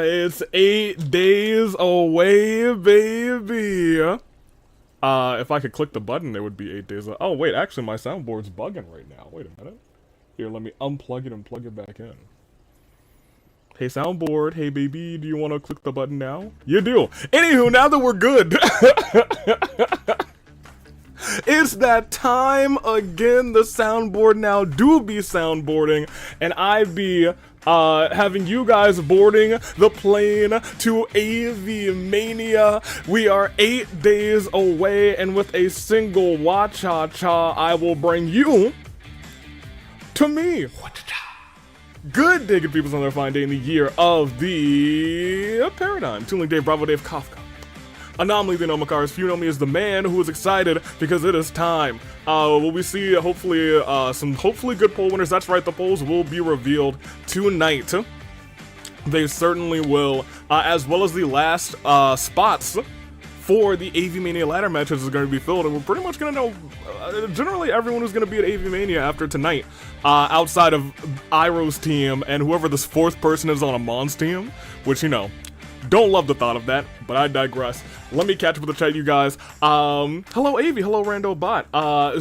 It's 8 days away, baby. If I could click the button, it would be 8 days. Oh, wait, actually, my soundboard's bugging right now. Wait a minute. Here, let me unplug it and plug it back in. Hey, soundboard. Hey, baby. Do you want to click the button now? You do. Anywho, now that we're good. It's that time again. The soundboard now do be soundboarding, and I be having you guys boarding the plane to Avi-Mania. We are 8 days away, and with a single wa-cha-cha, I will bring you to me. Good day, good peoples, on their fine day in the year of the paradigm. Tooling Dave, Bravo Dave, Kafka. Anomaly, the Nomacars. If you know me as the man who is excited because it is time. Will we see hopefully some good poll winners? That's right, the polls will be revealed tonight. They certainly will, as well as the last spots for the Avi-Mania ladder matches is going to be filled, and we're pretty much going to know generally everyone who's going to be at Avi-Mania after tonight, outside of Iroh's team and whoever this fourth person is on Amon's team, which, you know, don't love the thought of that, but I digress. Let me catch up with the chat, you guys. Hello, Avi. Hello, Rando Bot.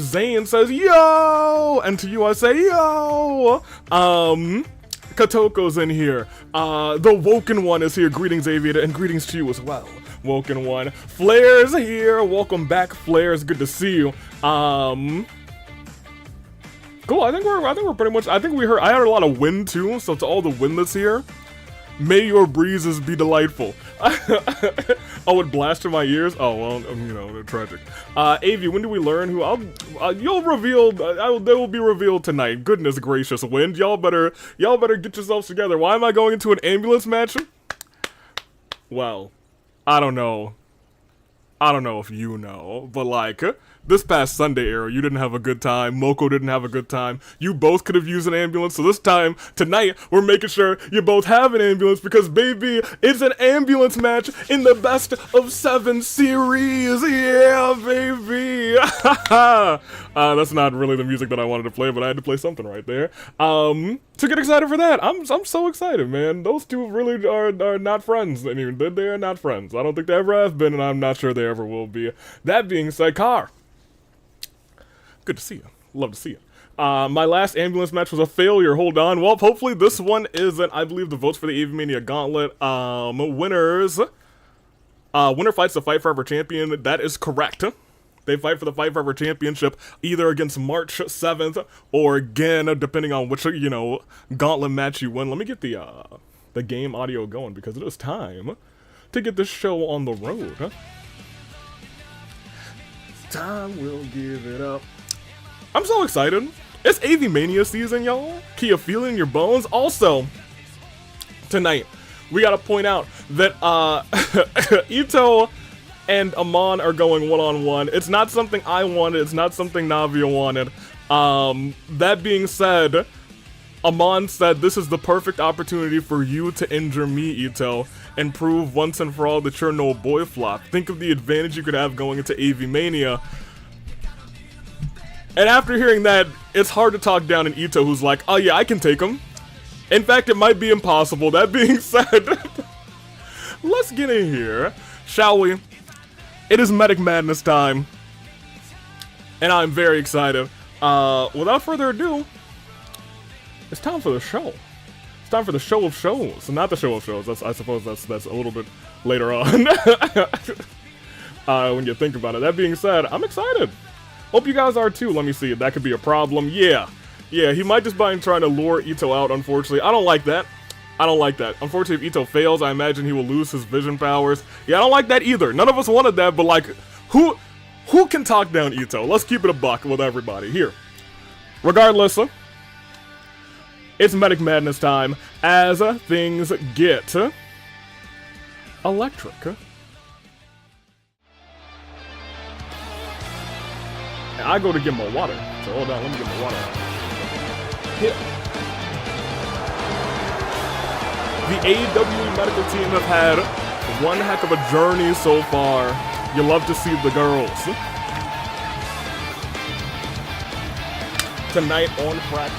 Zane says, yo! And to you, I say, yo! Katoko's in here. The Woken One is here. Greetings, Aviator, and greetings to you as well, Woken One. Flair's here. Welcome back, Flair's. Good to see you. Cool. I think we're pretty much. I heard a lot of wind too. So to all the windless here, may your breezes be delightful. Oh, it blasted my ears? Oh, well, you know, they're tragic. Avi, when do we learn who you'll reveal, they will be revealed tonight. Goodness gracious, Wind. Y'all better get yourselves together. Why am I going into an ambulance match? Well, I don't know if you know, but like, this past Sunday, Iroh, you didn't have a good time. Moko didn't have a good time. You both could have used an ambulance. So this time, tonight, we're making sure you both have an ambulance because, baby, it's an ambulance match in the best of 7 series. Yeah, baby. That's not really the music that I wanted to play, but I had to play something right there. To get excited for that, I'm so excited, man. Those two really are not friends. I mean, they are not friends. I don't think they ever have been, and I'm not sure they ever will be. That being said, Car. Good to see you. Love to see you. My last ambulance match was a failure. Hold on. Well, hopefully this one isn't. I believe the votes for the Av-Mania Gauntlet. Winners. Winner fights the Fight Forever champion. That is correct. They fight for the Fight Forever championship either against March 7th or again, depending on which, you know, Gauntlet match you win. Let me get the game audio going because it is time to get this show on the road. Huh? Time, we'll give it up. I'm so excited. It's Avi-Mania season, y'all. Kia, feeling your bones. Also, tonight, we gotta point out that Itto and Amon are going one-on-one. It's not something I wanted. It's not something Navia wanted. That being said, Amon said this is the perfect opportunity for you to injure me, Itto, and prove once and for all that you're no boy flop. Think of the advantage you could have going into Avi-Mania. And after hearing that, it's hard to talk down an Itto who's like, oh yeah, I can take him. In fact, it might be impossible. That being said, let's get in here, shall we? It is Medic Madness time, and I'm very excited. Without further ado, it's time for the show. It's time for the show of shows. Not the show of shows. I suppose that's a little bit later on. When you think about it. That being said, I'm excited. Hope you guys are too. Let me see. That could be a problem. Yeah, he might just be trying to lure Itto out, unfortunately. I don't like that. Unfortunately, if Itto fails, I imagine he will lose his vision powers. Yeah, I don't like that either. None of us wanted that, but like, who can talk down Itto? Let's keep it a buck with everybody here. Regardless, it's Medic Madness time as things get electric. And I go to get my water. So hold on, let me get my water. Here. The AEW medical team have had one heck of a journey so far. You love to see the girls. Tonight on Crack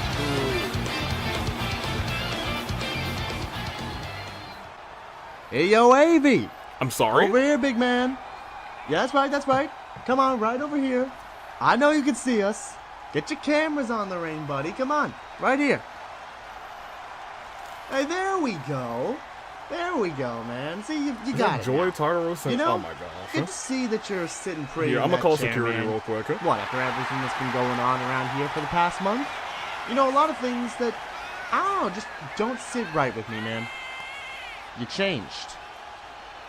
2. Hey, yo, Avi. I'm sorry? Over here, big man. Yeah, that's right. Come on, right over here. I know you can see us. Get your cameras on the ring, buddy. Come on, right here. Hey, there we go. There we go, man. See, you got it. Joy Tartaros, you know, oh my gosh. Good to see that you're sitting pretty. Here, in I'm gonna that call chair, security man. real quick. What, after everything that's been going on around here for the past month? You know, a lot of things that I don't know, just don't sit right with me, man. You changed.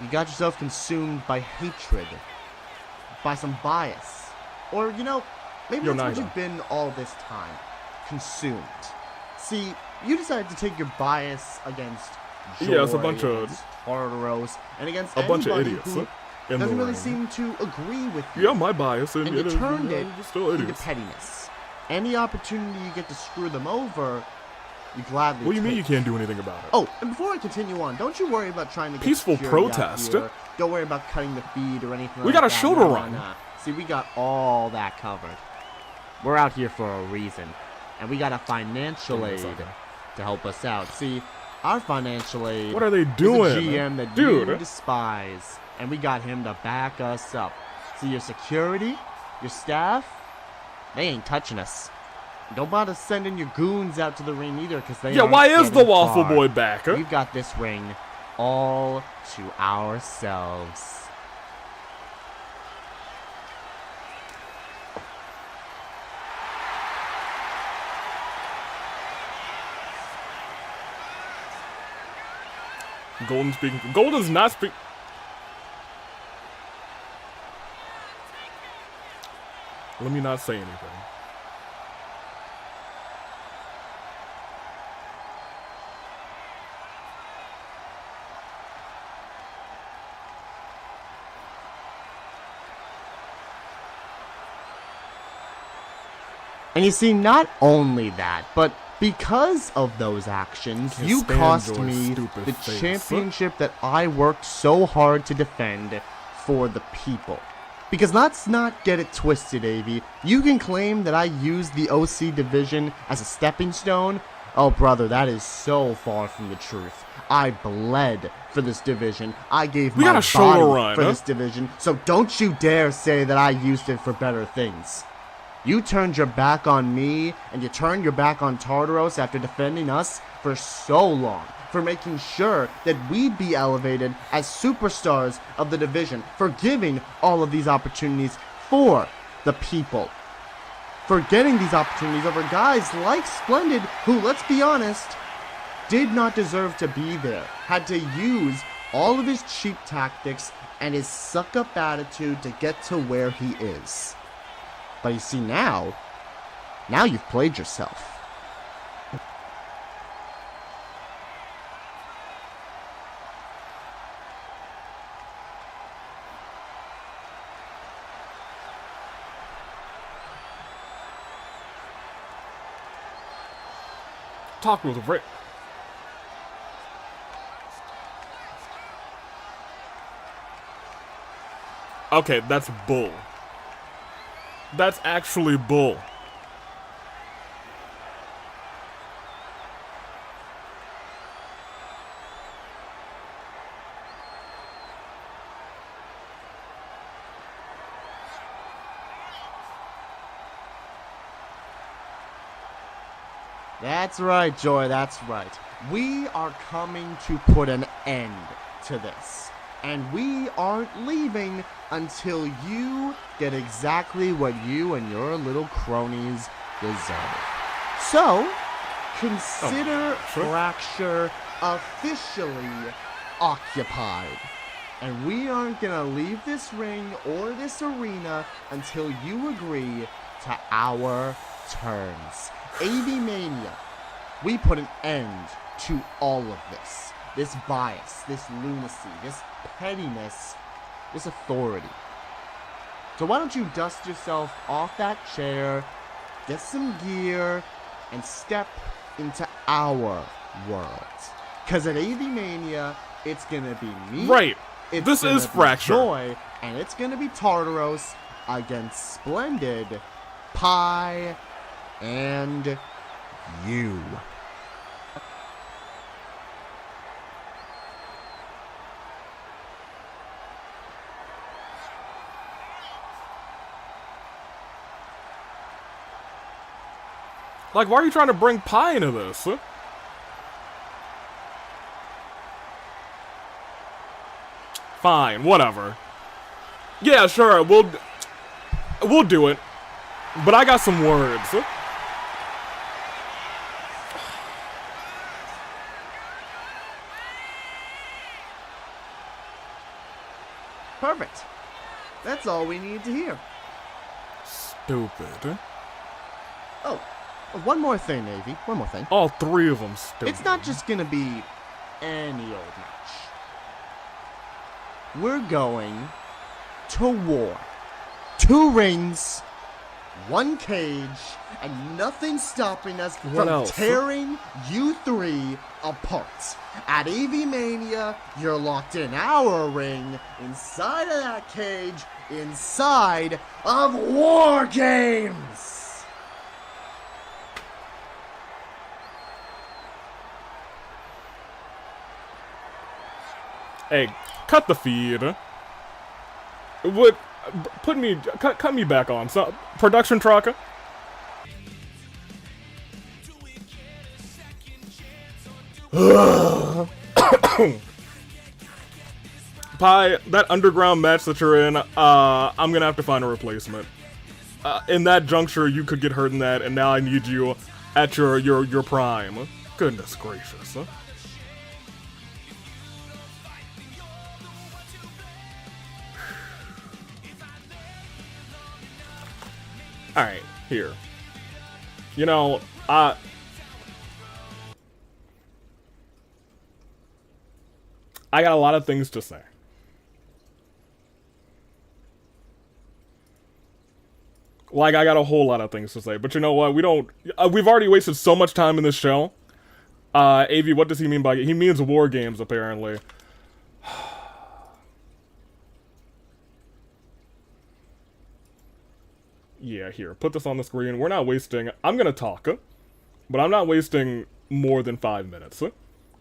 You got yourself consumed by hatred. By some bias. Or, you know, maybe that's what you've been all this time. Consumed. See, you decided to take your bias against Joy, yeah, it's a bunch of Tartaros, and against a bunch of anybody idiots. who doesn't really seem to agree with you. Yeah, my bias, and you turned it still into idiots. pettiness. Any opportunity you get to screw them over, you gladly What do you mean take. you can't do anything about it? Oh, and before I continue on, don't you worry about trying to get Peaceful security out protest. here. Don't worry about cutting the feed or anything like that. We got a show to run. Nah. See, we got all that covered. We're out here for a reason, and we got a financial aid to help us out. See, our financial aid What are they doing? is a GM that you despise, and we got him to back us up. See, your security, your staff, they ain't touching us. Don't bother sending your goons out to the ring either, because they aren't why is the getting Waffle far. Boy back? We've got this ring all to ourselves. Golden's speaking. Golden's not speak. Let me not say anything. And you see, not only that, but because of those actions, Can't you stand cost your me stupid the face. championship that I worked so hard to defend for the people. Because let's not get it twisted, Avi. You can claim that I used the OC division as a stepping stone. Oh, brother, that is so far from the truth. I bled for this division. I gave my body for this division. So don't you dare say that I used it for better things. You turned your back on me, and you turned your back on Tartaros after defending us for so long, for making sure that we'd be elevated as superstars of the division, for giving all of these opportunities for the people, for getting these opportunities over guys like Splendid, who, let's be honest, did not deserve to be there, had to use all of his cheap tactics and his suck-up attitude to get to where he is. But you see, now you've played yourself. Talk with a break. Okay, that's bull. That's actually bull. That's right, Joy, that's right. We are coming to put an end to this. And we aren't leaving until you get exactly what you and your little cronies deserve. So, consider Fracture officially occupied. And we aren't gonna leave this ring or this arena until you agree to our terms. Av-Mania, we put an end to all of this. This bias, this lunacy, this pettiness, this authority. So why don't you dust yourself off that chair, get some gear, and step into our world. Because at Av-Mania, it's gonna be me. Right. It's This is Fracture. Joy, and it's gonna be Tartaros against Splendid, Pie, and you. Like, why are you trying to bring Pie into this? Fine, whatever. Yeah, sure, we'll do it. But I got some words. Perfect. That's all we need to hear. Stupid. Oh, one more thing, Avi. One more thing. All three of them stupid. It's not just gonna be any old match. We're going to war. 2 rings, 1 cage, and nothing stopping us from tearing you 3 apart. At Avi-Mania, you're locked in our ring, inside of that cage, inside of War Games! Hey, cut the feed. What? Cut me back on. So, production trucker. Pi, that underground match that you're in, I'm gonna have to find a replacement. In that juncture, you could get hurt in that, and now I need you at your prime. Goodness gracious. Alright, here. You know, I got a lot of things to say. Like, I got a whole lot of things to say. But you know what? We've already wasted so much time in this show. Avi, what does he mean by it? He means War Games, apparently. Yeah, here, put this on the screen. We're not wasting... I'm gonna talk, but I'm not wasting more than 5 minutes.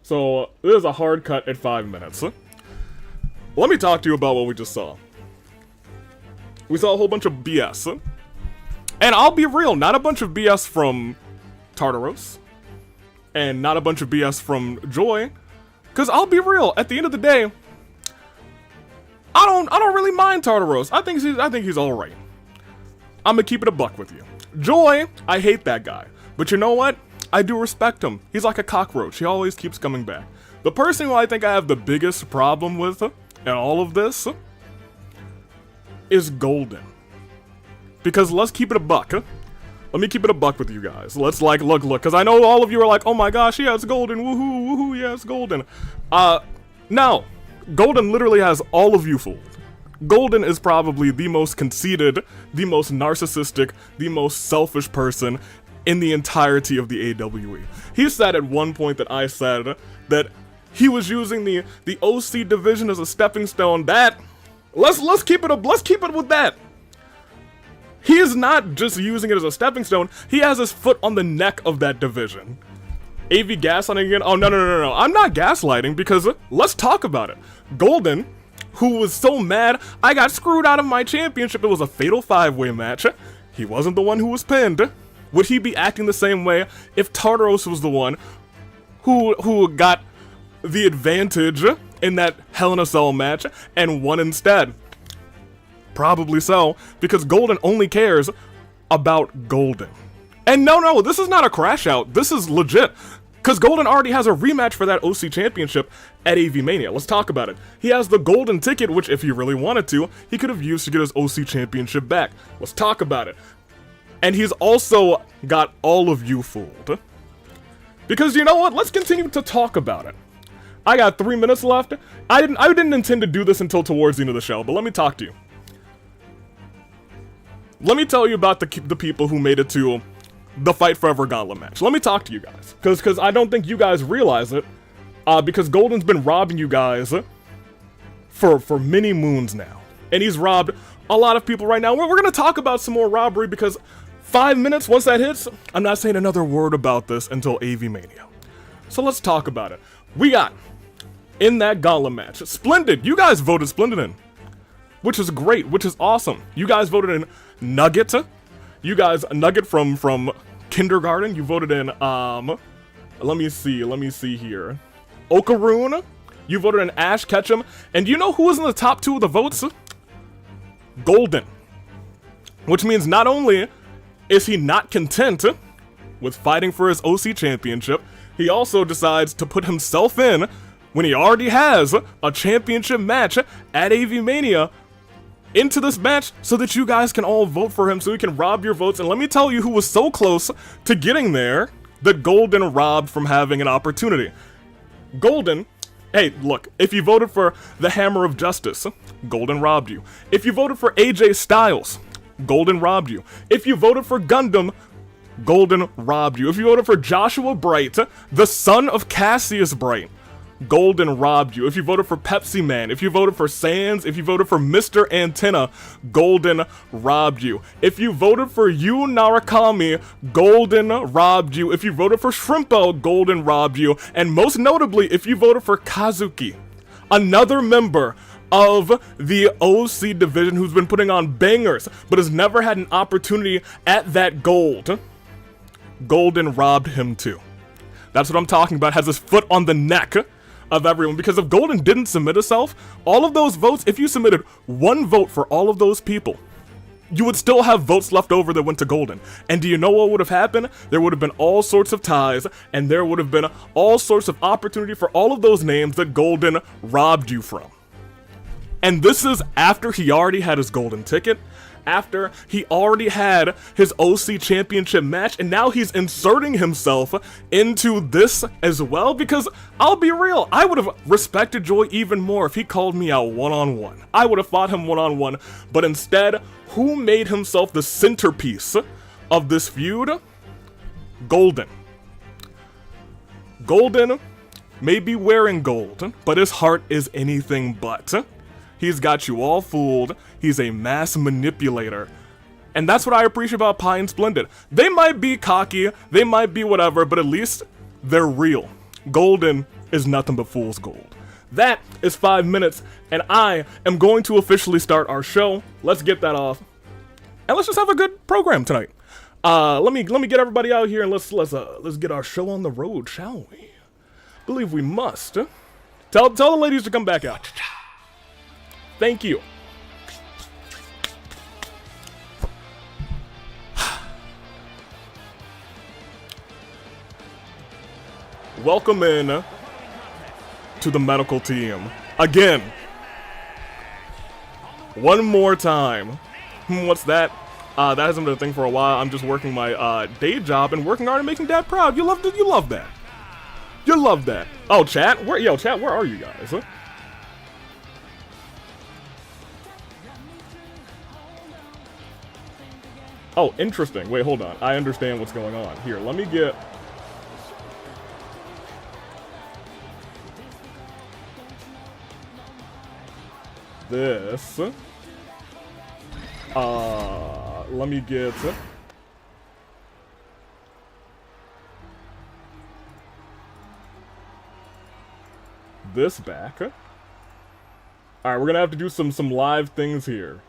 So, this is a hard cut at 5 minutes. Let me talk to you about what we just saw. We saw a whole bunch of BS. And I'll be real, not a bunch of BS from Tartaros. And not a bunch of BS from Joy. Because I'll be real, at the end of the day, I don't really mind Tartaros. I think he's alright. I'm gonna keep it a buck with you. Joy, I hate that guy. But you know what? I do respect him. He's like a cockroach. He always keeps coming back. The person who I think I have the biggest problem with in all of this is Golden. Because let's keep it a buck. Let me keep it a buck with you guys. Let's look, because I know all of you are like, oh my gosh, yeah, it's Golden, woohoo, woohoo, yeah, it's Golden. No. Golden literally has all of you fooled. Golden is probably the most conceited, the most narcissistic, the most selfish person in the entirety of the AWE. He said at one point that I said that he was using the OC division as a stepping stone. That let's keep it with that. He is not just using it as a stepping stone. He has his foot on the neck of that division. AV gaslighting again? Oh no. I'm not gaslighting because let's talk about it. Golden, who was so mad I got screwed out of my championship. It was a fatal 5-way match. He wasn't the one who was pinned. Would he be acting the same way if Tartaros was the one who got the advantage in that Hell in a Cell match and won instead? Probably so, because Golden only cares about Golden. And no, this is not a crash out. This is legit. Because Golden already has a rematch for that OC championship at Av-Mania. Let's talk about it. He has the golden ticket, which if he really wanted to, he could have used to get his OC championship back. Let's talk about it. And he's also got all of you fooled. Because you know what? Let's continue to talk about it. I got 3 minutes left. I didn't intend to do this until towards the end of the show, but let me talk to you. Let me tell you about the people who made it to the Fight Forever Gauntlet match. Let me talk to you guys, because I don't think you guys realize it, because Golden's been robbing you guys for many moons now, and he's robbed a lot of people right now. We're gonna talk about some more robbery, because 5 minutes, once that hits, I'm not saying another word about this until Av-Mania. So let's talk about it. We got, in that Gauntlet match, Splendid. You guys voted Splendid in, which is great, which is awesome. You guys voted in Nugget. You guys, Nugget from kindergarten. You voted in, let me see here. Okaroon. You voted in Ash Ketchum. And do you know who was in the top 2 of the votes? Golden. Which means not only is he not content with fighting for his OC championship, he also decides to put himself in when he already has a championship match at Av-Mania into this match so that you guys can all vote for him so he can rob your votes. And let me tell you who was so close to getting there that Golden robbed from having an opportunity. Golden, hey, look, if you voted for the Hammer of Justice, Golden robbed you. If you voted for AJ Styles, Golden robbed you. If you voted for Gundam, Golden robbed you. If you voted for Joshua Bright, the son of Cassius Bright, Golden robbed you. If you voted for Pepsi Man, if you voted for Sans, if you voted for Mr. Antenna, Golden robbed you. If you voted for Yu Narakami, Golden robbed you. If you voted for Shrimpo, Golden robbed you. And most notably, if you voted for Kazuki, another member of the OC division who's been putting on bangers, but has never had an opportunity at that gold, Golden robbed him too. That's what I'm talking about, has his foot on the neck of everyone, because if Golden didn't submit himself, all of those votes, if you submitted one vote for all of those people, you would still have votes left over that went to Golden. And do you know what would have happened? There would have been all sorts of ties, and there would have been all sorts of opportunity for all of those names that Golden robbed you from. And this is after he already had his golden ticket, after he already had his OC championship match, and now he's inserting himself into this as well, because I'll be real, I would have respected Joy even more if he called me out one-on-one. I would have fought him one-on-one, but instead, who made himself the centerpiece of this feud? Golden. Golden may be wearing gold, but his heart is anything but. He's got you all fooled. He's a mass manipulator. And that's what I appreciate about Pi and Splendid. They might be cocky, they might be whatever, but at least they're real. Golden is nothing but fool's gold. That is 5 minutes, and I am going to officially start our show. Let's get that off. And let's just have a good program tonight. Let me get everybody out here and let's get our show on the road, shall we? Believe we must. Tell the ladies to come back out. Thank you. Welcome in to the medical team. Again. One more time. What's that? That hasn't been a thing for a while. I'm just working my day job and working hard and making Dad proud. You love that. You love that. You love that. Oh, chat? Chat, where are you guys? Huh? Oh, interesting. Wait, hold on. I understand what's going on. Here, let me get... this. Let me get... this back. Alright, we're gonna have to do some live things here.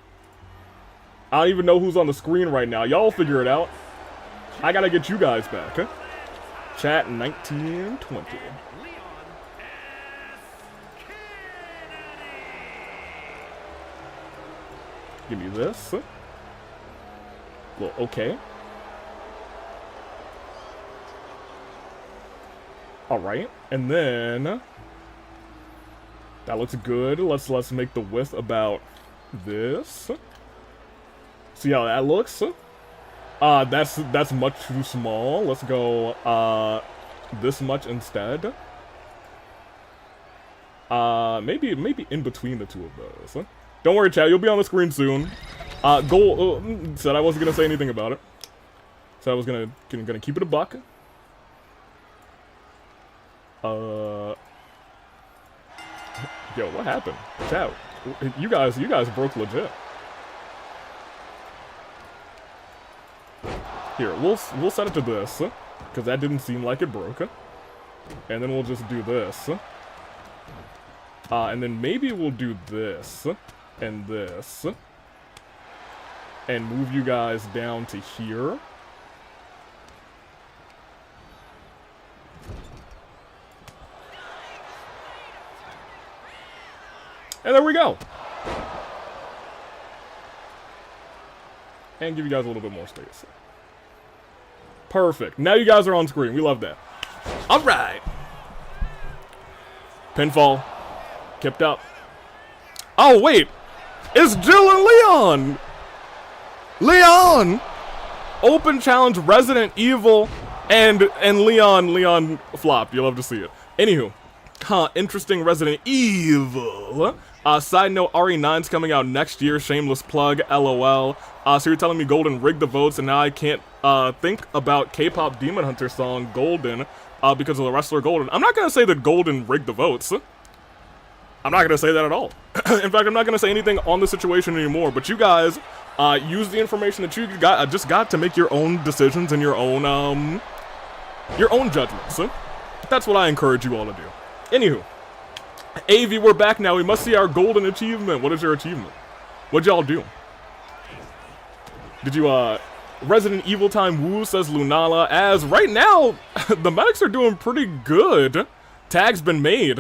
I don't even know who's on the screen right now. Y'all figure it out. I gotta get you guys back. Chat 1920. Give me this. Well, okay. Alright, and then... that looks good. Let's make the width about this. See how that looks? That's much too small. Let's go this much instead. Maybe in between the two of those. Don't worry, chat. You'll be on the screen soon. Said I wasn't gonna say anything about it. Said I was gonna keep it a buck. Yo, what happened? Chat, you guys broke legit. Here, we'll set it to this, because that didn't seem like it broke. And then we'll just do this. And then maybe we'll do this, and this. And move you guys down to here. And there we go. And give you guys a little bit more space. Perfect. Now you guys are on screen. We love that. Alright. Pinfall. Kept up. Oh, wait. It's Jill and Leon! Leon! Open challenge, Resident Evil, and Leon flopped. You'll love to see it. Anywho, interesting Resident Evil. Side note, RE9's coming out next year. Shameless plug, LOL. So you're telling me Golden rigged the votes, and now I can't think about K-pop Demon Hunter song Golden because of the wrestler Golden. I'm not gonna say that Golden rigged the votes. I'm not gonna say that at all. In fact, I'm not gonna say anything on the situation anymore. But you guys use the information that you just got to make your own decisions and your own judgments. That's what I encourage you all to do. Anywho, Avi, we're back now. We must see our golden achievement. What is your achievement? What'd y'all do? Did you, Resident Evil time woo, says Lunala. As right now, the medics are doing pretty good. Tag's been made.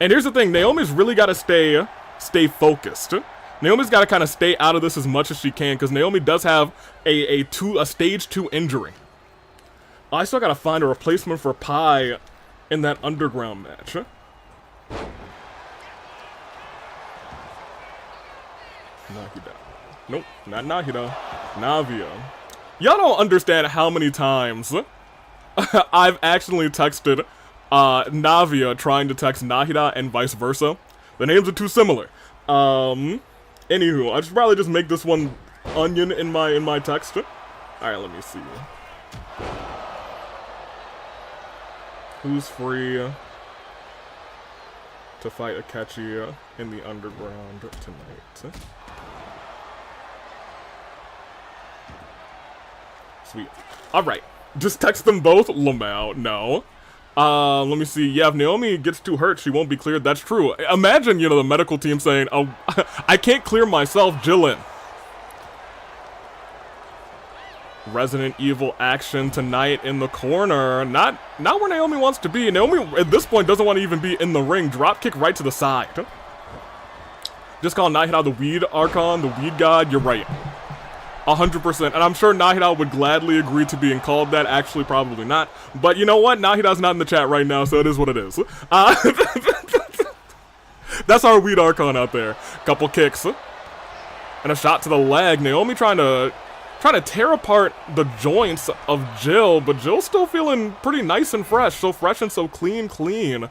And here's the thing, Naomi's really got to stay focused. Naomi's got to kind of stay out of this as much as she can, because Naomi does have a stage 2 injury. I still got to find a replacement for Pi in that underground match. Nahida. Nope, not Nahida. Navia. Y'all don't understand how many times I've accidentally texted Navia trying to text Nahida and vice versa. The names are too similar. Anywho, I should probably just make this one onion in my text. Alright, let me see. Who's free to fight Akechi in the underground tonight? Sweet. Alright. Just text them both. Lamau. No. Let me see. Yeah, if Naomi gets too hurt, she won't be cleared. That's true. Imagine, you know, the medical team saying, oh, I can't clear myself, Jillin. Resident Evil action tonight in the corner. Not where Naomi wants to be. Naomi, at this point, doesn't want to even be in the ring. Drop kick right to the side. Just call Nahida the weed archon, the weed god. You're right. 100%. And I'm sure Nahida would gladly agree to being called that. Actually, probably not. But you know what? Nahida's not in the chat right now, so it is what it is. That's our weed archon out there. Couple kicks. And a shot to the leg. Naomi trying to tear apart the joints of Jill, but Jill's still feeling pretty nice and fresh. So fresh and so clean.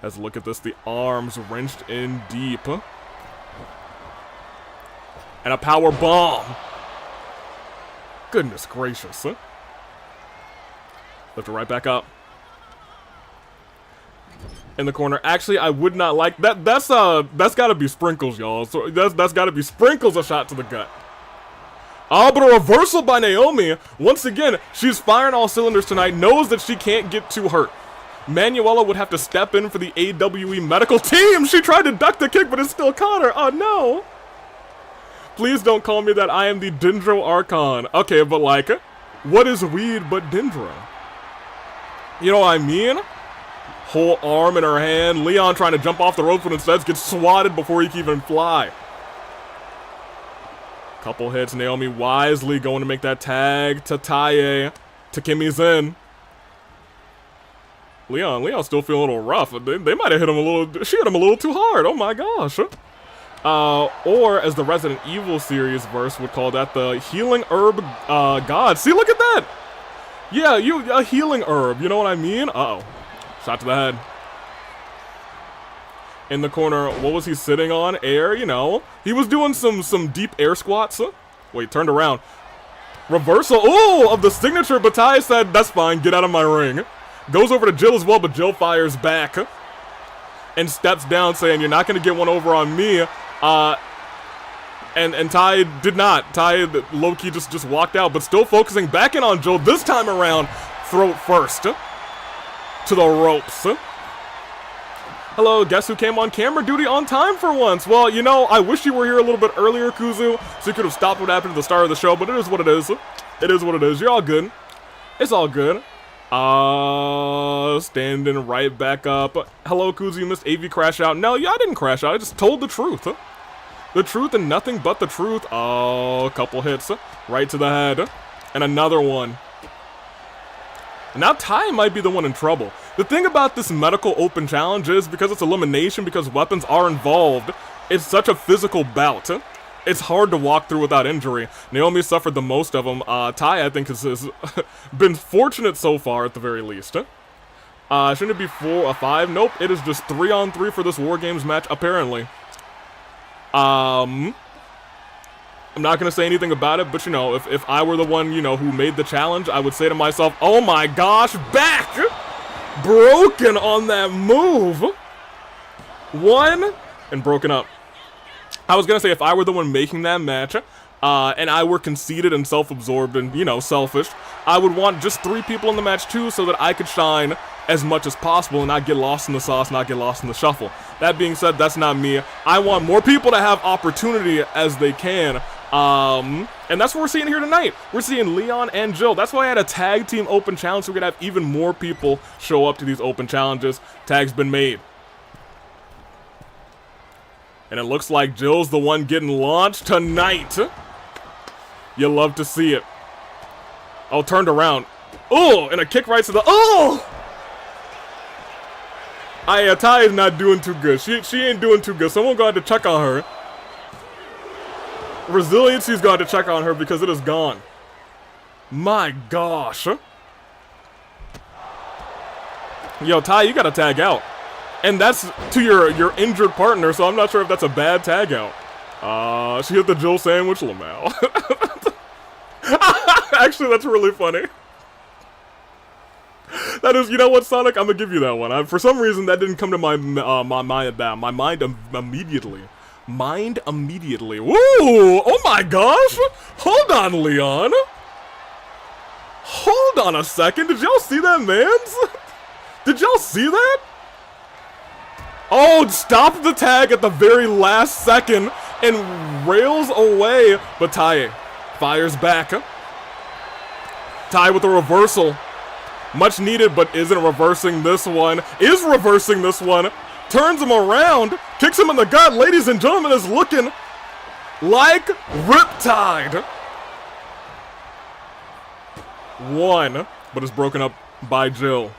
Let's look at this. The arms wrenched in deep. And a power bomb. Goodness gracious. Lift it right back up. In the corner. Actually, I would not like that. That's gotta be Sprinkles, y'all. So that's gotta be Sprinkles, a shot to the gut. Oh, but a reversal by Naomi. Once again, she's firing all cylinders tonight. Knows that she can't get too hurt. Manuela would have to step in for the AWE medical team. She tried to duck the kick, but it still caught her. Oh, no. Please don't call me that. I am the Dendro Archon. Okay, but like, what is weed but Dendro? You know what I mean? Whole arm in her hand. Leon trying to jump off the rope, but instead gets swatted before he can even fly. Couple hits. Naomi wisely going to make that tag to Taye. Takemi's in. Leon still feeling a little rough. They might have hit him a little. She hit him a little too hard. Oh my gosh. Or as the Resident Evil series verse would call that, the healing herb god. See, look at that. Yeah, a healing herb. You know what I mean? Uh-oh. Shot to the head. In the corner, what was he sitting on? Air, you know. He was doing some deep air squats. Wait, turned around. Reversal, of the signature, but Tai said, that's fine, get out of my ring. Goes over to Jill as well, but Jill fires back. And steps down saying, you're not going to get one over on me. And Tai did not. Tai low-key just walked out, but still focusing back in on Jill. This time around, throat first. To the ropes. Hello, guess who came on camera duty on time for once? Well, you know, I wish you were here a little bit earlier, Kuzu, so you could have stopped what happened at the start of the show, but it is what it is. It is what it is. You're all good. It's all good. Standing right back up. Hello, Kuzu, you missed AV crash out. No, yeah, I didn't crash out. I just told the truth. The truth and nothing but the truth. Oh, a couple hits. Right to the head. And another one. Now Tai might be the one in trouble. The thing about this medical open challenge is, because it's elimination, because weapons are involved, It's such a physical bout. It's hard to walk through without injury. Naomi suffered the most of them. Tai, I think, has been fortunate so far, at the very least. Shouldn't it be 5? Nope, it is just 3-on-3 for this War Games match, apparently. I'm not gonna say anything about it, but, you know, if I were the one, you know, who made the challenge, I would say to myself, oh my gosh, back! Broken on that move! 1, and broken up. I was gonna say, if I were the one making that match, and I were conceited and self-absorbed and, you know, selfish, I would want just 3 people in the match too, so that I could shine as much as possible and not get lost in the sauce, not get lost in the shuffle. That being said, that's not me. I want more people to have opportunity as they can, and that's what we're seeing here tonight. We're seeing Leon and Jill. That's why I had a tag team open challenge, so we could have even more people show up to these open challenges. Tag's been made. And it looks like Jill's the one getting launched tonight. You love to see it. Oh, turned around. Oh, and a kick right to the... Oh! Tai is not doing too good. She ain't doing too good. Someone got to check on her. Resiliency's got to check on her because it is gone. My gosh. Yo, Tai, you got to tag out. And that's to your injured partner, so I'm not sure if that's a bad tag out. She hit the Jill sandwich, Lamau. Actually, that's really funny. That is, you know what, Sonic? I'm gonna give you that one. For some reason, that didn't come to my mind immediately. Woo! Oh my gosh! Hold on, Leon. Hold on a second. Did y'all see that, mans? Did y'all see that? Oh, stop the tag at the very last second and rails away. But Tai fires back. Tai with a reversal. Much needed, but isn't reversing this one. Is reversing this one. Turns him around. Kicks him in the gut. Ladies and gentlemen, is looking like Riptide. 1, but it's broken up by Jill.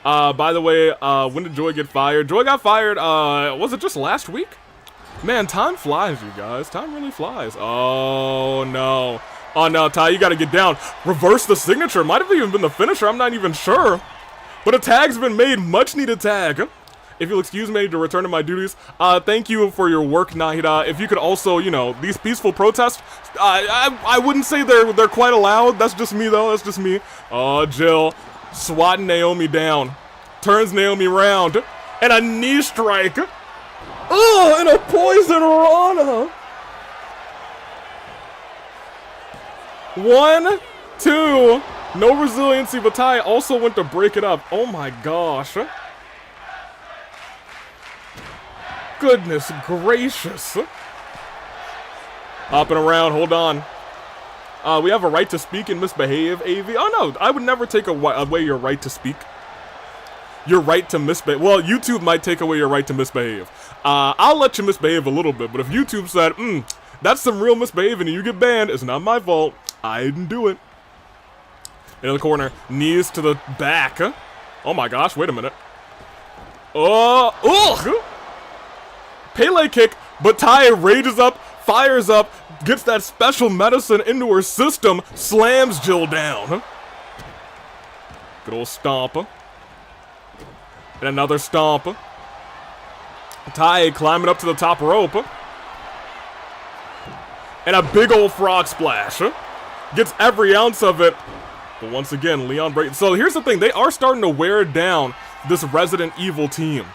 By the way, when did Joy get fired? Joy got fired, was it just last week? Man, time flies, you guys. Time really flies. Oh, no. Oh, no, Tai, you gotta get down. Reverse the signature. Might have even been the finisher. I'm not even sure. But a tag's been made. Much needed tag. If you'll excuse me to return to my duties, thank you for your work, Nahida. If you could also, you know, these peaceful protests, I wouldn't say they're quite allowed. That's just me, though. That's just me. Oh, Jill. Swatting Naomi down. Turns Naomi around. And a knee strike. Oh, and a poison Rana. 1, 2. No resiliency, but Tai also went to break it up. Oh my gosh. Goodness gracious. Hopping around, hold on. We have a right to speak and misbehave, AV. Oh no, I would never take away your right to speak. Your right to misbehave. Well, YouTube might take away your right to misbehave. I'll let you misbehave a little bit, but if YouTube said, that's some real misbehaving and you get banned, it's not my fault. I didn't do it. Into the corner, knees to the back. Oh my gosh, wait a minute. Oh, ugh! Pele kick, but Tai rages up, fires up, gets that special medicine into her system, slams Jill down. Good old stomp. And another stomp. Tai climbing up to the top rope. And a big old frog splash. Gets every ounce of it. But once again, Leon breaks. So here's the thing. They are starting to wear down this Resident Evil team.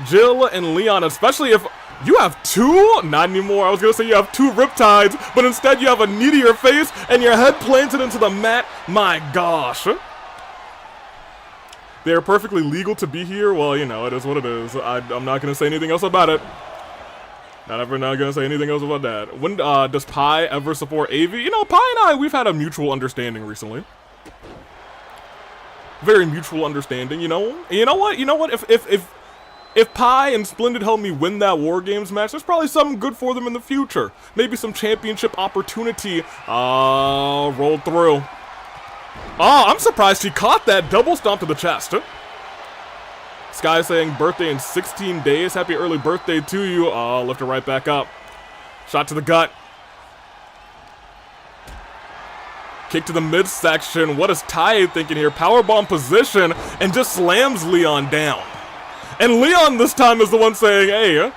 Jill and Leon, especially if you have 2, not anymore, I was gonna say you have 2 Riptides, but instead you have a knee to your face and your head planted into the mat. My gosh. They're perfectly legal to be here. Well, you know, it is what it is. I'm not gonna say anything else about it. Not gonna say anything else about that. When does Pi ever support Avi? You know, Pi and I, we've had a mutual understanding recently. Very mutual understanding, you know? And you know what? If Pi and Splendid help me win that War Games match, there's probably something good for them in the future. Maybe some championship opportunity. Rolled through. Oh, I'm surprised she caught that double stomp to the chest. Sky saying birthday in 16 days. Happy early birthday to you. Lift her right back up. Shot to the gut. Kick to the midsection. What is Tai thinking here? Powerbomb position and just slams Leon down. And Leon this time is the one saying, hey,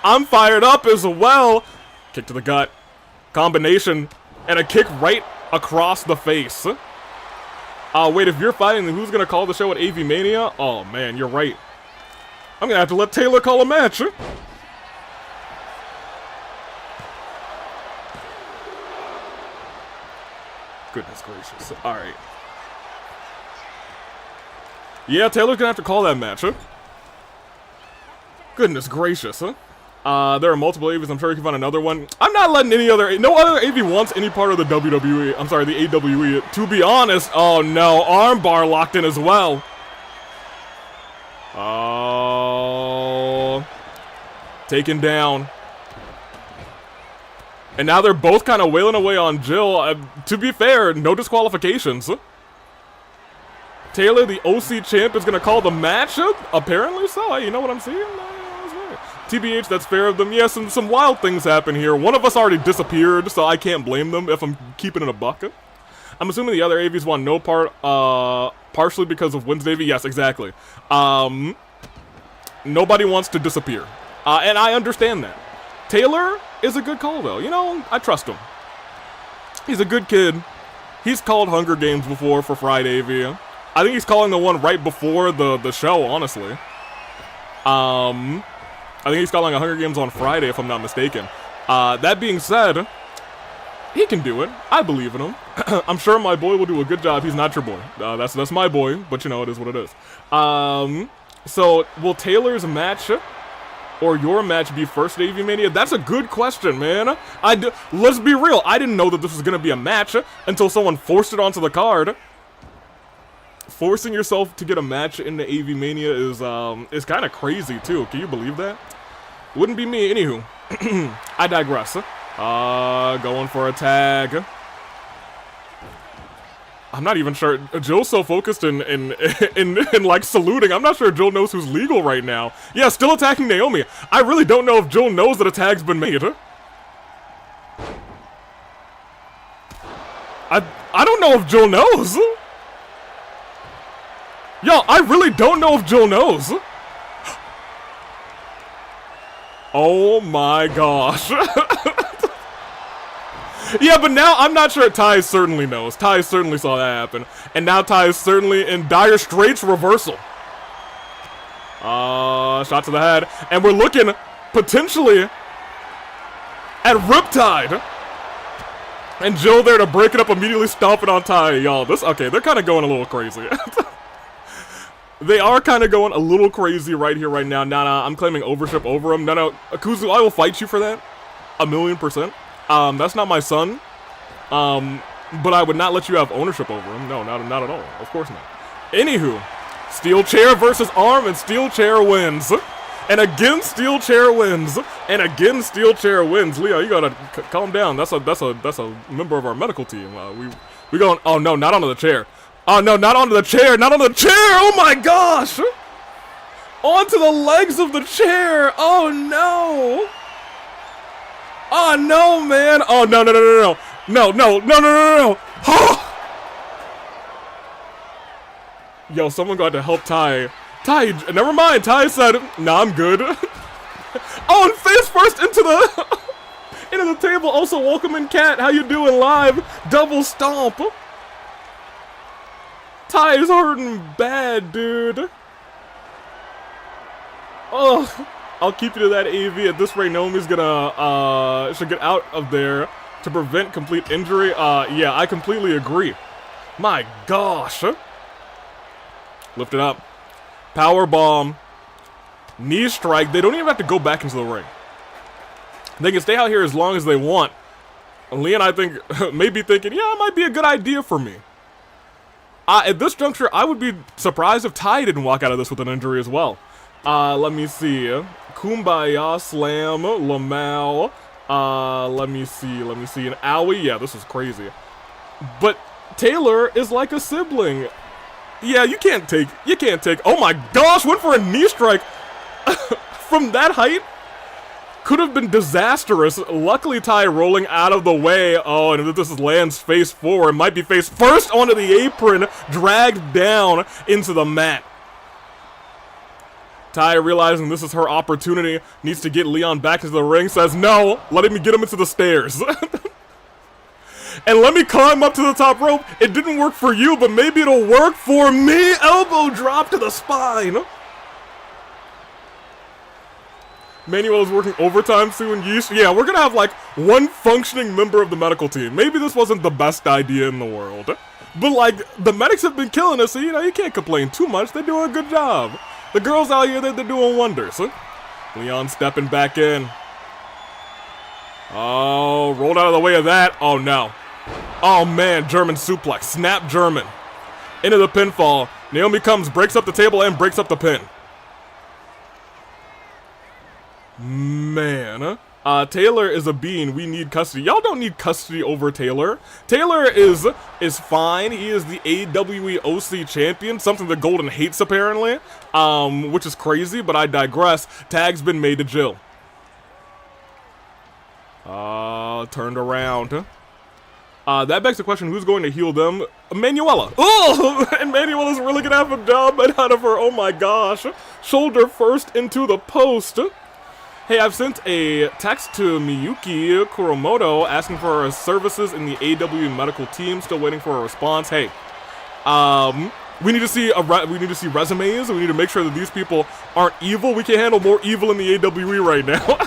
I'm fired up as well. Kick to the gut. Combination. And a kick right across the face. Wait, if you're fighting, then who's going to call the show at Avi-Mania? Oh, man, you're right. I'm going to have to let Taylor call a match. Goodness gracious. Alright. Yeah, Taylor's gonna have to call that match, huh? Goodness gracious, huh? There are multiple AVs, I'm sure you can find another one. I'm not letting no other AV wants any part of the WWE, I'm sorry, the AWE. To be honest, oh no, armbar locked in as well. Oh. Taken down. And now they're both kind of wailing away on Jill. To be fair, no disqualifications. Taylor, the OC champ, is going to call the match? Apparently so. Hey, you know what I'm saying? TBH, that's fair of them. Yeah, some wild things happen here. One of us already disappeared, so I can't blame them if I'm keeping it a buck. I'm assuming the other AVs want no part, partially because of Wednesday AV. Yes, exactly. Nobody wants to disappear. And I understand that. Taylor is a good call, though. You know, I trust him. He's a good kid. He's called Hunger Games before for Friday AV. I think he's calling the one right before the show, honestly. I think he's calling a Hunger Games on Friday, if I'm not mistaken. That being said, he can do it. I believe in him. I'm sure my boy will do a good job. He's not your boy. That's my boy, but you know, it is what it is. So, will Taylor's match or your match be first at Avi-Mania? That's a good question, man. Let's be real. I didn't know that this was going to be a match until someone forced it onto the card. Forcing yourself to get a match in the Avi-Mania is kind of crazy, too. Can you believe that? Wouldn't be me. Anywho, I digress. Going for a tag. I'm not even sure. Jill's so focused in like saluting. I'm not sure Jill knows who's legal right now. Yeah, still attacking Naomi. I really don't know if Jill knows that a tag's been made. I don't know if Jill knows. Yo, I really don't know if Jill knows. Oh my gosh. Yeah, but now I'm not sure. Ty certainly knows. Ty certainly saw that happen. And now Ty is certainly in dire straits. Reversal. Shot to the head. And we're looking potentially at Riptide. And Jill there to break it up, immediately stomping on Ty. Y'all, okay, they're kind of going a little crazy. They are kind of going a little crazy right here, right now. Nah, I'm claiming ownership over him. No, Akuzu, I will fight you for that. 1,000,000%. That's not my son. But I would not let you have ownership over him. No, not at all. Of course not. Anywho, steel chair versus arm, and steel chair wins. And again, steel chair wins. And again, steel chair wins. Leo, you gotta calm down. That's a member of our medical team. We going. Oh no, not onto the chair. Oh no, not onto the chair. Not on the chair. Oh my gosh. Onto the legs of the chair. Oh no. Oh no, man! Oh no! Yo, someone got to help Ty. Ty, never mind. Ty said, "Nah, I'm good." Oh, and face first into the table. Also, welcome in, Cat. How you doing? Live double stomp. Ty is hurting bad, dude. Ugh. I'll keep you to that AV. At this rate, Naomi's gonna, should get out of there to prevent complete injury. Yeah, I completely agree. My gosh. Lift it up. Power bomb. Knee strike. They don't even have to go back into the ring. They can stay out here as long as they want. And Leon, I think, may be thinking, yeah, it might be a good idea for me. At this juncture, I would be surprised if Ty didn't walk out of this with an injury as well. Let me see. Kumbaya slam, Lamau. Let me see. And Owie. Yeah, this is crazy. But Taylor is like a sibling. Yeah, you can't take, oh my gosh, went for a knee strike from that height. Could have been disastrous. Luckily, Tai rolling out of the way. Oh, and if this lands face forward, might be face first onto the apron, dragged down into the mat. Tai, realizing this is her opportunity, needs to get Leon back into the ring, says, no, letting me get him into the stairs. And let me climb up to the top rope. It didn't work for you, but maybe it'll work for me. Elbow drop to the spine. Manuel is working overtime soon. Yeesh. Yeah, we're gonna have like one functioning member of the medical team. Maybe this wasn't the best idea in the world, but like the medics have been killing us, so you know you can't complain too much. They're doing a good job. The girls out here, they're doing wonders. Leon stepping back in. Oh, rolled out of the way of that. Oh no. Oh man, German suplex, snap German into the pinfall. Naomi comes, breaks up the table and breaks up the pin. Man, Taylor is a bean. We need custody. Y'all don't need custody over Taylor. Taylor is fine. He is the AWE OC champion, something the Golden hates apparently, which is crazy, but I digress. Tag's been made to Jill. Turned around. That begs the question, who's going to heal them? Manuela. Oh, and Manuela's really gonna have a job out of her. Oh my gosh. Shoulder first into the post. Hey, I've sent a text to Miyuki Kuromoto asking for her services in the AW medical team. Still waiting for a response. Hey, we need to see resumes. We need to make sure that these people aren't evil. We can't handle more evil in the AWE right now.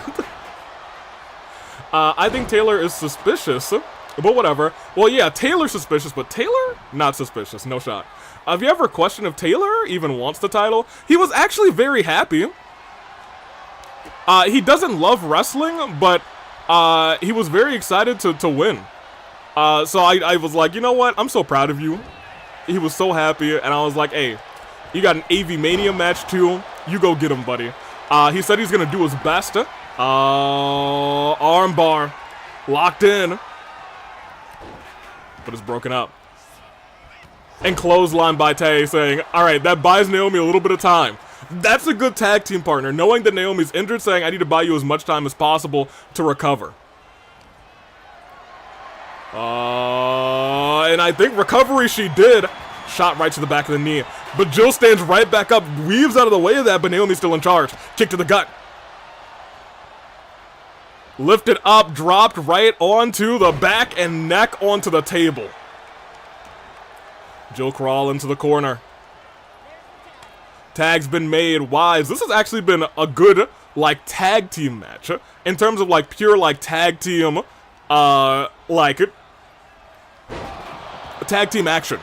I think Taylor is suspicious, but whatever. Well, yeah, Taylor's suspicious, but Taylor not suspicious. No shot. Have you ever questioned if Taylor even wants the title? He was actually very happy. He doesn't love wrestling, but he was very excited to win. So I was like, you know what? I'm so proud of you. He was so happy, and I was like, hey, you got an Av-Mania match too. You go get him, buddy. He said he's gonna do his best. Armbar. Locked in. But it's broken up. And clothesline by Tay saying, alright, that buys Naomi a little bit of time. That's a good tag team partner, knowing that Naomi's injured, saying, I need to buy you as much time as possible to recover. And I think recovery she did. Shot right to the back of the knee. But Jill stands right back up, weaves out of the way of that, but Naomi's still in charge. Kick to the gut. Lifted up, dropped right onto the back and neck onto the table. Jill crawl into the corner. Tag's been made. Wise. This has actually been a good, like, tag team match. In terms of, like, pure, like, tag team, tag team action.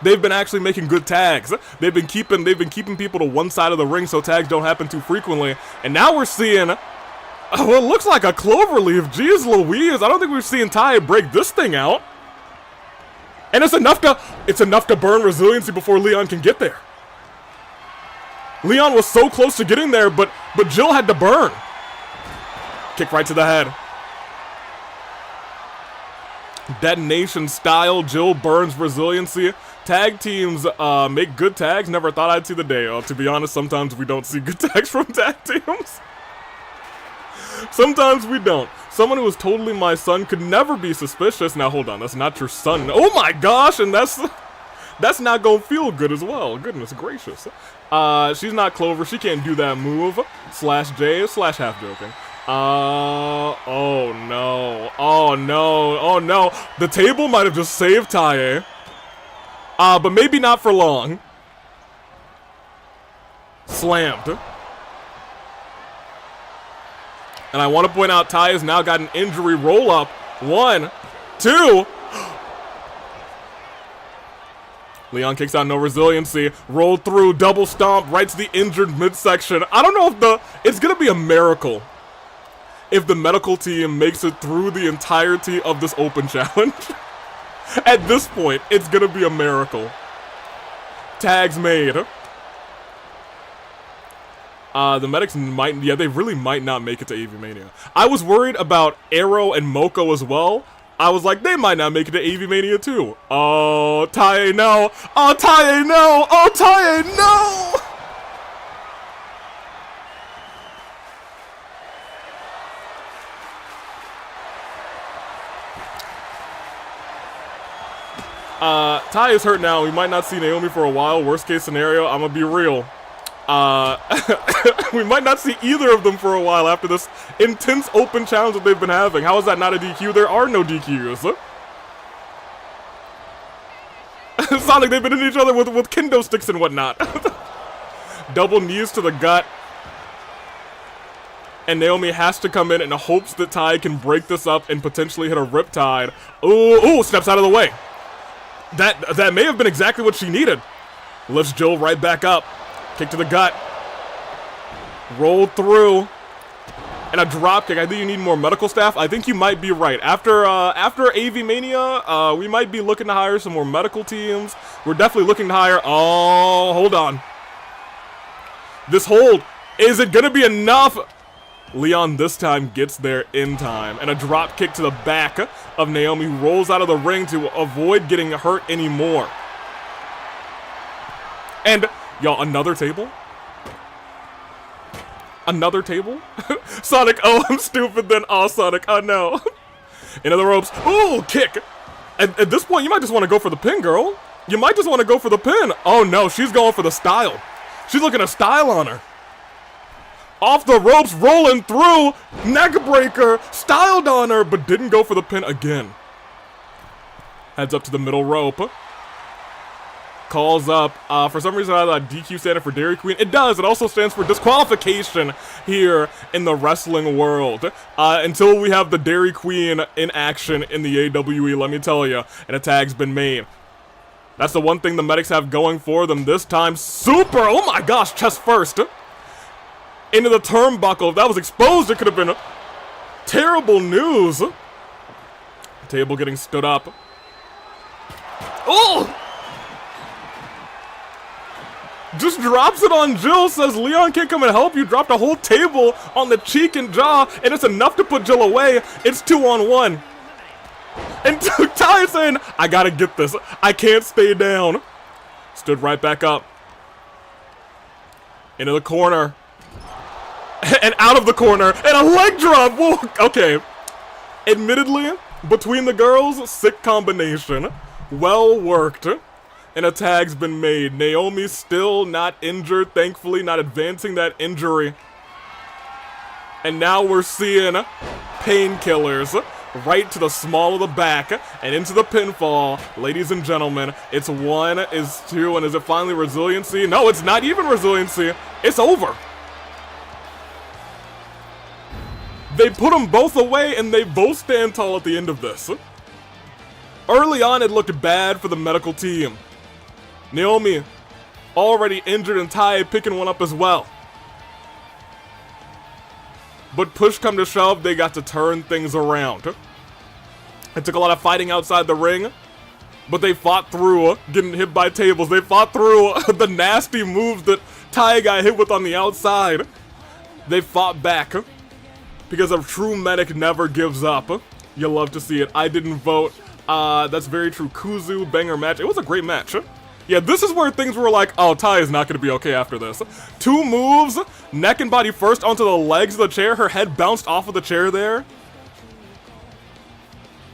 They've been actually making good tags. They've been keeping people to one side of the ring so tags don't happen too frequently. And now we're seeing what looks like a cloverleaf. Jeez Louise, I don't think we've seen Ty break this thing out. And it's enough to burn resiliency before Leon can get there. Leon was so close to getting there, but Jill had to burn. Kick right to the head. Detonation style, Jill burns resiliency. Tag teams make good tags. Never thought I'd see the day. To be honest, sometimes we don't see good tags from tag teams. Sometimes we don't. Someone who was totally my son could never be suspicious. Now hold on, that's not your son. Oh my gosh, and that's not gonna feel good as well. Goodness gracious. She's not Clover. She can't do that move. /J / half joking. Oh no. Oh no. Oh no. The table might have just saved Tae. But maybe not for long. Slammed. And I want to point out, Ty has now got an injury roll-up. 1, 2. Leon kicks out, no resiliency. Roll through, double stomp, right to the injured midsection. I don't know if it's going to be a miracle if the medical team makes it through the entirety of this open challenge. At this point, it's going to be a miracle. Tags made. The medics they really might not make it to Avi-Mania. I was worried about Iroh and Moko as well, I was like, they might not make it to Av-Mania too. Oh, Tae, no. Oh, Tae, no. Oh, Tae, no. Tae is hurt now. We might not see Naomi for a while. Worst case scenario, I'm gonna be real. We might not see either of them for a while after this intense open challenge that they've been having. How is that not a DQ? There are no DQs. Sonic, they've been in each other with kendo sticks and whatnot. Double knees to the gut. And Naomi has to come in hopes that Tae can break this up and potentially hit a riptide. Ooh, steps out of the way. That may have been exactly what she needed. Lifts Jill right back up. Kick to the gut. Rolled through. And a drop kick. I think you need more medical staff. I think you might be right. After Av-Mania, we might be looking to hire some more medical teams. We're definitely looking to hire... Oh, hold on. This hold. Is it going to be enough? Leon this time gets there in time. And a drop kick to the back of Naomi, who rolls out of the ring to avoid getting hurt anymore. And, y'all, another table? Another table? Sonic, oh, I'm stupid then. Oh, Sonic, oh no. Into the ropes. Ooh, kick. At this point, you might just want to go for the pin, girl. You might just want to go for the pin. Oh no, she's going for the style. She's looking to style on her. Off the ropes, rolling through, neck breaker, styled on her, but didn't go for the pin again. Heads up to the middle rope. Calls up, for some reason I thought DQ standing for Dairy Queen. It does, it also stands for disqualification here in the wrestling world. Until we have the Dairy Queen in action in the AWE, let me tell you, and a tag's been made. That's the one thing the medics have going for them this time. Super, oh my gosh, chest first. Into the turnbuckle. If that was exposed, it could have been terrible news. Table getting stood up. Oh! Just drops it on Jill, says Leon can't come and help you. Dropped a whole table on the cheek and jaw, and it's enough to put Jill away. It's 2-on-1. And Ty is saying, I gotta get this. I can't stay down. Stood right back up. Into the corner. And out of the corner, and a leg drop. Whoa, okay. Admittedly, between the girls, sick combination. Well worked. And a tag's been made. Naomi's still not injured, thankfully, not advancing that injury. And now we're seeing painkillers right to the small of the back and into the pinfall. Ladies and gentlemen, it's 1, is 2, and is it finally resiliency? No, it's not even resiliency. It's over. They put them both away, and they both stand tall at the end of this. Early on, it looked bad for the medical team. Naomi, already injured, and Tae picking one up as well. But push come to shove, they got to turn things around. It took a lot of fighting outside the ring, but they fought through getting hit by tables. They fought through the nasty moves that Tae got hit with on the outside. They fought back. Because a true medic never gives up. You'll love to see it. I didn't vote. That's very true. Gozu, banger match. It was a great match. Yeah, this is where things were like, oh, Tae is not going to be okay after this. 2 moves, neck and body first onto the legs of the chair. Her head bounced off of the chair there.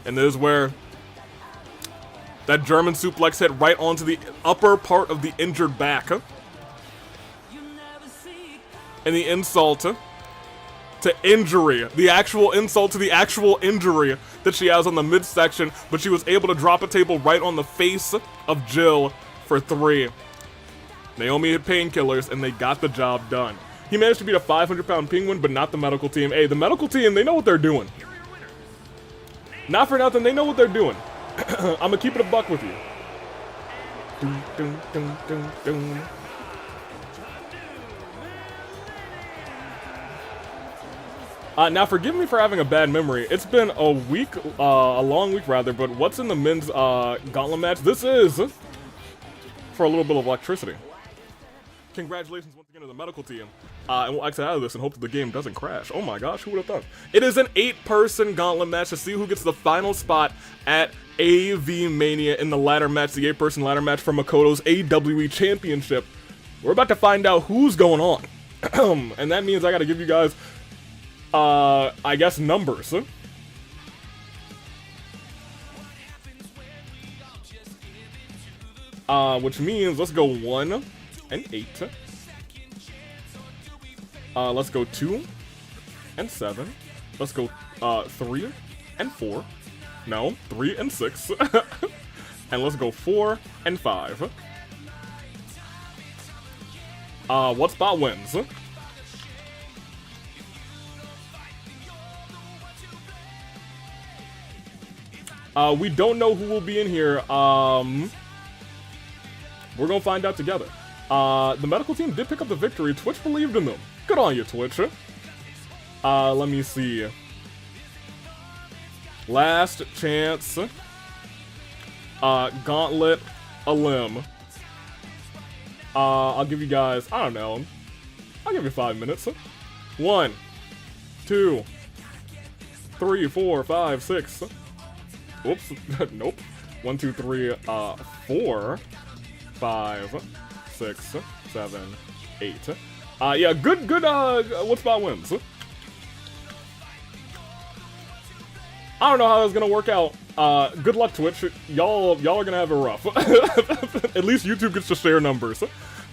And this is where that German suplex hit right onto the upper part of the injured back. And the insult to injury, the actual insult to the actual injury that she has on the midsection, but she was able to drop a table right on the face of Jill for 3. Naomi hit painkillers, and they got the job done. He managed to beat a 500-pound penguin, but not the medical team. Hey, the medical team, they know what they're doing. Not for nothing, they know what they're doing. I'm gonna keep it a buck with you. Dun, dun, dun, dun, dun. Now, forgive me for having a bad memory. It's been a week, a long week rather, but what's in the men's Gauntlet match? This is for a little bit of electricity. Congratulations once again to the medical team. And we'll exit out of this and hope that the game doesn't crash. Oh my gosh, who would have thought? It is an 8-person gauntlet match to see who gets the final spot at Av-Mania in the ladder match, the 8-person ladder match for Makoto's AWE Championship. We're about to find out who's going on. And that means I gotta give you guys, I guess, numbers. Which means let's go 1 and 8. Let's go 2 and 7. Let's go 3 and 4. No, 3 and 6. And let's go 4 and 5. What spot wins? We don't know who will be in here. We're gonna find out together. The medical team did pick up the victory. Twitch believed in them. Good on you, Twitch. Let me see. Last chance. Gauntlet, a limb. I'll give you guys, I don't know. I'll give you 5 minutes. 1, 2, 3, 4, 5, 6. Whoops. Nope. 1, 2, 3, 4, 5, 6, 7, 8. Yeah, good, what spot wins? I don't know how that's gonna work out. Good luck, Twitch. Y'all are gonna have it rough. At least YouTube gets to share numbers.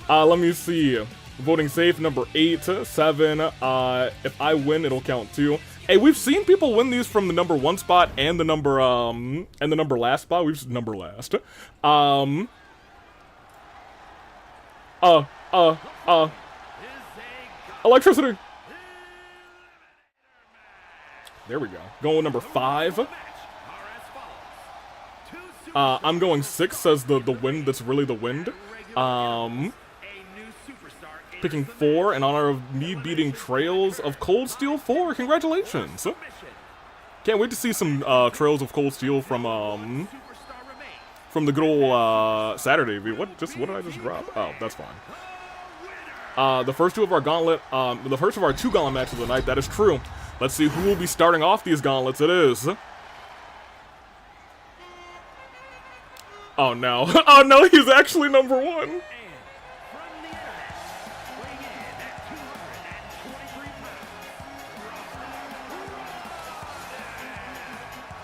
Let me see. Voting safe, number 8, 7. If I win, it'll count too. Hey, we've seen people win these from the number 1 spot and the number last spot. We've number last. Electricity. There we go. Going number 5. I'm going 6, says the wind that's really the wind. Picking 4 in honor of me beating Trails of Cold Steel 4. Congratulations. Can't wait to see some Trails of Cold Steel from the good old Saturday video. What did I just drop? Oh, that's fine. The first 2 of our gauntlet, the first of our 2 gauntlet matches of the night. That is true. Let's see who will be starting off these gauntlets. It is. Oh no. Oh no, he's actually number 1.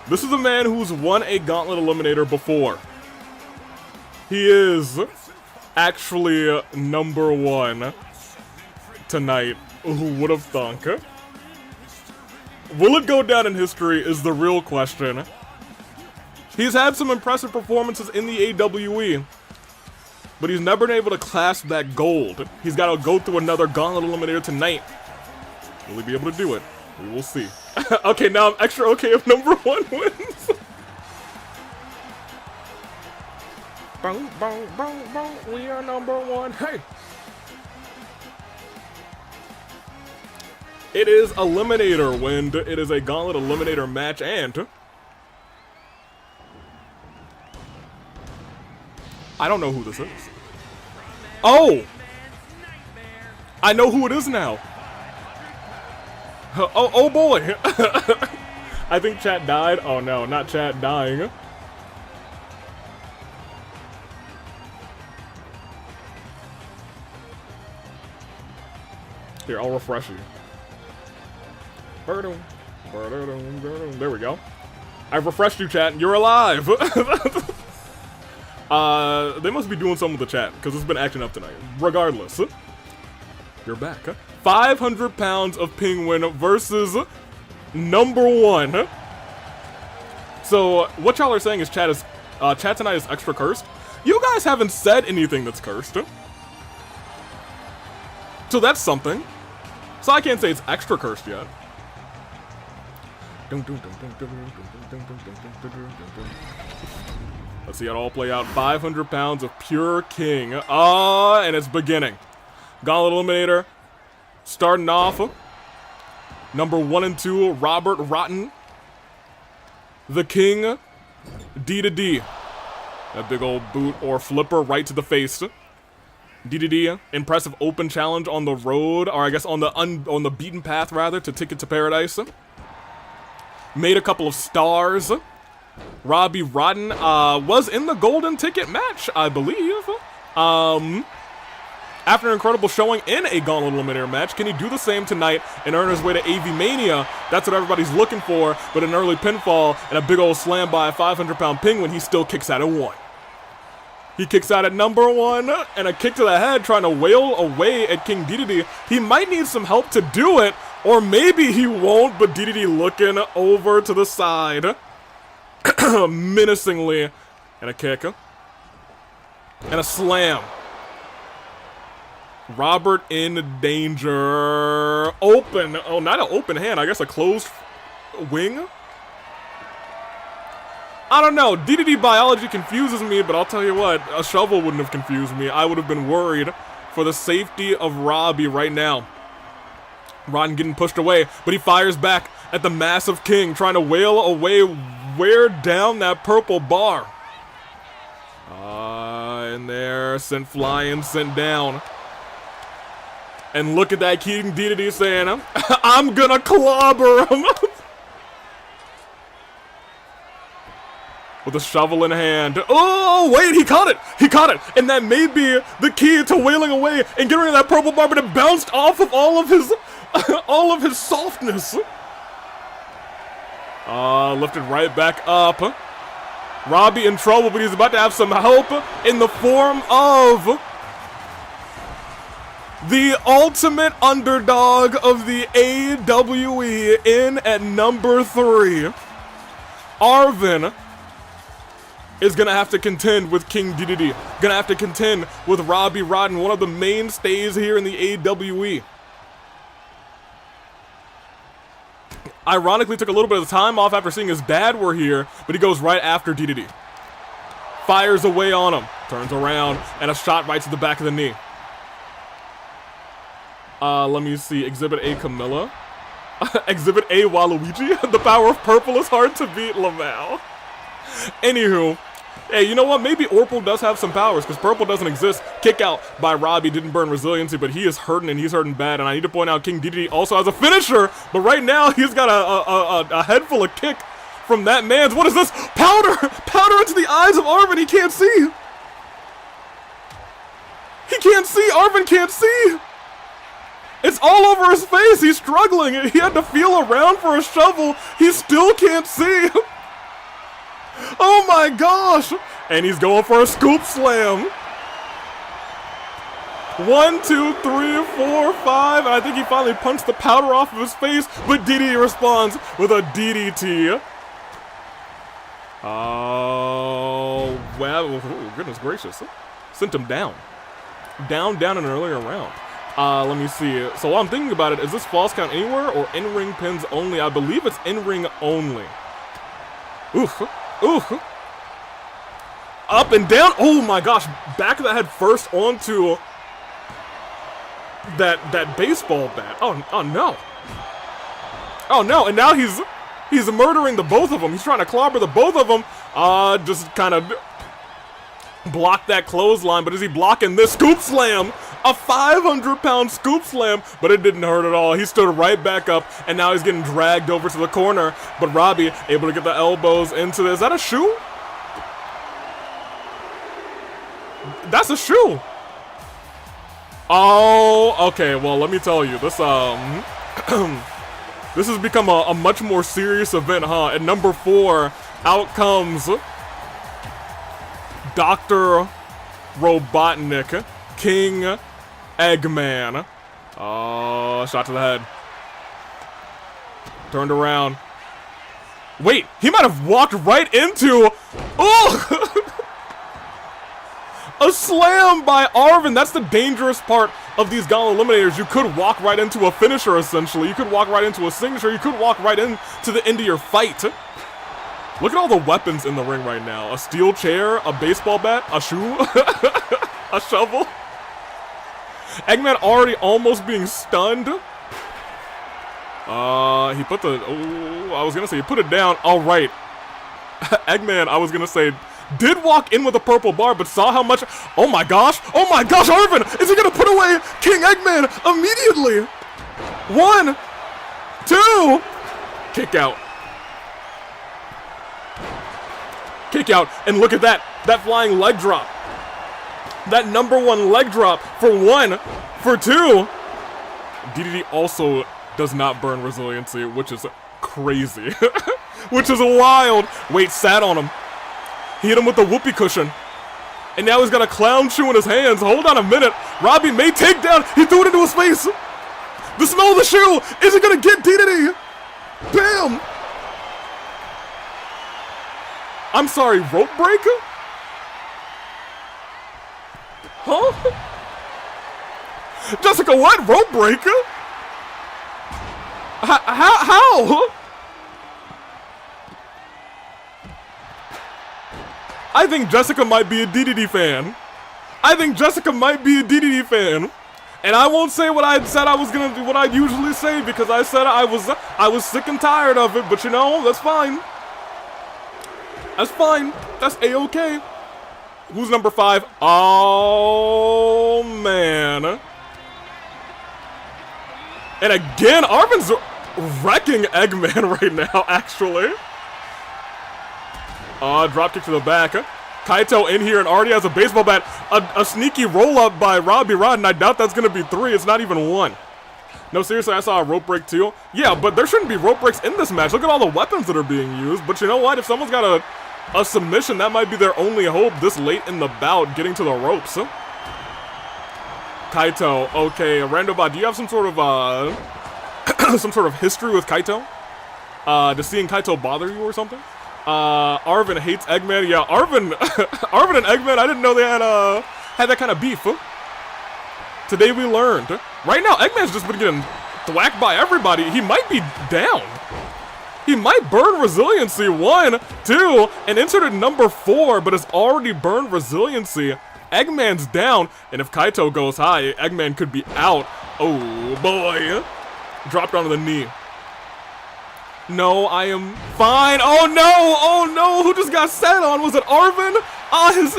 This is a man who's won a Gauntlet Eliminator before. He is actually number 1 tonight. Who would have thunk? Will it go down in history is the real question. He's had some impressive performances in the AWE, but he's never been able to clasp that gold. He's got to go through another Gauntlet Eliminator tonight. Will he be able to do it? We will see. Okay, now I'm extra okay if number 1 wins. Boom, boom, boom, boom. We are number 1. Hey. It is Eliminator wind. It is a Gauntlet Eliminator match, and I don't know who this is. Oh! I know who it is now. Oh boy! I think chat died. Oh no, not chat dying. Here, I'll refresh you. There we go. I've refreshed you, chat. You're alive! They must be doing something with the chat, because it's been acting up tonight. Regardless. You're back, huh? 500 pounds of penguin versus number 1. So, what y'all are saying is chat tonight is extra cursed. You guys haven't said anything that's cursed. So that's something. So I can't say it's extra cursed yet. Let's see how it all play out. 500 pounds of pure king. And it's beginning. Gauntlet Eliminator. Starting off. Number 1 and 2, Robert Rotten. The King. D to D. That big old boot or flipper right to the face. DDD, impressive open challenge on the road, or I guess on the beaten path rather, to Ticket to Paradise. Made a couple of stars. Robbie Rodden was in the golden ticket match, I believe. After an incredible showing in a Gauntlet Eliminator match, can he do the same tonight and earn his way to Av-Mania? That's what everybody's looking for, but an early pinfall and a big old slam by a 500-pound penguin, he still kicks out at 1. He kicks out at number 1, and a kick to the head trying to wail away at King DDD. He might need some help to do it, or maybe he won't, but DDD looking over to the side. Menacingly. And a kick. And a slam. Robert in danger. Open. Oh, not an open hand. I guess a closed wing. I don't know. DDD biology confuses me, but I'll tell you what. A shovel wouldn't have confused me. I would have been worried for the safety of Robbie right now. Rodden getting pushed away, but he fires back at the massive King, trying to wail away, wear down that purple bar. In there, sent flying, sent down. And look at that King DDD saying, I'm gonna clobber him. With a shovel in hand. Oh, wait, he caught it. He caught it. And that may be the key to wailing away and getting rid of that purple bar, but it bounced off of all of his softness. Lifted right back up. Robbie in trouble, but he's about to have some help in the form of the ultimate underdog of the AWE in at number 3. Arvin is gonna have to contend with King DDD. Gonna have to contend with Robbie Rodden, one of the mainstays here in the AWE. Ironically, took a little bit of time off after seeing his dad were here, but he goes right after DDD. Fires away on him, turns around, and a shot right to the back of the knee. Let me see, Exhibit A, Camilla. Exhibit A, Waluigi. The power of purple is hard to beat, Lamau. Anywho, hey, you know what? Maybe Orpal does have some powers, because purple doesn't exist. Kick out by Robbie, didn't burn resiliency, but he is hurting, and he's hurting bad. And I need to point out King DDD also has a finisher, but right now he's got a head full of kick from that man's. What is this? Powder! Powder into the eyes of Arvin. He can't see. He can't see. Arvin can't see. It's all over his face. He's struggling. He had to feel around for a shovel. He still can't see. Oh my gosh! And he's going for a scoop slam. 1, 2, 3, 4, 5. And I think he finally punched the powder off of his face, but DDD responds with a DDT. Oh, well, oh, goodness gracious. Sent him down. Down in an earlier round. Let me see. So while I'm thinking about it, is this false count anywhere or in-ring pins only? I believe it's in-ring only. Oof. Oof. Up and down. Oh my gosh. Back of the head first onto that baseball bat. Oh no. Oh no. And now he's murdering the both of them. He's trying to clobber the both of them. Just kind of block that clothesline. But is he blocking this scoop slam? A 500-pound scoop slam, but it didn't hurt at all. He stood right back up, and now he's getting dragged over to the corner. But Robbie able to get the elbows into this. Is that a shoe? That's a shoe. Oh, okay. Well, let me tell you, this this has become a much more serious event, huh? At number 4, out comes Dr. Robotnik, King Eggman. Oh, shot to the head. Turned around. Wait, he might have walked right into... Oh! A slam by Arvin. That's the dangerous part of these Gauntlet Eliminators. You could walk right into a finisher, essentially. You could walk right into a signature. You could walk right into the end of your fight. Look at all the weapons in the ring right now. A steel chair, a baseball bat, a shoe, a shovel. Eggman already almost being stunned. He put the... Oh, I was going to say he put it down. All right. Eggman, I was going to say, Did walk in with a purple bar, but saw how much... Oh my gosh, Arvin! Is he gonna put away King Eggman immediately? 1, 2, kick out. Kick out, and look at that flying leg drop. That #1 leg drop for 1, for 2. DDD also does not burn resiliency, which is crazy. Which is wild. Wait, sat on him. He hit him with the whoopee cushion. And now he's got a clown shoe in his hands. Hold on a minute. Robbie may take down. He threw it into his face. The smell of the shoe. Is it going to get DDD? Bam. I'm sorry, rope breaker? Huh? Jessica, what? Rope breaker? How? I think Jessica might be a DDD fan. And I won't say what I had said I was gonna do, what I'd usually say, because I said I was sick and tired of it, but you know, that's fine. That's fine. That's A-okay. Who's number 5? Oh, man. And again, Arvin's wrecking Eggman right now, actually. Drop kick to the back. Kaito in here and already has a baseball bat. A sneaky roll-up by Robbie Rod, and I doubt that's going to be 3. It's not even 1. No, seriously, I saw a rope break too. Yeah, but there shouldn't be rope breaks in this match. Look at all the weapons that are being used. But you know what? If someone's got a submission, that might be their only hope this late in the bout, getting to the ropes. Kaito, okay, Randobot, do you have some sort of some sort of history with Kaito? Does seeing Kaito bother you or something? Arvin hates Eggman. Yeah, Arvin and Eggman, I didn't know they had that kind of beef. Today we learned. Right now, Eggman's just been getting thwacked by everybody. He might be down. He might burn resiliency. 1, 2, and inserted number 4, but has already burned resiliency. Eggman's down, and if Kaito goes high, Eggman could be out. Oh boy. Dropped onto the knee. No, I am fine. Oh no, who just got sat on? Was it Arvin?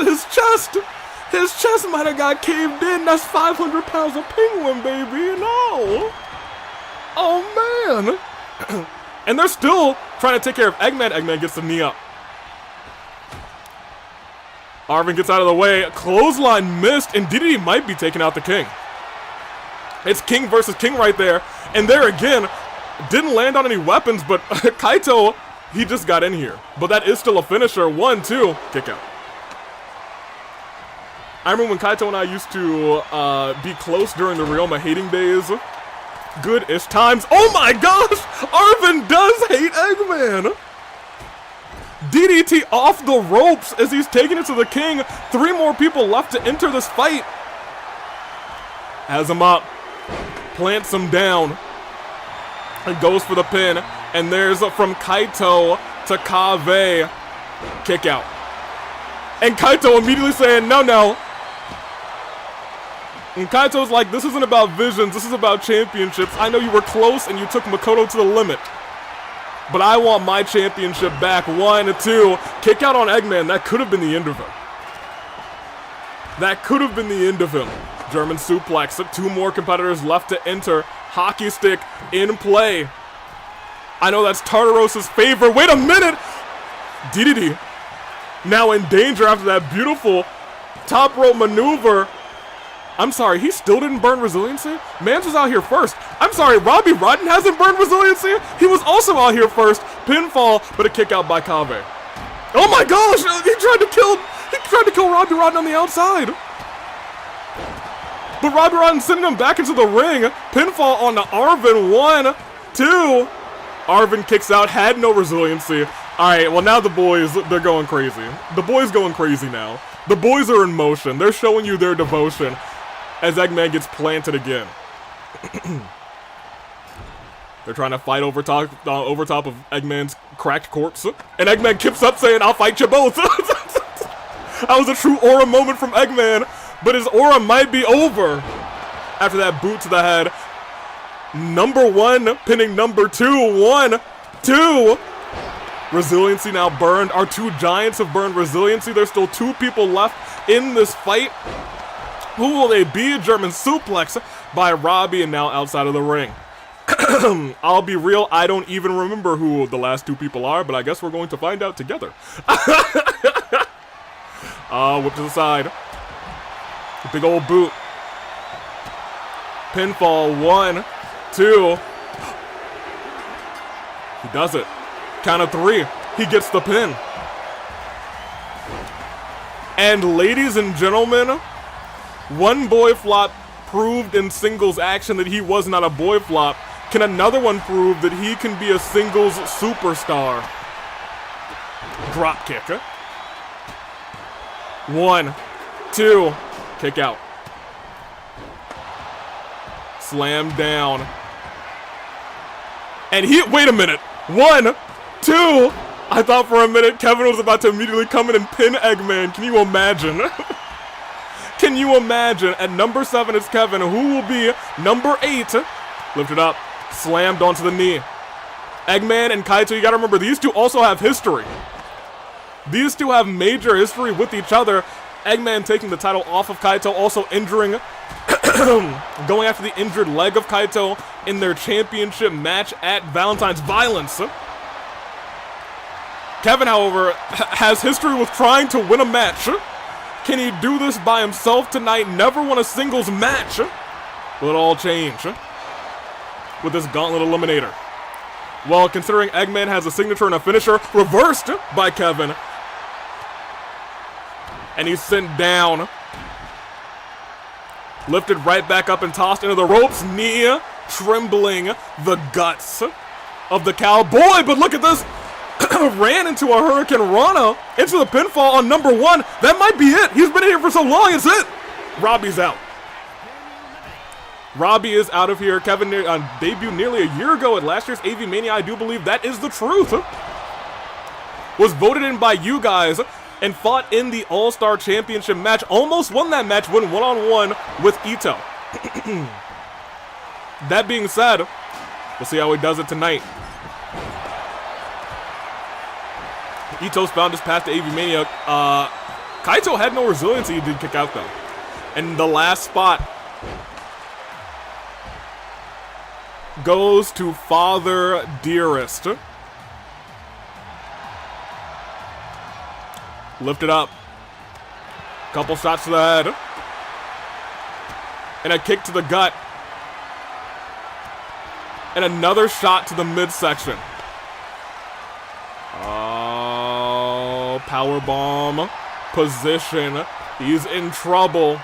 His chest. His chest might have got caved in. That's 500 pounds of penguin, baby. No. Oh man. And they're still trying to take care of Eggman. Eggman gets the knee up. Arvin gets out of the way. Clothesline missed, and DDD might be taking out the King. It's King versus King right there. And there again, didn't land on any weapons, but Kaito, he just got in here. But that is still a finisher. 1, 2, kick out. I remember when Kaito and I used to be close during the Ryoma hating days. Good-ish times. Oh my gosh! Arvin does hate Eggman! DDT off the ropes as he's taking it to the King. 3 more people left to enter this fight. Has him up. Plants him down. And goes for the pin. And there's from Kaito to Kave. Kick out. And Kaito immediately saying, no. And Kaito's like, this isn't about visions, this is about championships. I know you were close and you took Makoto to the limit, but I want my championship back. 1, 2, kick out on Eggman. That could have been the end of him. That could have been the end of him. German suplex. 2 more competitors left to enter. Hockey stick in play. I know that's Tartaros' favorite. Wait a minute! DDD now in danger after that beautiful top rope maneuver. I'm sorry, he still didn't burn resiliency? Mans was out here first. I'm sorry, Robbie Rodden hasn't burned resiliency? He was also out here first. Pinfall, but a kick out by Kave. Oh my gosh! He tried to kill Robbie Rodden on the outside. But Robbie Rodden sending him back into the ring. Pinfall on the Arvin. 1, 2. Arvin kicks out, had no resiliency. Alright, well now the boys, they're going crazy. The boys going crazy now. The boys are in motion. They're showing you their devotion. As Eggman gets planted again. They're trying to fight over top of Eggman's cracked corpse. And Eggman keeps up saying, I'll fight you both. That was a true aura moment from Eggman. But his aura might be over after that boot to the head. Number 1 pinning number 2. 1, 2. Resiliency now burned. Our two giants have burned resiliency. There's still 2 people left in this fight. Who will they be? German suplex by Robbie, and now outside of the ring. I'll be real, I don't even remember who the last 2 people are, but I guess we're going to find out together. Whip to the side. Big old boot. Pinfall, 1, 2. He does it. Count of 3. He gets the pin. And ladies and gentlemen, one boy flop proved in singles action that he was not a boy flop. Can another one prove that he can be a singles superstar? Drop kick. 1, 2, kick out. Slam down. And he, wait a minute. 1, 2. I thought for a minute Kevin was about to immediately come in and pin Eggman. Can you imagine? Can you imagine? At number 7 is Kevin. Who will be number 8? Lifted up. Slammed onto the knee. Eggman and Kaito, you gotta remember, these two also have history. These two have major history with each other. Eggman taking the title off of Kaito, also injuring, going after the injured leg of Kaito in their championship match at Valentine's Violence. Kevin, however, has history with trying to win a match. Can he do this by himself tonight? Never won a singles match. Will it all change with this Gauntlet Eliminator? Well, considering Eggman has a signature and a finisher, reversed by Kevin. And he's sent down. Lifted right back up and tossed into the ropes. Knee trembling the guts of the cowboy. But look at this. Ran into a Hurricane Rana into the pinfall on number 1. That might be it. He's been here for so long. It's it. Robbie's out. Robbie is out of here. Kevin debuted nearly a year ago at last year's Av-Mania. I do believe that is the truth. Was voted in by you guys and fought in the All-Star Championship match. Almost won that match, went one-on-one with Itto. That being said, we'll see how he does it tonight. Itto's found his path to Av-Mania. Kaito had no resiliency. He did kick out, though. And the last spot goes to Father Dearest. Lifted up. Couple shots to the head. And a kick to the gut. And another shot to the midsection. Oh, powerbomb position. He's in trouble.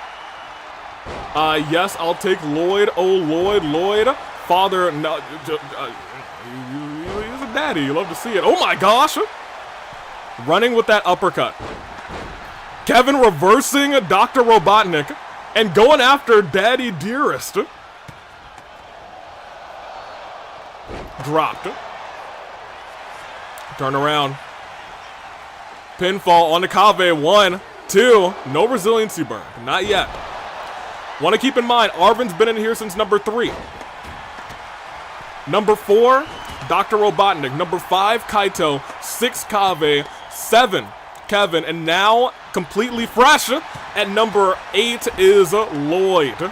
Yes, I'll take Lloyd. Oh, Lloyd. Father, no, he's a daddy. You love to see it. Oh my gosh. Running with that uppercut. Kevin reversing Dr. Robotnik and going after Daddy Dearest. Dropped. Turn around. Pinfall on the Kave. 1, 2. No resiliency burn. Not yet. Want to keep in mind, Arvin's been in here since number 3. Number 4, Dr. Robotnik. Number 5, Kaito. 6, Kave. 7, Kevin. And now, completely fresh, at number 8 is Lloyd.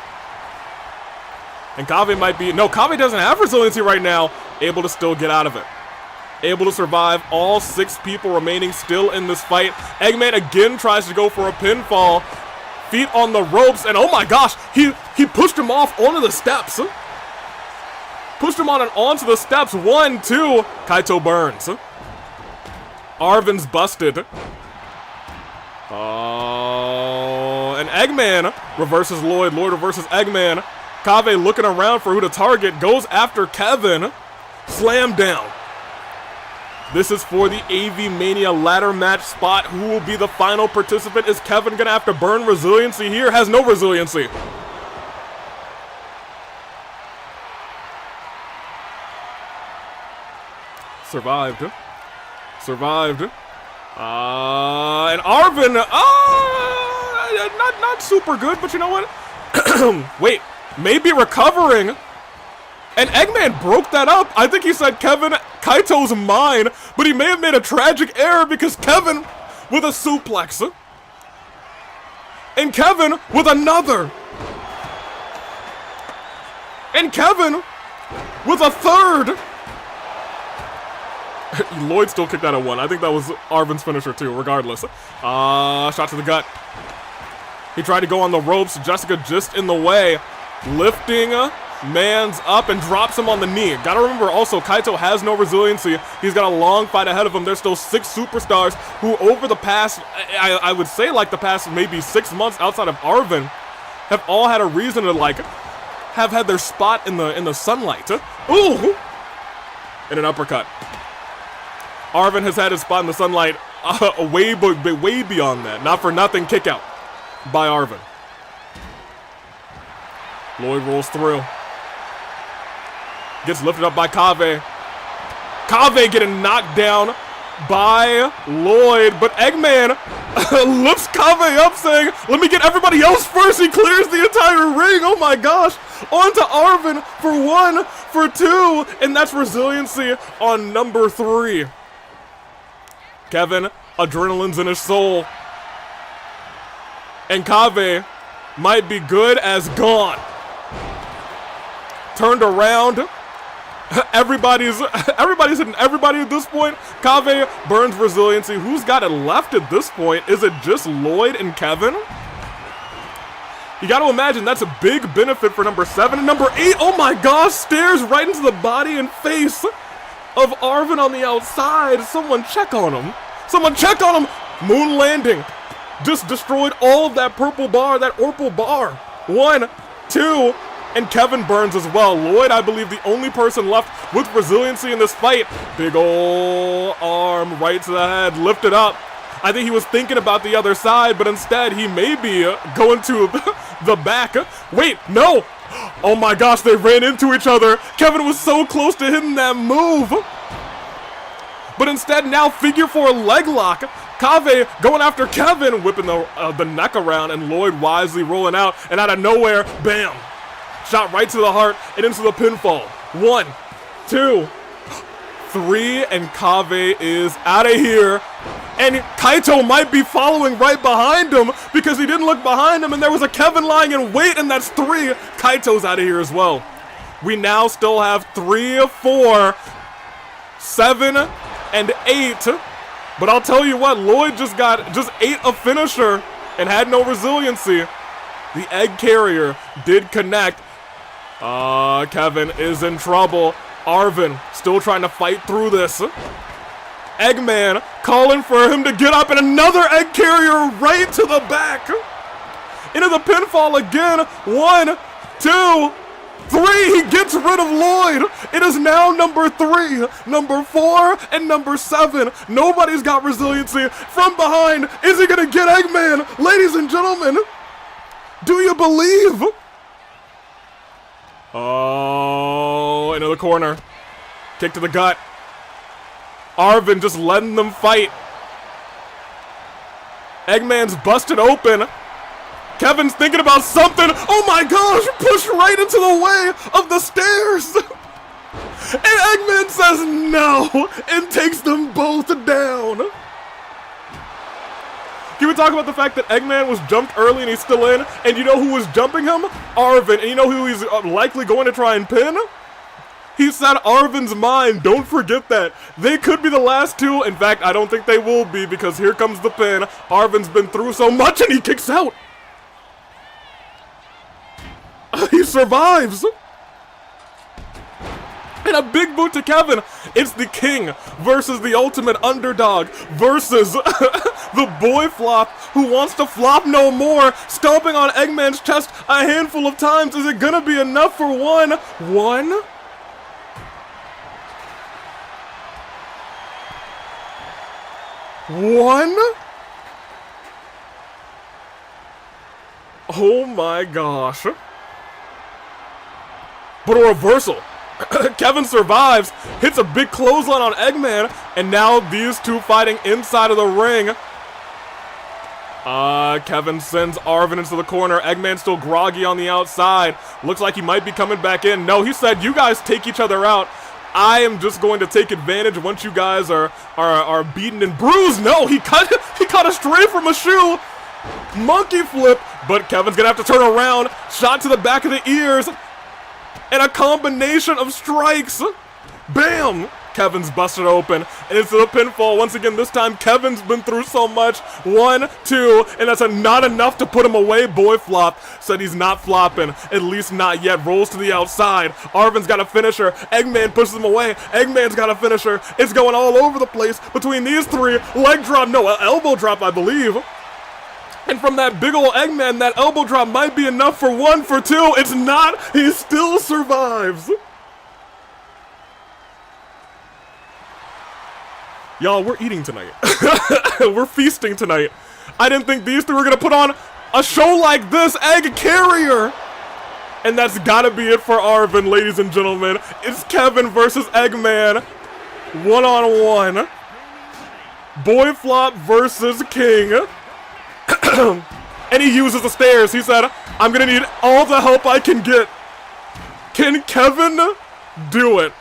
And Kave might be... No, Kave doesn't have resiliency right now. Able to still get out of it. Able to survive. All 6 people remaining still in this fight. Eggman again tries to go for a pinfall. Feet on the ropes. And oh my gosh, he pushed him off onto the steps. Pushed him on and onto the steps. 1, 2. Kaito burns. Arvin's busted. Oh, and Eggman reverses Lloyd. Lloyd reverses Eggman. Kave looking around for who to target. Goes after Kevin. Slam down. This is for the Av-Mania ladder match spot. Who will be the final participant? Is Kevin going to have to burn resiliency here? Has no resiliency. Survived. And Arvin, not super good, but you know what? Wait, maybe recovering. And Eggman broke that up. I think he said Kevin, Kaito's mine. but he may have made a tragic error because Kevin with a suplex. And Kevin with another. And Kevin with a third. Lloyd still kicked out at one. I think that was Arvin's finisher too, regardless. Shot to the gut. He tried to go on the ropes. Jessica just in the way. Lifting Mans up and drops him on the knee. Gotta remember also, Kaito has no resiliency. He's got a long fight ahead of him. There's still 6 superstars who over the past, I would say like the past maybe 6 months outside of Arvin, have all had a reason to like, have had their spot in the sunlight. Ooh! And an uppercut. Arvin has had his spot in the sunlight way beyond that. Not for nothing, kick out by Arvin. Lloyd rolls through. Gets lifted up by Kave. Kave getting knocked down by Lloyd, but Eggman lifts Kave up saying, let me get everybody else first. He clears the entire ring. Oh my gosh. On to Arvin for 1, for 2, and that's resiliency on number 3. Kevin, adrenaline's in his soul. And Kave might be good as gone. Turned around. Everybody's hitting everybody at this point. Kave burns resiliency. Who's got it left at this point? Is it just Lloyd and Kevin? You got to imagine that's a big benefit for number 7 and number 8. Oh my gosh, stares right into the body and face of Arvin on the outside. Someone check on him. Someone check on him. Moon landing. Just destroyed all of that purple bar, that orpal bar. 1, 2, and Kevin burns as well. Lloyd, I believe, the only person left with resiliency in this fight. Big ol' arm right to the head, lifted up. I think he was thinking about the other side, but instead he may be going to the back. Wait, no! Oh my gosh, they ran into each other. Kevin was so close to hitting that move. But instead now figure 4 leg lock. Kave going after Kevin, whipping the neck around, and Lloyd wisely rolling out, and out of nowhere, bam! Shot right to the heart and into the pinfall. 1, 2, 3, and Kave is out of here. And Kaito might be following right behind him because he didn't look behind him, and there was a Kevin lying in wait, and that's 3. Kaito's out of here as well. We now still have 3, 4, 7, and 8. But I'll tell you what, Lloyd just ate a finisher and had no resiliency. The egg carrier did connect. Kevin is in trouble. Arvin still trying to fight through this. Eggman calling for him to get up, and another egg carrier right to the back. Into the pinfall again. 1, 2, 3. He gets rid of Lloyd. It is now number 3, number 4, and number 7. Nobody's got resiliency. From behind, is he gonna get Eggman? Ladies and gentlemen, do you believe? Oh, into the corner. Kick to the gut. Arvin just letting them fight. Eggman's busted open. Kevin's thinking about something. Oh my gosh, pushed right into the way of the stairs. And Eggman says no and takes them both down. Can we talk about the fact that Eggman was jumped early and he's still in? And you know who was jumping him? Arvin. And you know who he's likely going to try and pin? He said Arvin's mind. Don't forget that. They could be the last 2. In fact, I don't think they will be because here comes the pin. Arvin's been through so much and he kicks out. He survives. And a big boot to Kevin. It's the king versus the ultimate underdog versus the boy flop who wants to flop no more. Stomping on Eggman's chest a handful of times. Is it gonna be enough for 1? 1? Oh my gosh. But a reversal. Kevin survives, hits a big clothesline on Eggman, and now these two fighting inside of the ring. Kevin sends Arvin into the corner. Eggman still groggy on the outside. Looks like he might be coming back in. No, he said, you guys take each other out. I am just going to take advantage once you guys are beaten and bruised. No, he cut a stray from a shoe. Monkey flip, but Kevin's gonna have to turn around. Shot to the back of the ears. And a combination of strikes. Bam! Kevin's busted open, and it's the pinfall. Once again, this time Kevin's been through so much. 1, 2, and that's not enough to put him away. Boy Flop said he's not flopping, at least not yet. Rolls to the outside. Arvin's got a finisher. Eggman pushes him away. Eggman's got a finisher. It's going all over the place between these three. Leg drop, no, elbow drop, I believe. And from that big ol' Eggman, that elbow drop might be enough for 1, for 2. It's not. He still survives. Y'all, we're eating tonight. We're feasting tonight. I didn't think these three were gonna put on a show like this. Egg Carrier! And that's gotta be it for Arvin, ladies and gentlemen. It's Kevin versus Eggman. 1-on-1. Boy Flop versus King. And he uses the stairs. He said, I'm gonna need all the help I can get. Can Kevin do it?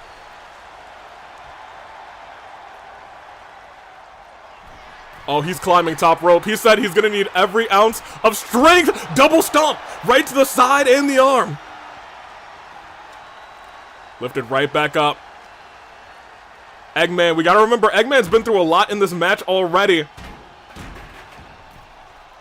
Oh, he's climbing top rope. He said he's gonna need every ounce of strength. Double stomp right to the side and the arm. Lifted right back up. Eggman, we gotta remember, Eggman's been through a lot in this match already.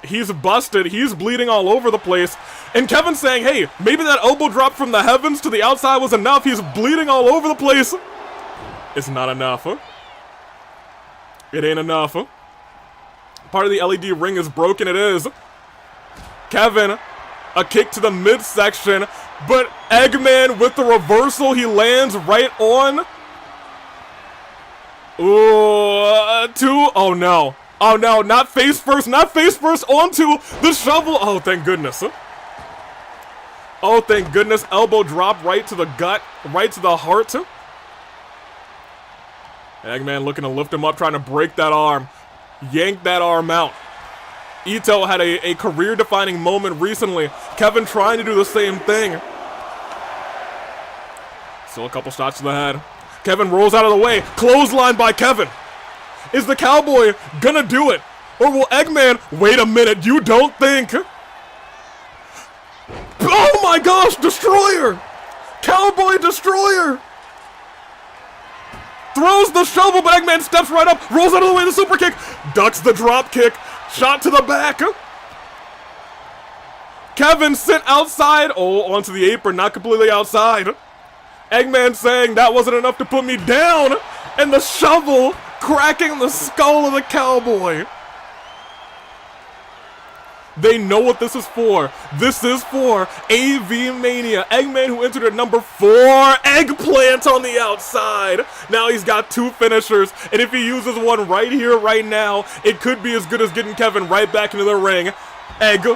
He's busted. He's bleeding all over the place. And Kevin's saying, hey, maybe that elbow drop from the heavens to the outside was enough. He's bleeding all over the place. It's not enough. It ain't enough. Part of the LED ring is broken. It is. Kevin, a kick to the midsection. But Eggman with the reversal, he lands right on. Ooh, 2. Oh no. Oh no, not face first, not face first, onto the shovel. Oh, thank goodness. Oh, thank goodness. Elbow drop right to the gut, right to the heart. Eggman looking to lift him up, trying to break that arm. Yank that arm out. Itto had a career-defining moment recently. Kevin trying to do the same thing. Still a couple shots to the head. Kevin rolls out of the way. Clothesline by Kevin. Is the Cowboy gonna do it? Or will Eggman... Wait a minute, you don't think... Oh my gosh, Destroyer! Cowboy Destroyer! Throws the shovel, but Eggman steps right up, rolls out of the way, the super kick, ducks the drop kick, shot to the back. Kevin sent outside, oh, onto the apron, not completely outside. Eggman saying that wasn't enough to put me down, and the shovel cracking the skull of the Cowboy. They know what this is for. This is for Av-Mania. Eggman, who entered at number 4. Eggplant on the outside. Now he's got 2 finishers. And if he uses one right here, right now, it could be as good as getting Kevin right back into the ring. Egg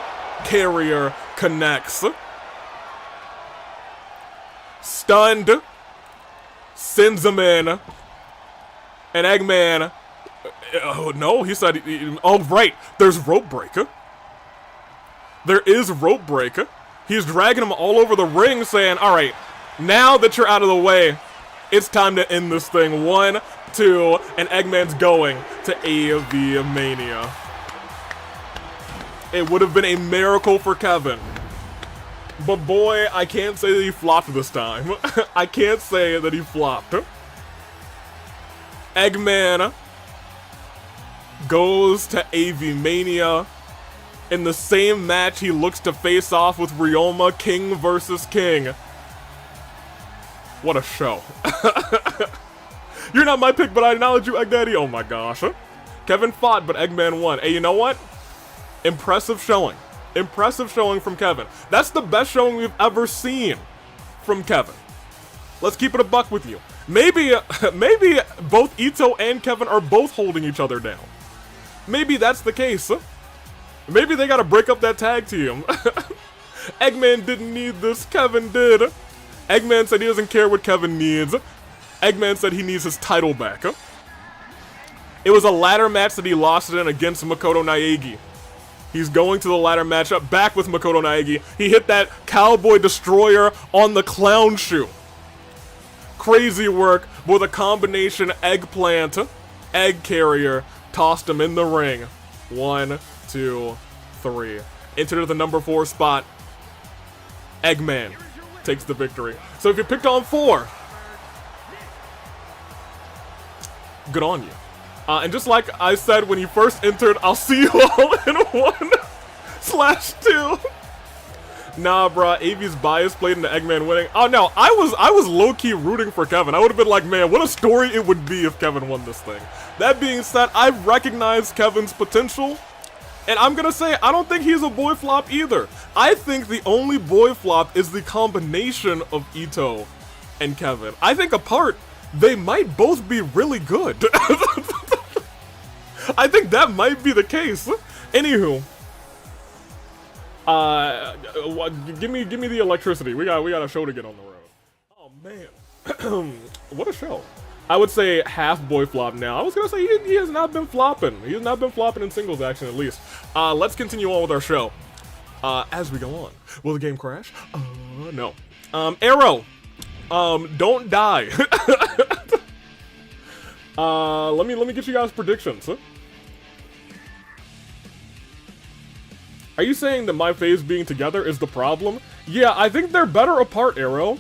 Carrier connects. Stunned. Sends him in. And Eggman... Oh, no, he said... Oh, right. There's rope breaker. There is rope break. He's dragging him all over the ring saying, all right, now that you're out of the way, it's time to end this thing. 1, 2, and Eggman's going to Av-Mania. It would have been a miracle for Kevin. But boy, I can't say that he flopped this time. I can't say that he flopped. Eggman goes to Av-Mania. In the same match, he looks to face off with Ryoma, King versus King. What a show. You're not my pick, but I acknowledge you, Egg Daddy. Oh my gosh. Kevin fought, but Eggman won. Hey, you know what? Impressive showing. Impressive showing from Kevin. That's the best showing we've ever seen from Kevin. Let's keep it a buck with you. Maybe both Itto and Kevin are both holding each other down. Maybe that's the case. Maybe they gotta break up that tag team. Eggman didn't need this, Kevin did. Eggman said he doesn't care what Kevin needs. Eggman said he needs his title back. It was a ladder match that he lost it in against Makoto Naegi. He's going to the ladder match up back with Makoto Naegi. He hit that Cowboy Destroyer on the clown shoe. Crazy work with a combination eggplant, egg carrier, tossed him in the ring. 1, 2, 3. Entered the number 4 spot. Eggman takes the victory. So if you picked on 4, good on you. And just like I said when you first entered, I'll see you all in 1/2. Nah, bruh, Avi's bias played into Eggman winning. Oh no, I was low-key rooting for Kevin. I would have been like, man, what a story it would be if Kevin won this thing. That being said, I've recognized Kevin's potential, and I'm gonna say I don't think he's a boy flop either. I think the only boy flop is the combination of Itto and Kevin. I think apart, they might both be really good. I think that might be the case. Anywho. Give me the electricity. We got a show to get on the road. Oh man, what a show! I would say half boy flop now. I was gonna say he has not been flopping. He has not been flopping in singles action at least. Let's continue on with our show. As we go on, will the game crash? No. Arrow, don't die. Let me get you guys predictions. Are you saying that my phase being together is the problem? Yeah, I think they're better apart, Arrow.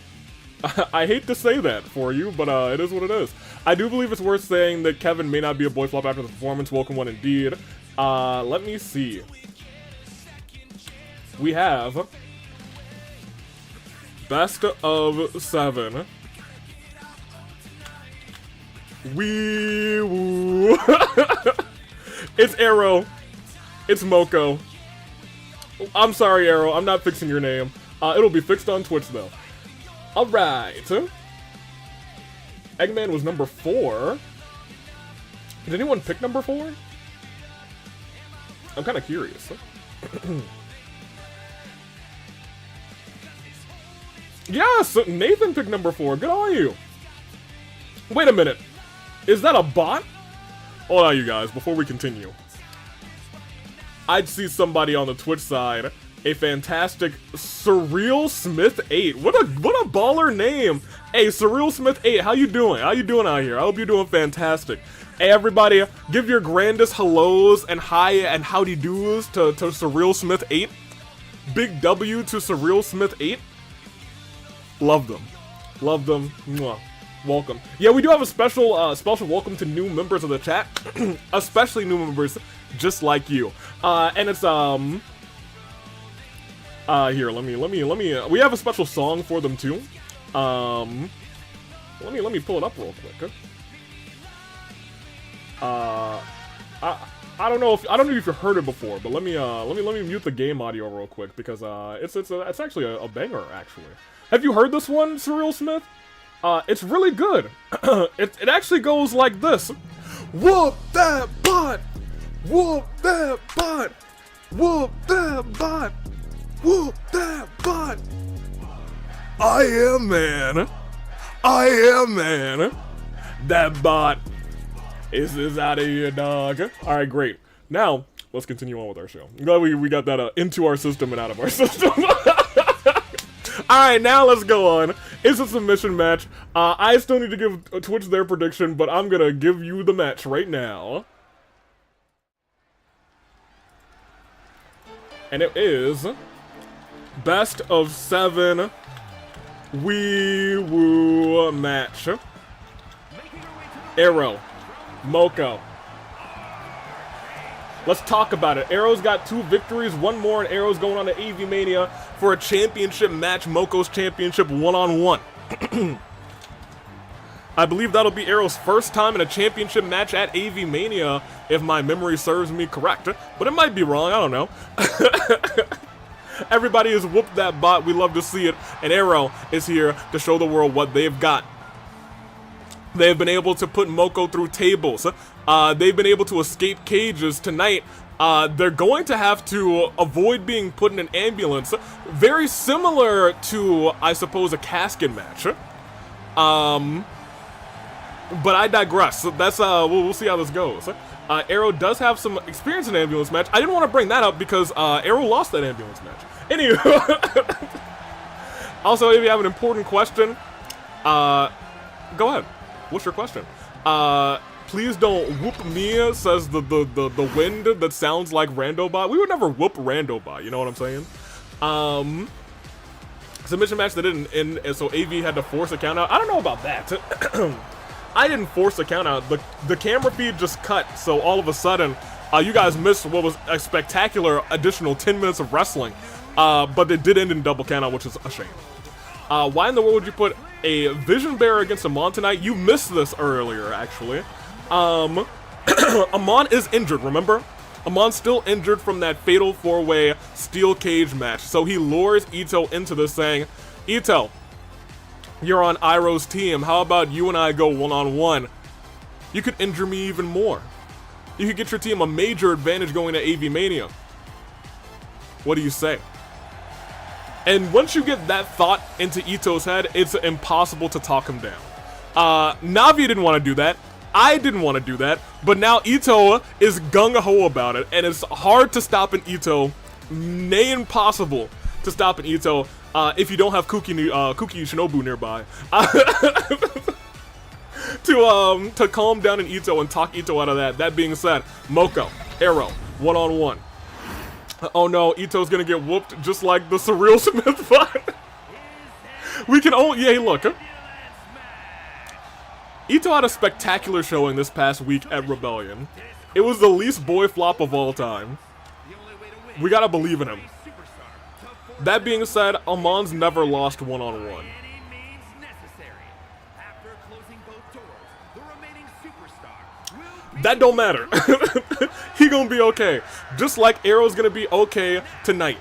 I hate to say that for you, but it is what it is. I do believe it's worth saying that Kevin may not be a boy flop after the performance. Welcome one indeed. Let me see. We have best of 7. Wee woo. It's Arrow. It's Moko. I'm sorry, Arrow. I'm not fixing your name. It'll be fixed on Twitch, though. Alright. Eggman was number 4. Did anyone pick number 4? I'm kind of curious. Yes! Nathan picked number 4. Good on you. Wait a minute. Is that a bot? Hold on, you guys, before we continue. I'd see somebody on the Twitch side, a fantastic Surreal Smith 8. What a baller name. Hey, Surreal Smith 8, how you doing? How you doing out here? I hope you're doing fantastic. Hey, everybody, give your grandest hellos and hi and howdy doos to Surreal Smith 8. Big W to Surreal Smith 8. Love them. Love them. Mwah. Welcome. Yeah, we do have a special welcome to new members of the chat, especially new members just like you. And it's here, let me we have a special song for them too. Let me pull it up real quick. I don't know if you've heard it before, but let me mute the game audio real quick because it's actually a banger actually. Have you heard this one, Surreal Smith? It's really good. It actually goes like this. Whoop that bot! Whoop that bot! Whoop that bot! Whoop that bot! I am man. I am man. That bot is out of here, dog. Alright, great. Now, let's continue on with our show. I'm glad we got that into our system and out of our system. Alright, now let's go on. It's a submission match. I still need to give Twitch their prediction, but I'm gonna give you the match right now. And it is best of 7 Wee Woo match. Iroh, Moko. Let's talk about it. Iroh's got 2 victories, 1 more, and Iroh's going on to Avi-Mania for a championship match, Moko's championship one-on-one. I believe that'll be Iroh's first time in a championship match at Avi-Mania, if my memory serves me correct. But it might be wrong, I don't know. Everybody has whooped that bot, we love to see it, and Iroh is here to show the world what they've got. They've been able to put Moko through tables. They've been able to escape cages tonight. They're going to have to avoid being put in an ambulance. Very similar to, I suppose, a casket match. But I digress. So that's we'll see how this goes. Iroh does have some experience in an ambulance match. I didn't want to bring that up because Iroh lost that ambulance match. Anyway. Also, if you have an important question, Go ahead. What's your question? Please don't whoop me, says the wind that sounds like Randobot. We would never whoop Randobot, you know what I'm saying? Submission match that didn't end, and so AV had to force a count out. I don't know about that. I didn't force a count out. The camera feed just cut, so all of a sudden, you guys missed what was a spectacular additional 10 minutes of wrestling. But it did end in double count out, which is a shame. Why in the world would you put a Vision Bearer against Amon tonight? You missed this earlier, actually. Amon is injured, remember? Amon's still injured from that fatal 4-way steel cage match. So he lures Itto into this saying, Itto, you're on Iroh's team. How about you and I go one-on-one? You could injure me even more. You could get your team a major advantage going to Av-Mania. What do you say? And once you get that thought into Itto's head, it's impossible to talk him down. Navi didn't want to do that. I didn't want to do that. But now Itto is gung-ho about it. And it's hard to stop an Itto. Nay impossible to stop an Itto if you don't have Qiqi Shinobu nearby. To calm down an Itto and talk Itto out of that. That being said, Moko, Iroh, one-on-one. Oh no, Itto's gonna get whooped just like the Surreal Smith fight. We can only, yeah, look. Itto had a spectacular showing this past week at Rebellion. It was the least boy flop of all time. We gotta believe in him. That being said, Amon's never lost one-on-one. That don't matter. He gonna be okay. Just like Iroh's gonna be okay tonight.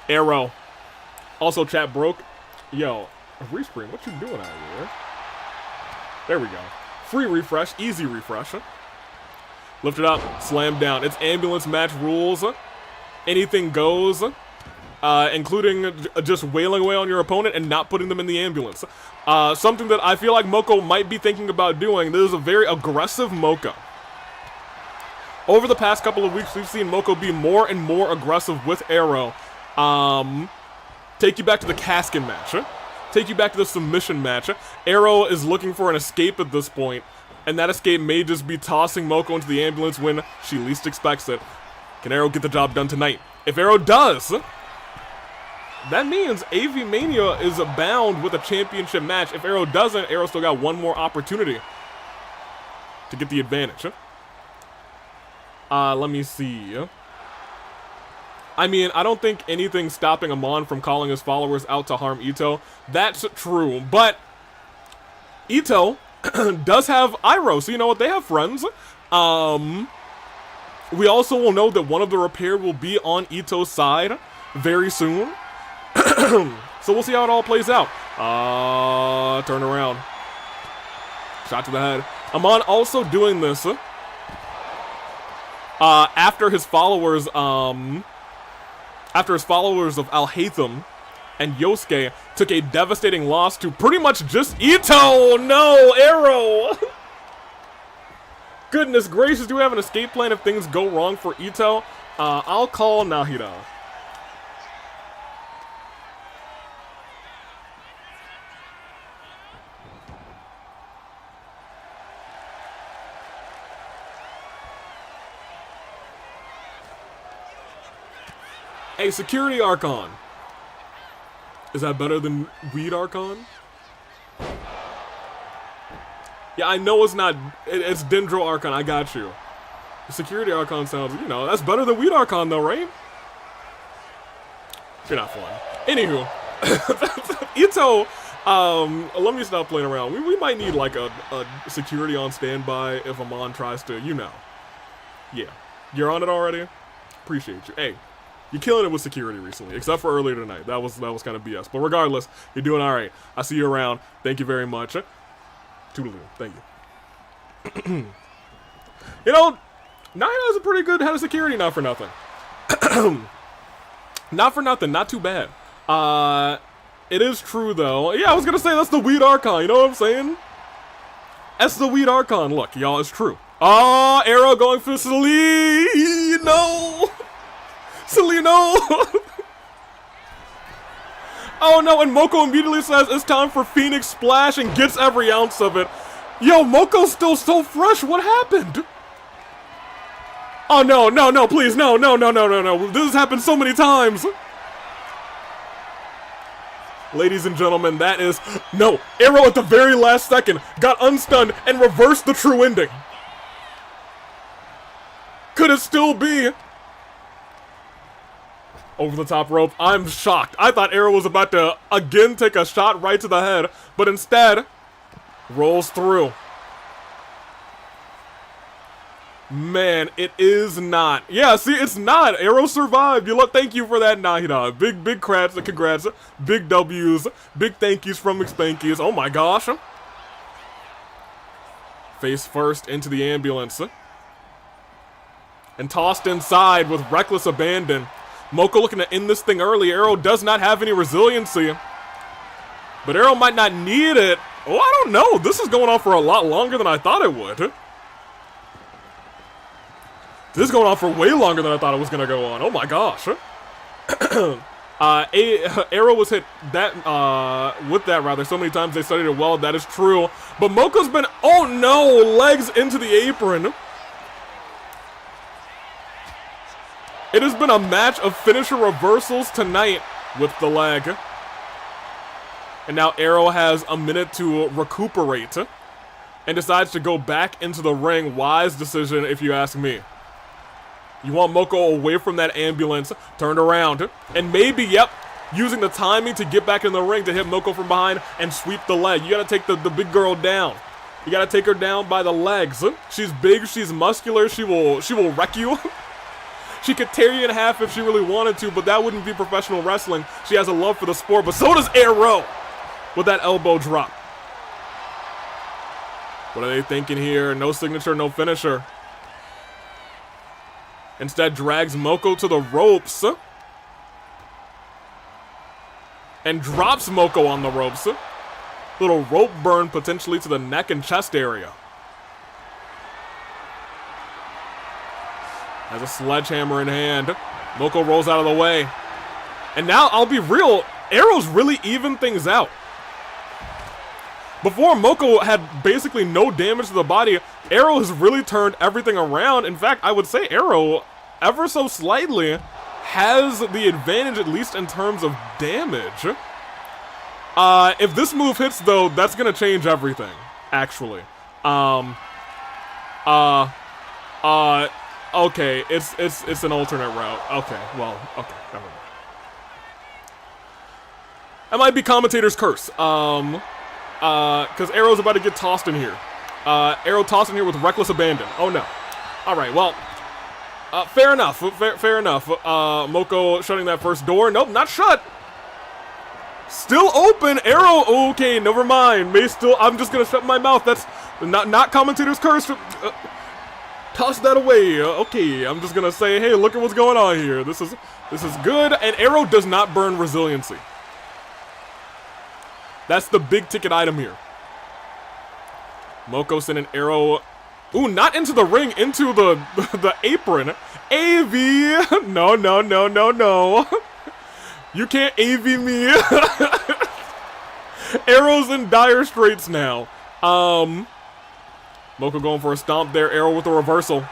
Iroh. Also, chat broke. Yo, Respring, what you doing out here? There we go. Free refresh, easy refresh. Lift it up, slam down. It's ambulance match rules. Anything goes. Including just wailing away on your opponent and not putting them in the ambulance. Something that I feel like Moko might be thinking about doing. This is a very aggressive Moko. Over the past couple of weeks, we've seen Moko be more and more aggressive with Iroh. Take you back to the casket match. Take you back to the submission match. Iroh is looking for an escape at this point, and that escape may just be tossing Moko into the ambulance when she least expects it. Can Iroh get the job done tonight? If Iroh does, that means Av-Mania is bound with a championship match. If Iroh doesn't, Iroh still got one more opportunity to get the advantage. Let me see. I mean, I don't think anything's stopping Amon from calling his followers out to harm Itto. That's true, but Itto does have Iroh, so you know what? They have friends. We also will know that one of the repaired will be on Itto's side very soon. So we'll see how it all plays out. Turn around. Shot to the head. Amon also doing this after his followers of Al-Haytham and Yosuke took a devastating loss to pretty much just Itto. No, Iroh. Goodness gracious, do we have an escape plan if things go wrong for Itto? I'll call Nahida. Hey, Security Archon. Is that better than Weed Archon? Yeah, I know it's not. It's Dendro Archon, I got you. Security Archon sounds, you know, that's better than Weed Archon though, right? You're not fun. Anywho. Itto, let me stop playing around. We might need like a security on standby if Amon tries to, you know. Yeah. You're on it already? Appreciate you. Hey. You're killing it with security recently, except for earlier tonight. That was kind of BS. But regardless, you're doing all right. I see you around. Thank you very much. Toodaloo. Thank you. You know, Nahida is a pretty good head of security, not for nothing. Not for nothing. Not too bad. It is true, though. Yeah, I was going to say that's the Weed Archon. You know what I'm saying? That's the Weed Archon. Look, y'all, it's true. Oh, Iroh going for sleep. No. Celino! Oh no, and Moko immediately says it's time for Phoenix Splash and gets every ounce of it. Yo, Moko's still so fresh, what happened? Oh no, no, no, please, no, no, no, no, no, no. This has happened so many times. Ladies and gentlemen, that is... No, Iroh at the very last second got unstunned and reversed the true ending. Could it still be? Over the top rope, I'm shocked. I thought Iroh was about to again take a shot right to the head, but instead, rolls through. Man, it is not. Yeah, see, it's not. Iroh survived. Thank you for that, Nahida. Big congrats. Big W's. Big thank yous from McSpankies. Oh my gosh. Face first into the ambulance. And tossed inside with reckless abandon. Moko looking to end this thing early. Iroh does not have any resiliency. But Iroh might not need it. Oh, I don't know. This is going on for a lot longer than I thought it would. This is going on for way longer than I thought it was going to go on. Oh my gosh. Iroh was hit with that rather so many times they studied it well. That is true. But Moko's been, oh no, legs into the apron. It has been a match of finisher reversals tonight with the leg. And now Iroh has a minute to recuperate and decides to go back into the ring. Wise decision, if you ask me. You want Moko away from that ambulance, turned around, and maybe, yep, using the timing to get back in the ring to hit Moko from behind and sweep the leg. You gotta take the big girl down. You gotta take her down by the legs. She's big, she's muscular, she will wreck you. She could tear you in half if she really wanted to, but that wouldn't be professional wrestling. She has a love for the sport, but so does Iroh with that elbow drop. What are they thinking here? No signature, no finisher. Instead drags Moko to the ropes. And drops Moko on the ropes. Little rope burn potentially to the neck and chest area. Has a sledgehammer in hand. Moko rolls out of the way. And now, I'll be real, Iroh's really evened things out. Before, Moko had basically no damage to the body. Iroh has really turned everything around. In fact, I would say Iroh, ever so slightly, has the advantage, at least in terms of damage. If this move hits, though, that's gonna change everything, actually. Okay, it's an alternate route. Okay, well, okay, never mind. That might be commentator's curse. Because Iroh's about to get tossed in here. Iroh tossed in here with reckless abandon. Oh no. Alright, well, fair enough, fair enough. Moko shutting that first door. Nope, not shut. Still open. Iroh, okay, never mind. I'm just gonna shut my mouth. That's not commentator's curse. Toss that away. Okay, I'm just gonna say, hey, look at what's going on here. This is good. And Iroh does not burn resiliency. That's the big ticket item here. Moko sending Iroh, ooh, not into the ring, into the apron. AV, no, no, no, no, no. You can't AV me. Iroh's in dire straits now. Moko going for a stomp there. Iroh with a reversal.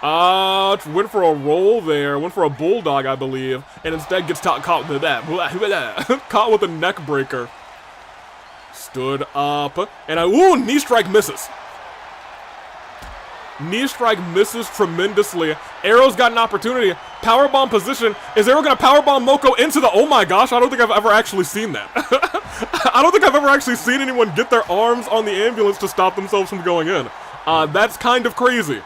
Went for a roll there. Went for a bulldog, I believe. And instead gets caught with that. Caught with a neck breaker. Stood up. And ooh, knee strike misses. Knee strike misses tremendously. Iroh's got an opportunity. Powerbomb position. Is Iroh going to powerbomb Moko into the... Oh my gosh, I don't think I've ever actually seen that. I don't think I've ever actually seen anyone get their arms on the ambulance to stop themselves from going in. That's kind of crazy.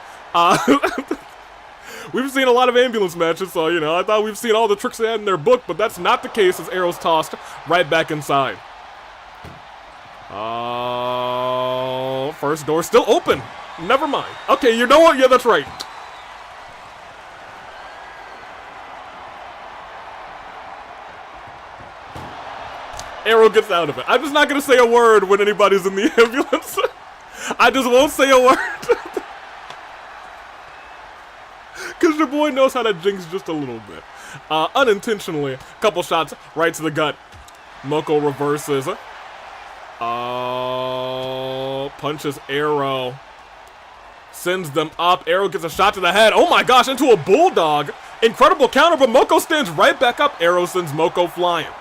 We've seen a lot of ambulance matches, so, you know, I thought we've seen all the tricks they had in their book, but that's not the case as Iroh's tossed right back inside. First door still open. Never mind. Okay, you know what? Yeah, that's right. Iroh gets out of it. I'm just not going to say a word when anybody's in the ambulance. I just won't say a word. Because Because your boy knows how to jinx just a little bit. Unintentionally, couple shots right to the gut. Moko reverses. Punches Iroh. Sends them up. Iroh gets a shot to the head. Oh my gosh, into a bulldog. Incredible counter, but Moko stands right back up. Iroh sends Moko flying.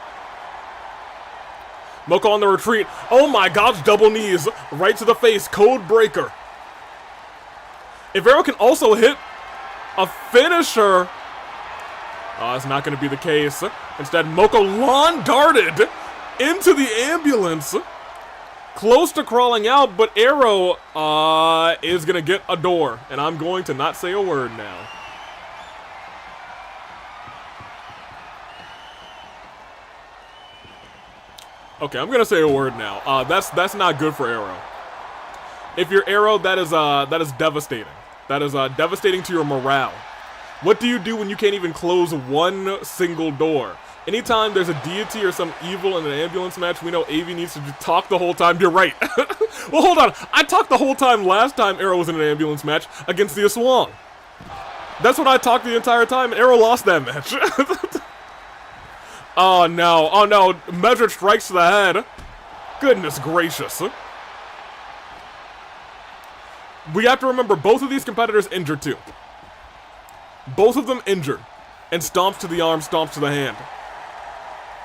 Moko on the retreat. Oh my gosh, double knees. Right to the face. Code breaker. If Iroh can also hit a finisher, it's not going to be the case. Instead, Moko lawn darted into the ambulance. Close to crawling out, but Iroh is going to get a door. And I'm going to not say a word now. Okay, I'm going to say a word now. That's not good for Iroh. If you're Iroh, that is devastating. That is devastating to your morale. What do you do when you can't even close one single door? Anytime there's a deity or some evil in an ambulance match, we know Avi needs to talk the whole time. You're right. Well, hold on. I talked the whole time last time Iroh was in an ambulance match against the Aswang. That's what I talked the entire time, and Iroh lost that match. Oh no. Oh no. Measured strikes to the head. Goodness gracious. We have to remember both of these competitors injured too. Both of them injured. And stomps to the arm, stomps to the hand.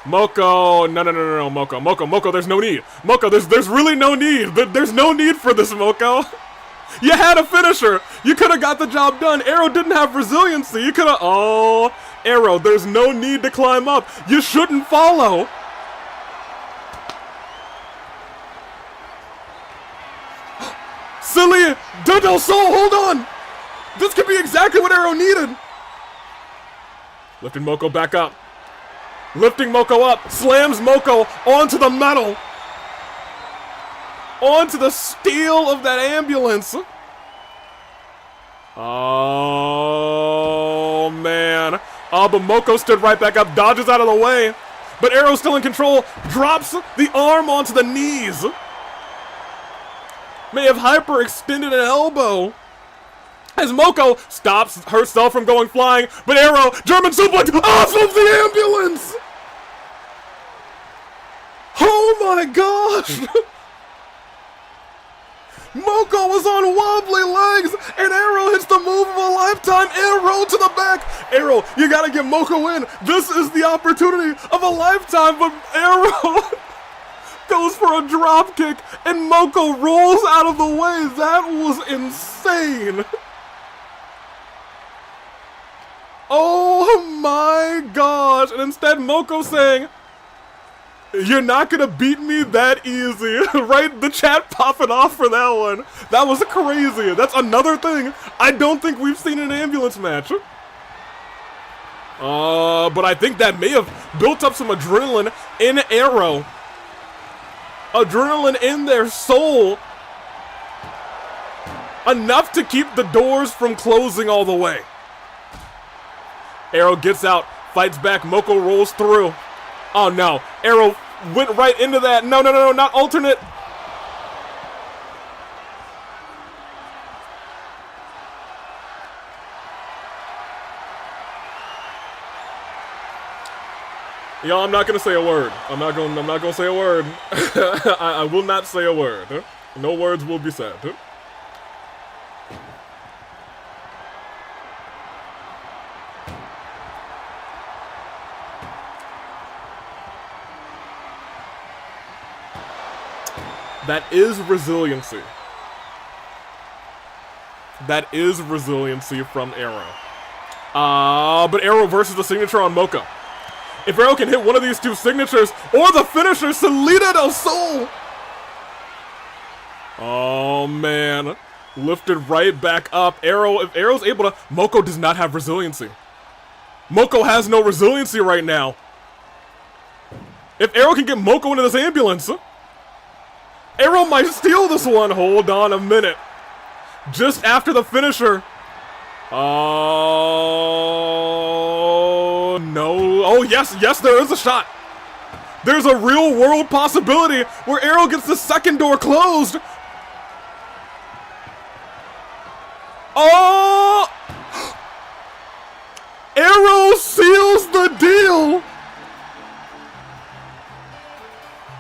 Moko, no, Moko, there's no need. Moko, there's really no need. There's no need for this, Moko. You had a finisher. You could have got the job done. Iroh didn't have resiliency. You could have, oh, Iroh, there's no need to climb up. You shouldn't follow. Silly, Dodo Soul, hold on. This could be exactly what Iroh needed. Lifting Moko back up. Lifting Moko up. Slams Moko onto the metal. Onto the steel of that ambulance. Oh, man. Oh, but Moko stood right back up. Dodges out of the way. But Iroh's still in control. Drops the arm onto the knees. May have hyperextended an elbow. As Moko stops herself from going flying, but Iroh, German suplex, off of the ambulance! Oh my gosh! Moko was on wobbly legs, and Iroh hits the move of a lifetime, Iroh to the back! Iroh, you gotta get Moko in! This is the opportunity of a lifetime, but Iroh goes for a drop kick, and Moko rolls out of the way! That was insane! Oh my gosh, and instead Moko saying, you're not gonna beat me that easy, right? The chat popping off for that one. That was crazy. That's another thing I don't think we've seen in an ambulance match. But I think that may have built up some adrenaline in Iroh. Adrenaline in their soul. Enough to keep the doors from closing all the way. Iroh gets out, fights back, Moko rolls through. Oh no, Iroh went right into that. No, not alternate. Y'all, I'm not gonna say a word. I'm not gonna say a word. I will not say a word. No words will be said. That is resiliency. That is resiliency from Iroh. But Iroh versus the signature on Moko. If Iroh can hit one of these two signatures, or the finisher, Salida del Sol! Oh, man. Lifted right back up. Iroh, if Iroh's able to... Moko does not have resiliency. Moko has no resiliency right now. If Iroh can get Moko into this ambulance... Iroh might steal this one. Hold on a minute. Just after the finisher. Oh, no. Oh, yes, there is a shot. There's a real world possibility where Iroh gets the second door closed. Oh! Iroh seals the deal!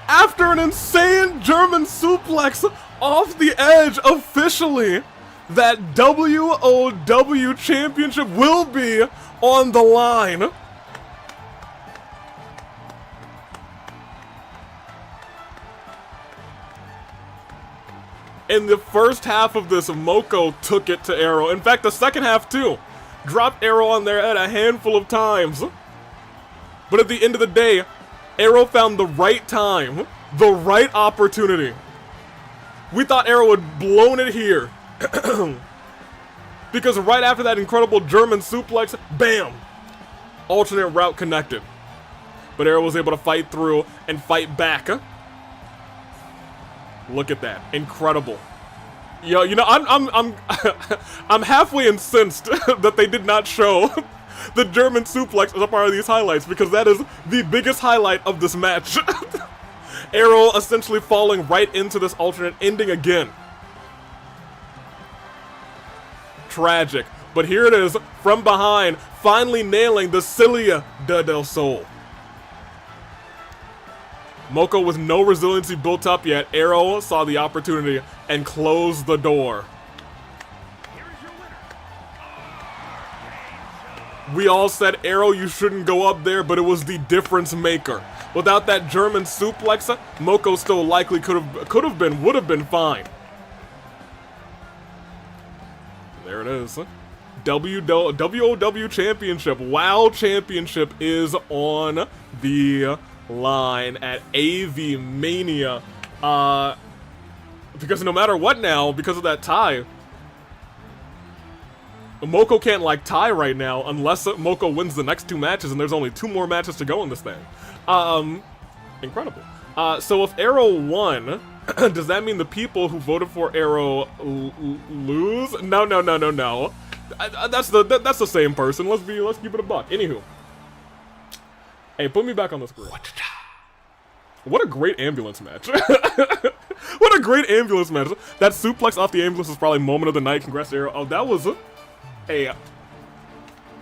After an insane German suplex off the edge, officially, that WOW championship will be on the line. In the first half of this, Moko took it to Iroh. In fact, the second half too. Dropped Iroh on their head a handful of times. But at the end of the day, Iroh found the right time, the right opportunity. We thought Iroh had blown it here. Because right after that incredible German suplex, bam! Alternate route connected. But Iroh was able to fight through and fight back. Look at that. Incredible. Yo, you know, I'm I'm halfway incensed that they did not show the German suplex as a part of these highlights, because that is the biggest highlight of this match. Iroh essentially falling right into this alternate ending again. Tragic. But here it is, from behind, finally nailing the Cilia del Sol. Moko with no resiliency built up yet, Iroh saw the opportunity and closed the door. We all said, Iroh, you shouldn't go up there, but it was the difference maker. Without that German suplex, Moko still likely would have been fine. There it is. WOW Championship, WoW Championship is on the line at Avi-Mania. Because no matter what now, because of that tie, Moko can't like tie right now unless Moko wins the next two matches, and there's only 2 more matches to go in this thing. Incredible. So if Iroh won, does that mean the people who voted for Iroh lose? No. That's the same person. Let's keep it a buck. Anywho, hey, put me back on the screen. What a great ambulance match. What a great ambulance match. That suplex off the ambulance was probably moment of the night. Congrats, Iroh. Oh, that was a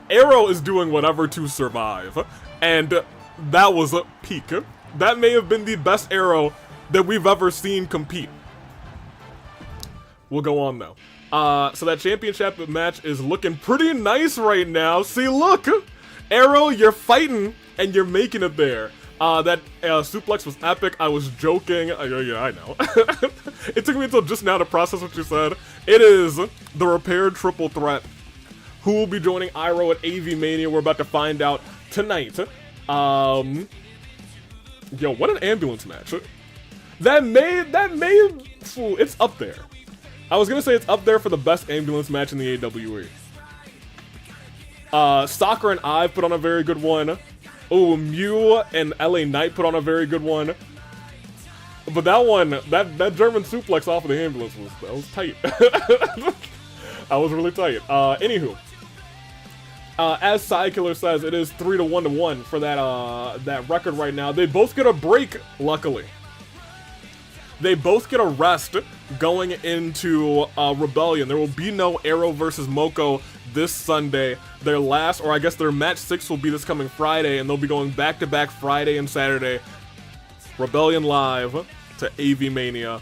Iroh is doing whatever to survive, and that was a peak. That may have been the best Iroh that we've ever seen compete. We'll go on though. So that championship match is looking pretty nice right now. See, look, Iroh, you're fighting and you're making it there. That suplex was epic. I was joking. Yeah, I know. It took me until just now to process what you said. It is the repaired triple threat. Who will be joining Iroh at Avi-Mania? We're about to find out tonight. Yo, what an ambulance match. It's up there. I was gonna say it's up there for the best ambulance match in the AWE. Soccer and Ive put on a very good one. Oh, Mew and LA Knight put on a very good one. But that one, that German suplex off of the ambulance was tight. That was really tight. Anywho. As Psykiller says, it is 3-1 for that record right now. They both get a break, luckily. They both get a rest going into Rebellion. There will be no Iroh versus Moko this Sunday. Their last, or I guess their match 6 will be this coming Friday, and they'll be going back-to-back Friday and Saturday. Rebellion live to Avi-Mania.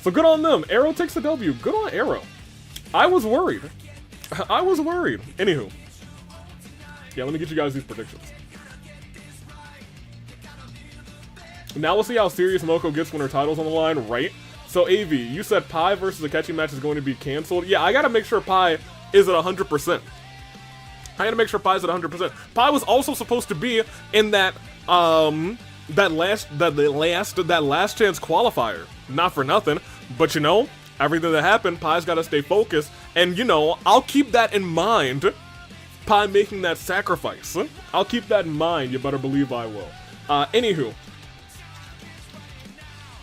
So good on them. Iroh takes the W. Good on Iroh. I was worried. Anywho. Yeah, let me get you guys these predictions. Now we'll see how serious Moko gets when her title's on the line, right? So, AV, you said Pi versus Akechi match is going to be canceled. Yeah, I gotta make sure Pi is at 100%. I gotta make sure Pi's at 100%. Pi was also supposed to be in that last chance qualifier. Not for nothing, but you know, everything that happened, Pi's gotta stay focused, and you know, I'll keep that in mind. Pi making that sacrifice. I'll keep that in mind, you better believe I will. Anywho.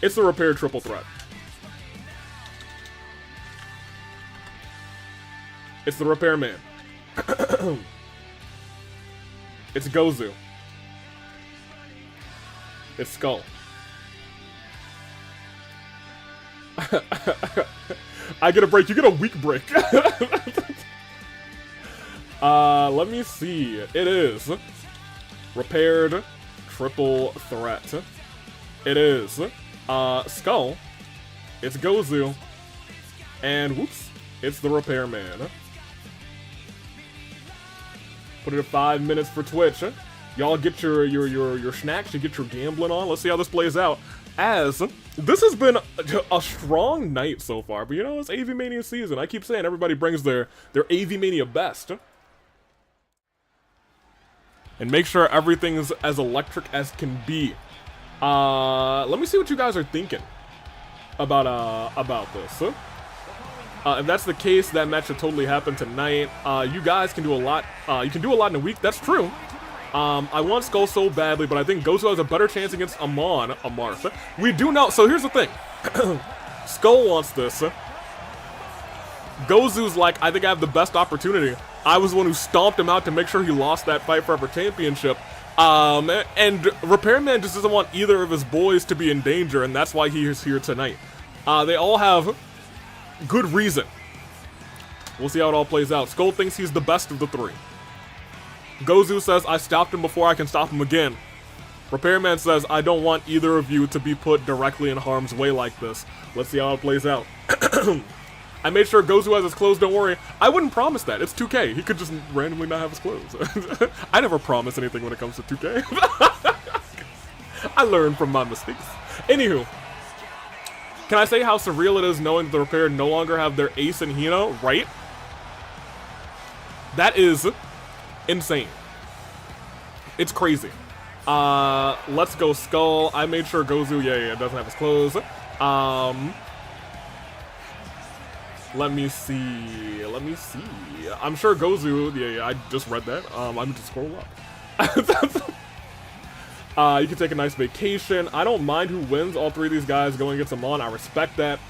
It's the repaired triple threat. It's the Repairman. It's Gozu. It's Skull. I get a break. You get a week break. Let me see. It is repaired triple threat. It is Skull. It's Gozu. And whoops, it's the Repairman. Put it at 5 minutes for Twitch. Y'all get your snacks, you get your gambling on. Let's see how this plays out. As this has been a strong night so far, but you know, it's Av-Mania season. I keep saying everybody brings their Av-Mania best. And make sure everything's as electric as can be. Let me see what you guys are thinking about this. If that's the case, that match should totally happen tonight. You guys can do a lot. You can do a lot in a week. That's true. I want Skull so badly, but I think Gozu has a better chance against Amon. We do know. So here's the thing. Skull wants this. Gozu's like, I think I have the best opportunity. I was the one who stomped him out to make sure he lost that fight forever championship. And Repairman just doesn't want either of his boys to be in danger, and that's why he is here tonight. They all have good reason. We'll see how it all plays out. Skull thinks he's the best of the three. Gozu says, I stopped him before I can stop him again. Repairman says, I don't want either of you to be put directly in harm's way like this. Let's see how it plays out. I made sure Gozu has his clothes, don't worry. I wouldn't promise that. It's 2K. He could just randomly not have his clothes. I never promise anything when it comes to 2K. I learned from my mistakes. Anywho, can I say how surreal it is knowing that the Repair no longer have their ace in Hina, right? That is insane. It's crazy. Let's go Skull. I made sure Gozu, yeah, doesn't have his clothes. Let me see. I'm sure Gozu, yeah, I just read that. I'm going to scroll up. You can take a nice vacation. I don't mind who wins. All three of these guys going against Amon. I respect that.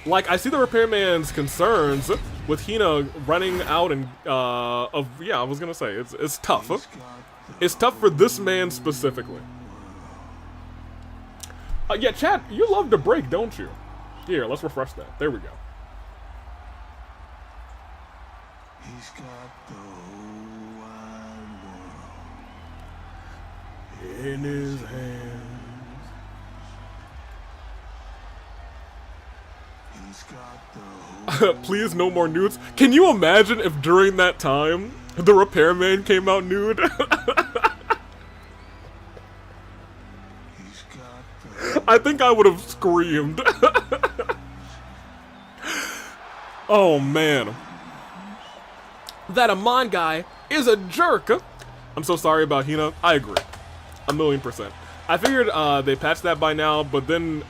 Like, I see the Repairman's concerns with Hina running out and, yeah, I was gonna say, it's tough. It's tough for this man specifically. Yeah, chat, you love to break, don't you? Here, let's refresh that. There we go. He's got the whole wide world in his hands. Please, no more nudes. Can you imagine if during that time the Repairman came out nude? I think I would have screamed. Oh man, that Amon guy is a jerk. I'm so sorry about Hina. I agree, 1,000,000%. I figured they patched that by now, but then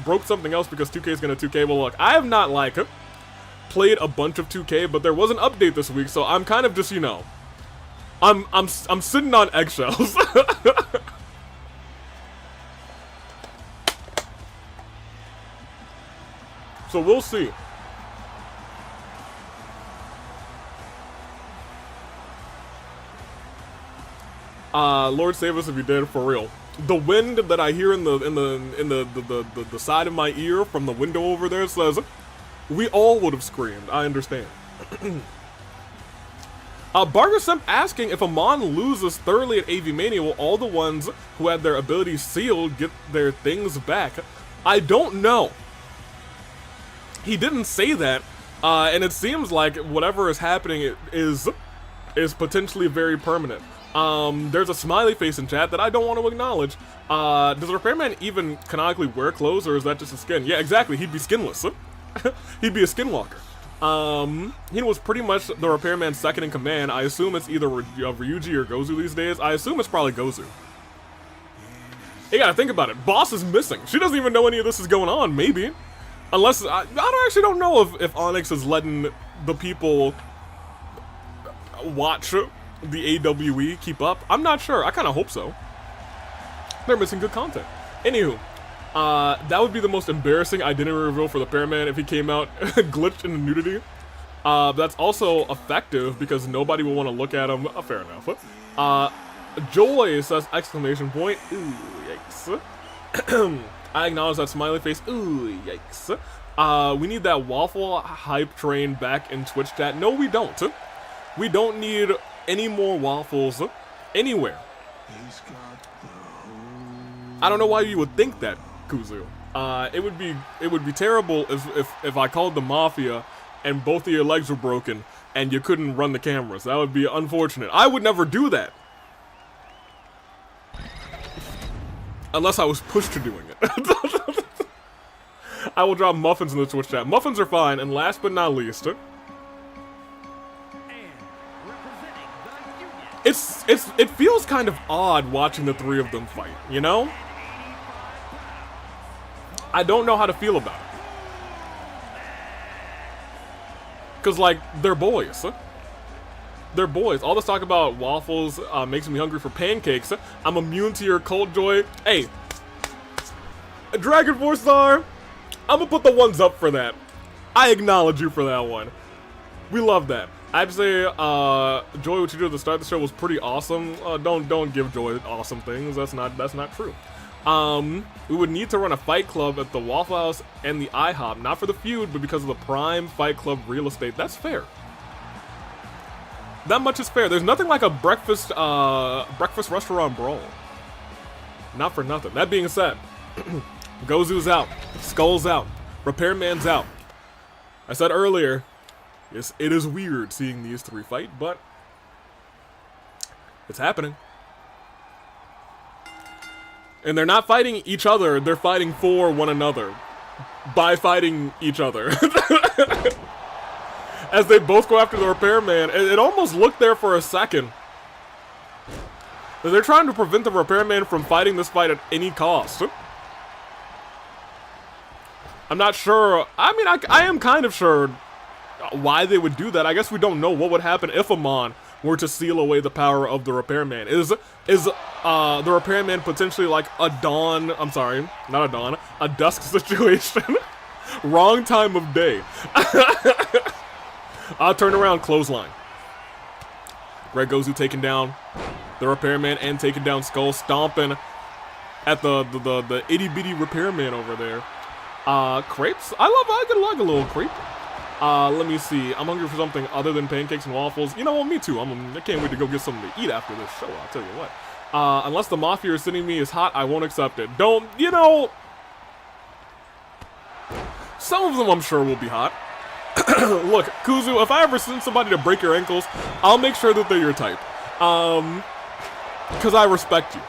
broke something else because 2K is gonna 2K. Well, look, I have not like played a bunch of 2K, but there was an update this week, so I'm kind of just, you know, I'm sitting on eggshells. So we'll see. Lord save us if you did, for real. The wind that I hear in the side of my ear from the window over there says, we all would have screamed. I understand. Bargasimp asking if Amon loses thoroughly at Av-Mania, will all the ones who had their abilities sealed get their things back? I don't know. He didn't say that, and it seems like whatever is happening is potentially very permanent. There's a smiley face in chat that I don't want to acknowledge. Does Repairman even canonically wear clothes, or is that just a skin? Yeah, exactly, he'd be skinless. He'd be a skinwalker. He was pretty much the Repairman's second in command. I assume it's either Ryuji or Gozu these days. I assume it's probably Gozu. You gotta think about it. Boss is missing. She doesn't even know any of this is going on, maybe. Unless, I actually don't know if Onyx is letting the people watch the AWE keep up. I'm not sure. I kind of hope so. They're missing good content. Anywho, that would be the most embarrassing identity reveal for the Repairman if he came out glitched in nudity. That's also effective because nobody will want to look at him. Fair enough. Joy says exclamation point. Ooh, yikes. I acknowledge that smiley face. Ooh, yikes. We need that waffle hype train back in Twitch chat. No, we don't. We don't need any more waffles anywhere. I don't know why you would think that, Gozu. It would be terrible if I called the Mafia and both of your legs were broken and you couldn't run the cameras. That would be unfortunate. I would never do that. Unless I was pushed to doing it. I will drop muffins in the Twitch chat. Muffins are fine, and last but not least, it feels kind of odd watching the three of them fight, you know? I don't know how to feel about it. Cause like, they're boys. They're boys. All this talk about waffles makes me hungry for pancakes. I'm immune to your cold joy. Hey, Dragon Force Star, I'm gonna put the ones up for that. I acknowledge you for that one. We love that. I'd say, Joy, what you did at the start of the show was pretty awesome. Don't give Joy awesome things. That's not true. We would need to run a fight club at the Waffle House and the IHOP, not for the feud, but because of the prime fight club real estate. That's fair. That much is fair. There's nothing like a breakfast restaurant brawl. Not for nothing. That being said, Gozu's out, Skull's out, Repairman's out. I said earlier, yes, it is weird seeing these three fight, but it's happening. And they're not fighting each other, they're fighting for one another. By fighting each other. As they both go after the Repairman, it almost looked there for a second. They're trying to prevent the Repairman from fighting this fight at any cost. I'm not sure, I mean, I am kind of sure why they would do that. I guess we don't know what would happen if Amon were to seal away the power of the Repairman. Is the Repairman potentially like a dawn, I'm sorry, not a dawn, a dusk situation? Wrong time of day. Turn around, clothesline. Red Gozu taking down the Repairman and taking down Skull, stomping at the itty bitty Repairman over there. Crepes? I like a little crepe. Let me see. I'm hungry for something other than pancakes and waffles. You know what? Me too. I can't wait to go get something to eat after this show, I'll tell you what. Unless the Mafia is sending me is hot, I won't accept it. Don't, you know... Some of them I'm sure will be hot. Look, Kuzu, if I ever send somebody to break your ankles, I'll make sure that they're your type. Because I respect you.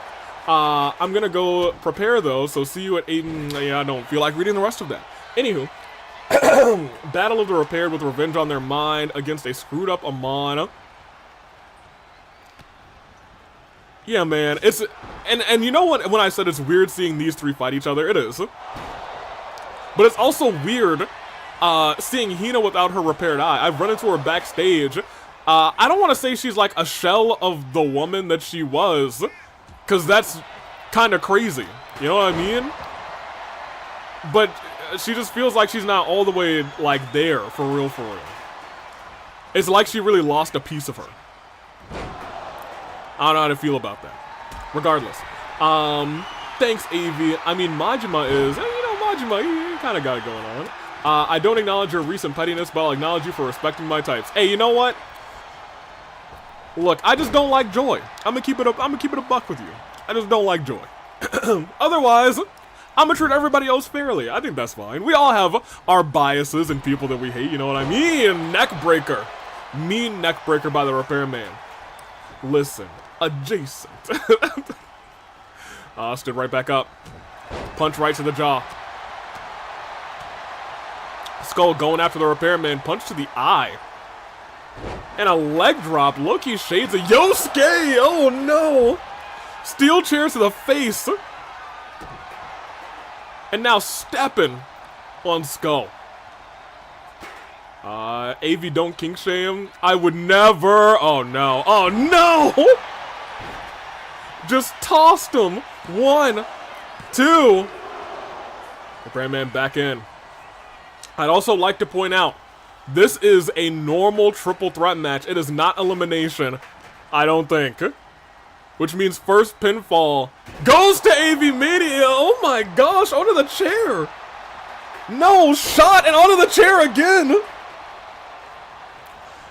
I'm gonna go prepare though, so see you at 8 and... Yeah, I don't feel like reading the rest of that. Anywho. Battle of the Repaired with revenge on their mind against a screwed up Amon. Yeah, man, it's... And you know what, when I said it's weird seeing these three fight each other, it is. But it's also weird seeing Hina without her repaired eye. I've run into her backstage. I don't want to say she's like a shell of the woman that she was, because that's kind of crazy. You know what I mean? But she just feels like she's not all the way, like, there, for real, for real. It's like she really lost a piece of her. I don't know how to feel about that. Regardless. Thanks, Avi. I mean, Majima is, you know, Majima, you kind of got it going on. I don't acknowledge your recent pettiness, but I'll acknowledge you for respecting my types. Hey, you know what? Look, I just don't like Joy. I'm gonna keep it a buck with you. I just don't like Joy. Otherwise, I'm gonna treat everybody else fairly. I think that's fine. We all have our biases and people that we hate, you know what I mean? Neckbreaker. Mean neckbreaker by the Repairman. Listen, adjacent. Stood right back up. Punch right to the jaw. Skull going after the Repairman. Punch to the eye. And a leg drop. Low-key shades of Yosuke. Oh no. Steel chair to the face. And now stepping on Skull. AV don't kink shame. I would never. Oh no. Oh no. Just tossed him. 1, 2. Repairman back in. I'd also like to point out, this is a normal triple threat match. It is not elimination, I don't think. Which means first pinfall goes to Av-Mania. Oh my gosh, under the chair. No, shot and onto the chair again.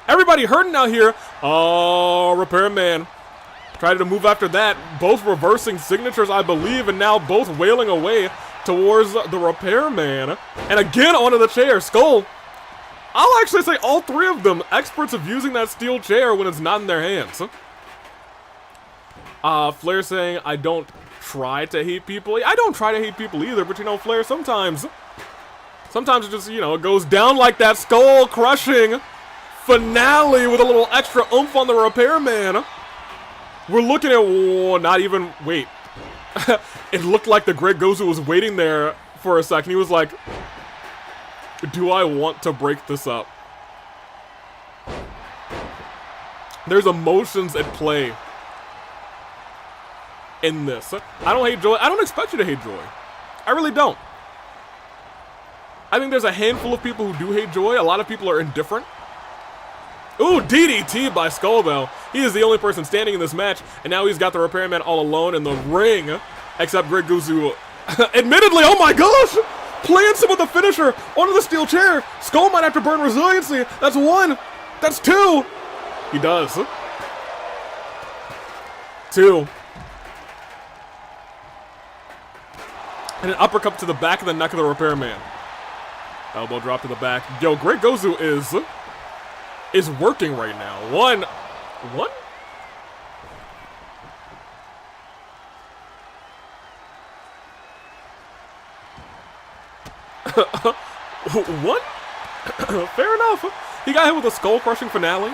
Everybody hurting out here. Oh, Repairman tried to move after that. Both reversing signatures, I believe, and now both wailing away towards the Repairman. And again onto the chair. Skull. I'll actually say all three of them experts of using that steel chair when it's not in their hands. Flair saying, I don't try to hate people. I don't try to hate people either, but you know, Flair, sometimes it just, you know, it goes down like that. Skull crushing finale with a little extra oomph on the Repairman. We're looking at, whoa, not even, wait. It looked like the Great Gozu was waiting there for a second. He was like, do I want to break this up? There's emotions at play in this. I don't hate Joy. I don't expect you to hate Joy. I really don't. I think there's a handful of people who do hate Joy. A lot of people are indifferent. Ooh, DDT by Skull, though. He is the only person standing in this match, and now he's got the Repairman all alone in the ring, except Great Gozu. Admittedly, oh my gosh! Plants him with the finisher onto the steel chair. Skull might have to burn resiliency. That's one. That's two. He does. Two. And an uppercut to the back of the neck of the Repairman. Elbow drop to the back. Yo, Great Gozu is working right now. One. What? What? Fair enough. He got hit with a skull-crushing finale.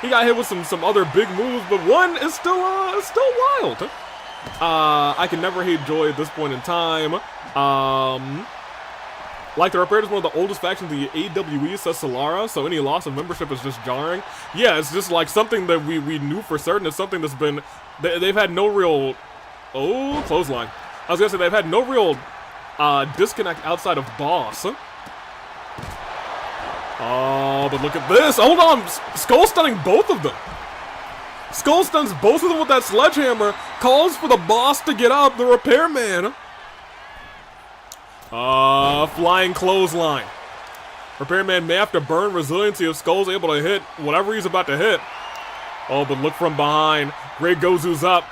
He got hit with some other big moves, but one is still wild. I can never hate Joy at this point in time. Like the Repair is one of the oldest factions in the AWE, says Solara, so any loss of membership is just jarring. Yeah, it's just like something that we knew for certain. It's something that's been, they've had no real, oh, clothesline. I was gonna say they've had no real disconnect outside of Boss. Oh, but look at this. Hold on. Skull stunning both of them. Skull stuns both of them with that sledgehammer. Calls for the Boss to get up. The Repairman. Flying clothesline. Repairman may have to burn resiliency if Skull's able to hit whatever he's about to hit. Oh, but look from behind. Great Gozu's up.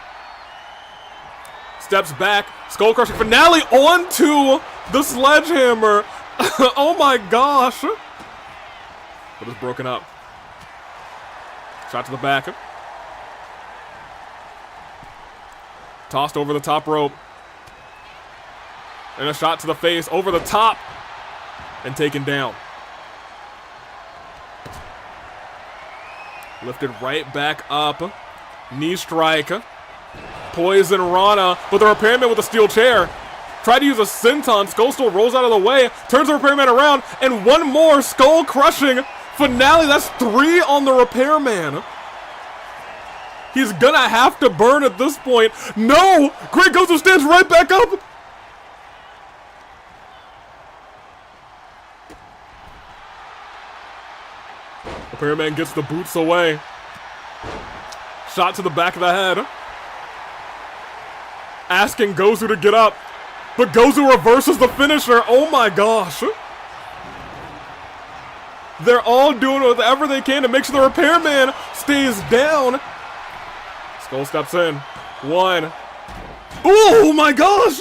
Steps back. Skull crushing finale onto the sledgehammer. Oh my gosh. But it's broken up. Shot to the back. Tossed over the top rope. And a shot to the face over the top. And taken down. Lifted right back up. Knee strike. Poison Rana. But the Repairman with a steel chair. Tried to use a senton. Skull still rolls out of the way. Turns the Repairman around. And one more skull crushing finale. That's 3 on the Repairman. He's gonna have to burn at this point. No! Great Gozu stands right back up. Repairman gets the boots away. Shot to the back of the head. Asking Gozu to get up. But Gozu reverses the finisher. Oh my gosh. They're all doing whatever they can to make sure the Repairman stays down. Skull steps in. 1. Oh my gosh!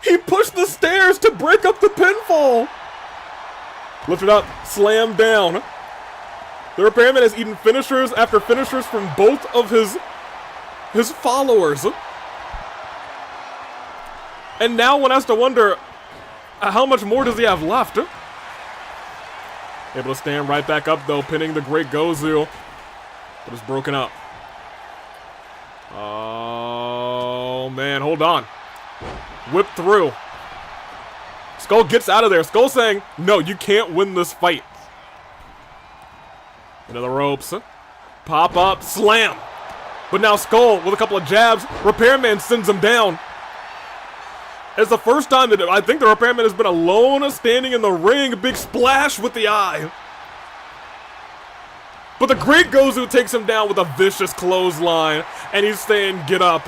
He pushed the stairs to break up the pinfall. Lifted up, slammed down. The Repairman has eaten finishers after finishers from both of his followers. And now one has to wonder, how much more does he have left? Able to stand right back up though, pinning the Great Gozu. But it's broken up. Oh man, hold on. Whip through. Skull gets out of there. Skull saying, no, you can't win this fight. Into the ropes. Pop up, slam. But now Skull with a couple of jabs. Repairman sends him down. It's the first time that I think the Repairman has been alone standing in the ring. Big splash with the eye. But the Great Gozu takes him down with a vicious clothesline. And he's saying, get up.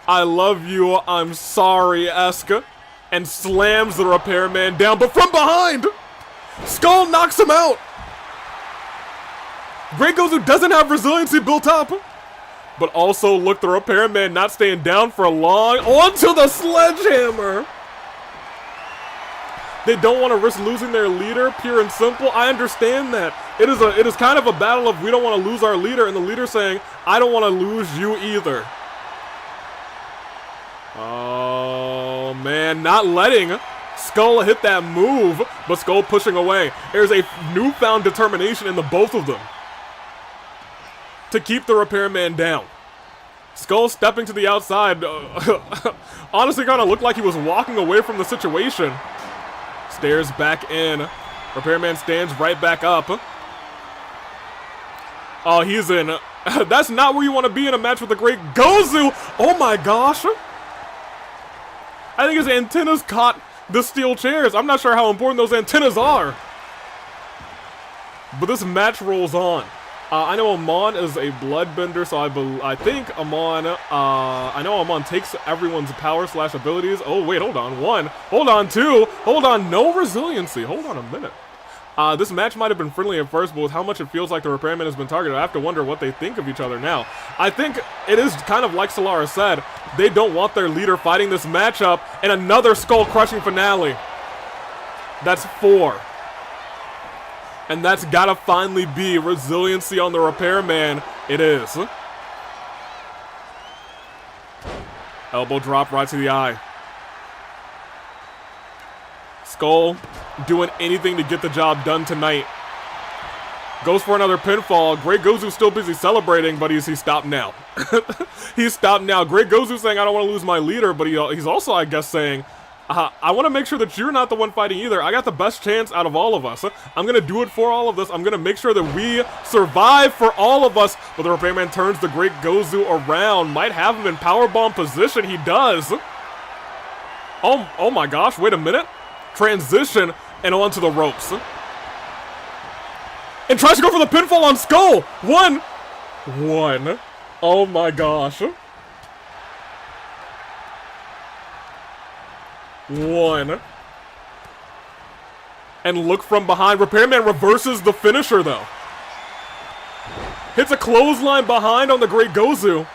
I love you, I'm sorry, Eska. And slams the Repairman down, but from behind! Skull knocks him out! Great Gozu doesn't have resiliency built up. But also, look, the Repairman not staying down for long. Onto the sledgehammer! They don't want to risk losing their leader, pure and simple. I understand that. It is kind of a battle of we don't want to lose our leader, and the leader saying, I don't want to lose you either. Oh, man, not letting Skull hit that move, but Skull pushing away. There's a newfound determination in the both of them to keep the Repairman down. Skull stepping to the outside. Honestly, kind of looked like he was walking away from the situation. Stares back in. Repairman stands right back up. Oh, he's in. That's not where you want to be in a match with the great Gozu. Oh my gosh. I think his antennas caught the steel chairs. I'm not sure how important those antennas are. But this match rolls on. I know Amon is a bloodbender, so I think Amon, I know Amon takes everyone's power / abilities. Oh, wait, hold on. 1, hold on, 2, hold on, no resiliency. Hold on a minute. This match might have been friendly at first, but with how much it feels like the Repairman has been targeted, I have to wonder what they think of each other now. I think it is kind of like Solara said, they don't want their leader fighting this matchup in another skull-crushing finale. That's 4. And that's gotta finally be resiliency on the Repairman. It is. Elbow drop right to the eye. Skull doing anything to get the job done tonight. Goes for another pinfall. Great Gozu's still busy celebrating, but he's stopped now. He's stopped now. Great Gozu saying, I don't want to lose my leader, but he's also, I guess, saying, I want to make sure that you're not the one fighting either. I got the best chance out of all of us. I'm going to do it for all of us. I'm going to make sure that we survive for all of us. But the Repairman turns the great Gozu around. Might have him in powerbomb position. He does. Oh my gosh. Wait a minute. Transition and onto the ropes. And tries to go for the pinfall on Skull. 1. Oh my gosh. 1. And look from behind. Repairman reverses the finisher, though. Hits a clothesline behind on the great Gozu.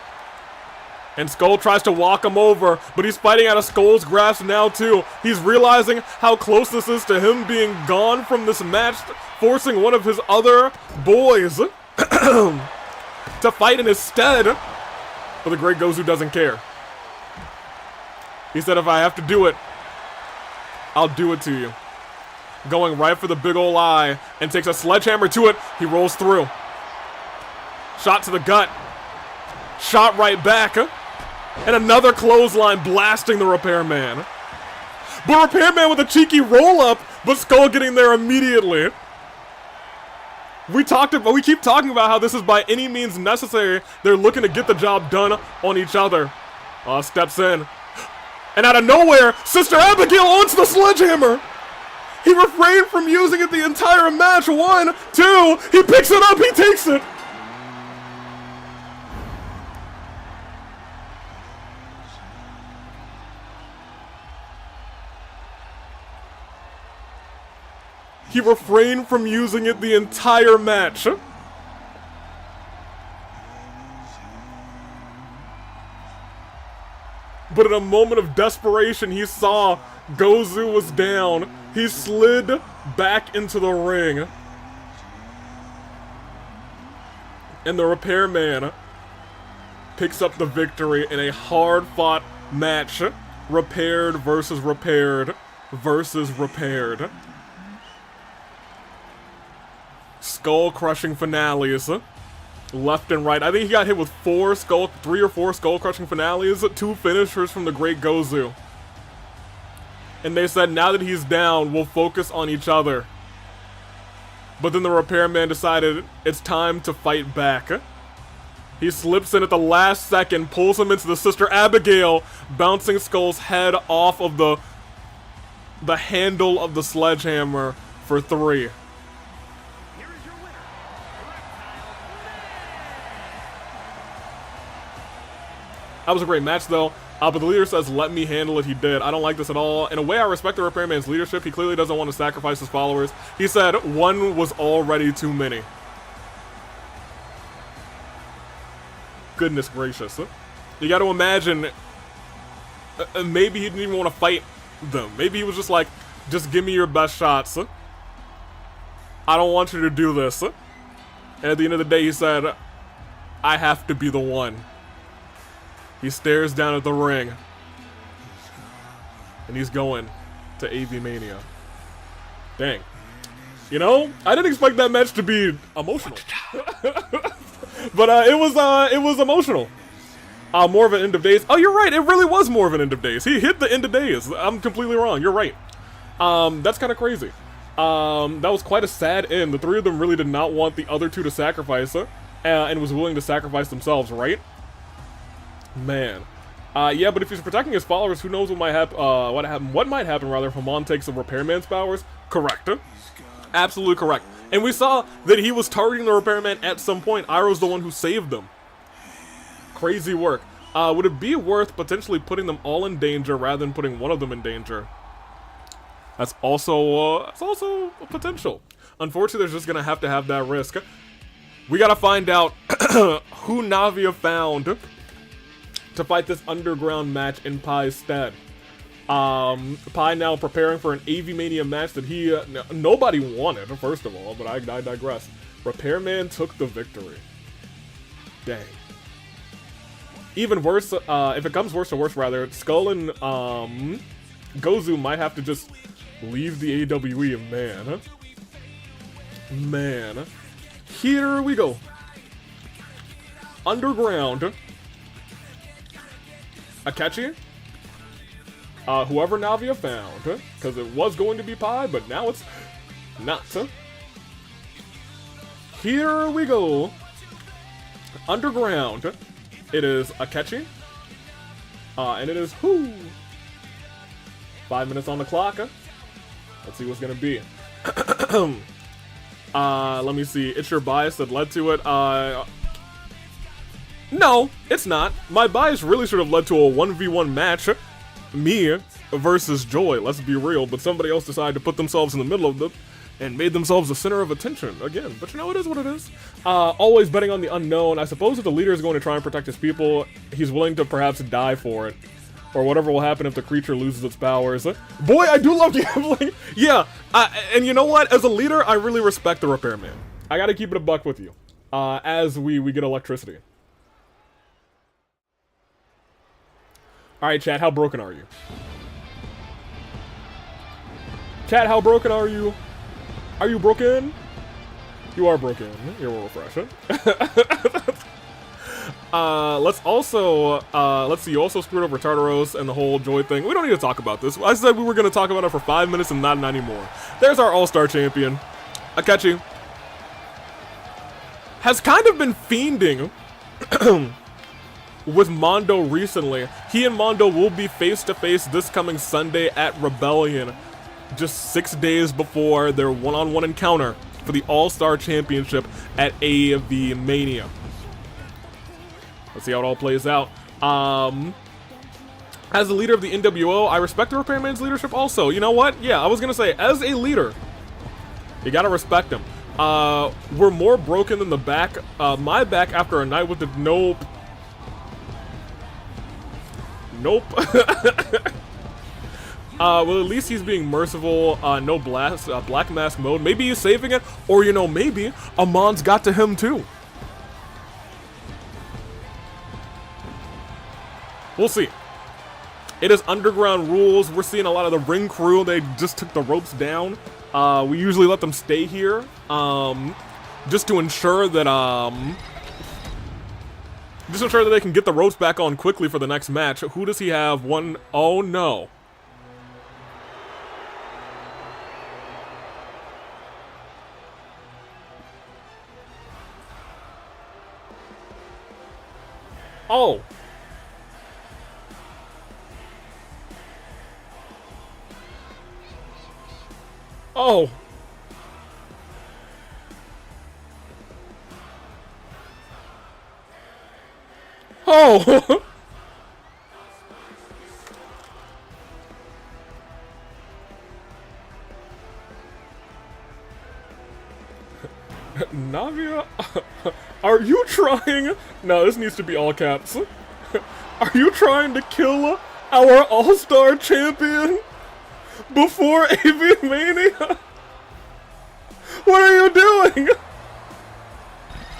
And Skull tries to walk him over, but he's fighting out of Skull's grasp now, too. He's realizing how close this is to him being gone from this match, forcing one of his other boys to fight in his stead. But the great Gozu doesn't care. He said, if I have to do it, I'll do it to you. Going right for the big ol' eye and takes a sledgehammer to it. He rolls through. Shot to the gut. Shot right back. And another clothesline blasting the Repairman. But Repairman with a cheeky roll-up, but Skull getting there immediately. We keep talking about how this is by any means necessary. They're looking to get the job done on each other. Steps in. And out of nowhere, Sister Abigail onto the sledgehammer. He refrained from using it the entire match. 1, 2, he picks it up, he takes it. He refrained from using it the entire match. But in a moment of desperation, he saw Gozu was down. He slid back into the ring. And the Repairman picks up the victory in a hard-fought match. Repaired versus repaired versus repaired. Skull-crushing finales. Left and right. I think he got hit with 3 or 4 skull-crushing finales, 2 finishers from the great Gozu. And they said, now that he's down, we'll focus on each other. But then the Repairman decided it's time to fight back. He slips in at the last second, pulls him into the Sister Abigail, bouncing Skull's head off of the handle of the sledgehammer for 3. That was a great match, though. But the leader says, let me handle it. He did. I don't like this at all. In a way, I respect the Repairman's leadership. He clearly doesn't want to sacrifice his followers. He said, one was already too many. Goodness gracious. You got to imagine, maybe he didn't even want to fight them. Maybe he was just like, just give me your best shots. I don't want you to do this. And at the end of the day, he said, I have to be the one. He stares down at the ring. And he's going to Av-Mania. Dang. You know, I didn't expect that match to be emotional. But it was emotional. More of an end of days. Oh, you're right. It really was more of an end of days. He hit the end of days. I'm completely wrong. You're right. That's kind of crazy. That was quite a sad end. The three of them really did not want the other two to sacrifice her, and was willing to sacrifice themselves, right? Man. Yeah, but if he's protecting his followers, who knows what might happen, what might happen, rather, if Amon takes the Repairman's powers? Correct. Absolutely correct. And we saw that he was targeting the Repairman at some point. Iroh's the one who saved them. Crazy work. Would it be worth potentially putting them all in danger rather than putting one of them in danger? That's also a potential. Unfortunately, there's just gonna have to have that risk. We gotta find out who Navia found to fight this underground match in Pai's stead. Pai now preparing for an Avi-Mania match that he nobody wanted, first of all, but I digress. Repairman took the victory. Dang. Even worse, if it comes worse to worse, rather, Skull and Gozu might have to just leave the AWE, man. Man. Here we go. Underground. Akechi. Whoever Navia found, because it was going to be Pai, but now it's not. Here we go. Underground. It is Akechi. And it is who? 5 minutes on the clock. Let's see what's gonna be. Let me see. It's your bias that led to it. No, it's not. My bias really should have led to a 1v1 match. Me versus Joy, let's be real, but somebody else decided to put themselves in the middle of them and made themselves the center of attention again. But you know, it is what it is. Always betting on the unknown. I suppose if the leader is going to try and protect his people, he's willing to perhaps die for it. Or whatever will happen if the creature loses its powers. Boy, I do love gambling! Yeah, and you know what? As a leader, I really respect the Repairman. I gotta keep it a buck with you. As we get electricity. Alright, chat, how broken are you? Chat, how broken are you? Are you broken? You are broken. You're refreshing. Let's also, let's see, you also screwed over Tartaros and the whole Joy thing. We don't need to talk about this. I said we were going to talk about it for 5 minutes and not anymore. There's our all-star champion. Akechi has kind of been fiending with Mondo recently. He and Mondo will be face-to-face this coming Sunday at Rebellion, just 6 days before their one-on-one encounter for the All-Star Championship at Avi-Mania. Let's see how it all plays out. As the leader of the NWO, I respect the Repairman's leadership also. You know what? Yeah, I was gonna say, as a leader, you gotta respect him. We're more broken than the back. My back after a night with the nope. Nope. Well, at least he's being merciful. No black mask mode. Maybe he's saving it, or you know, maybe Amon's got to him too. We'll see. It is underground rules. We're seeing a lot of the ring crew. They just took the ropes down. We usually let them stay here, just to ensure that they can get the ropes back on quickly for the next match. Who does he have? One. Oh no. Oh. Oh. Oh. Navia, are you trying? No, this needs to be all caps. Are you trying to kill our all-star champion before Av-Mania? What are you doing?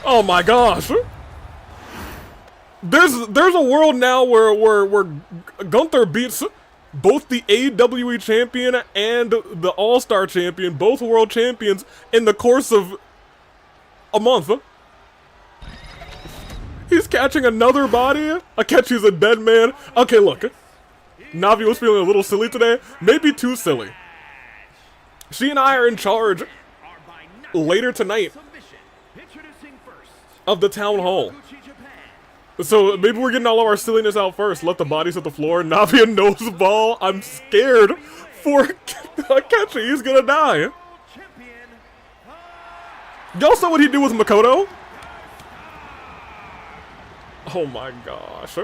Oh my gosh. There's a world now where Gunther beats both the AWE champion and the All-Star champion, both world champions, in the course of a month. He's catching another body. Akechi's a dead man. Okay, look. Navi was feeling a little silly today. Maybe too silly. She and I are in charge later tonight of the town hall. So maybe we're getting all of our silliness out first. Let the bodies hit the floor. Navi a nose ball. I'm scared for Akechi. He's gonna die. Y'all saw what he did with Makoto? Oh my gosh.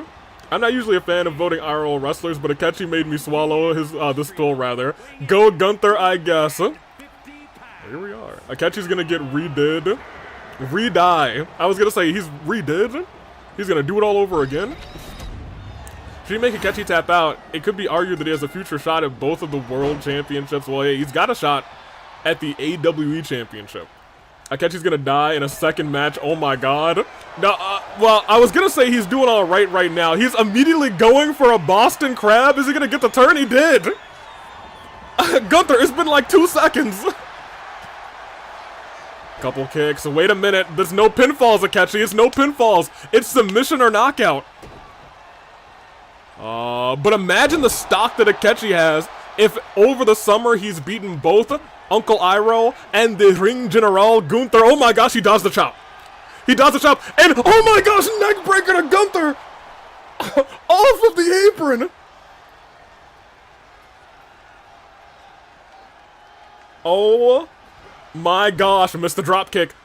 I'm not usually a fan of voting IRL wrestlers, but Akechi made me swallow his this pill rather. Go Gunther, I guess. Here we are. Akechi's gonna get redid. Re-die. I was gonna say he's redid. He's gonna do it all over again. If you make Akechi tap out, it could be argued that he has a future shot at both of the world championships. Well, yeah, he's got a shot at the AWE championship. Akechi's gonna die in a second match. Oh my god. Now, well, I was gonna say he's doing all right now. He's immediately going for a Boston Crab. Is he gonna get the turn? He did. Gunther, it's been like 2 seconds. Couple kicks. Wait a minute. There's no pinfalls, Akechi. It's no pinfalls. It's submission or knockout. But imagine the stock that Akechi has if over the summer he's beaten both Uncle Iroh and the Ring General Gunther. Oh my gosh, he does the chop. He does the chop. And oh my gosh, neck breaker to Gunther. Off of the apron. Oh my gosh, missed the drop kick.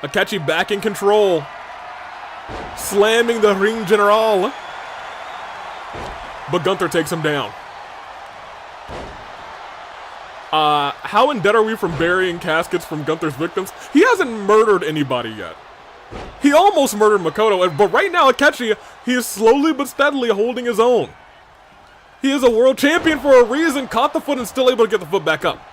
Akechi back in control. Slamming the Ring General. But Gunther takes him down. How in debt are we from burying caskets from Gunther's victims? He hasn't murdered anybody yet. He almost murdered Makoto, but right now Akechi, he is slowly but steadily holding his own. He is a world champion for a reason, caught the foot and still able to get the foot back up.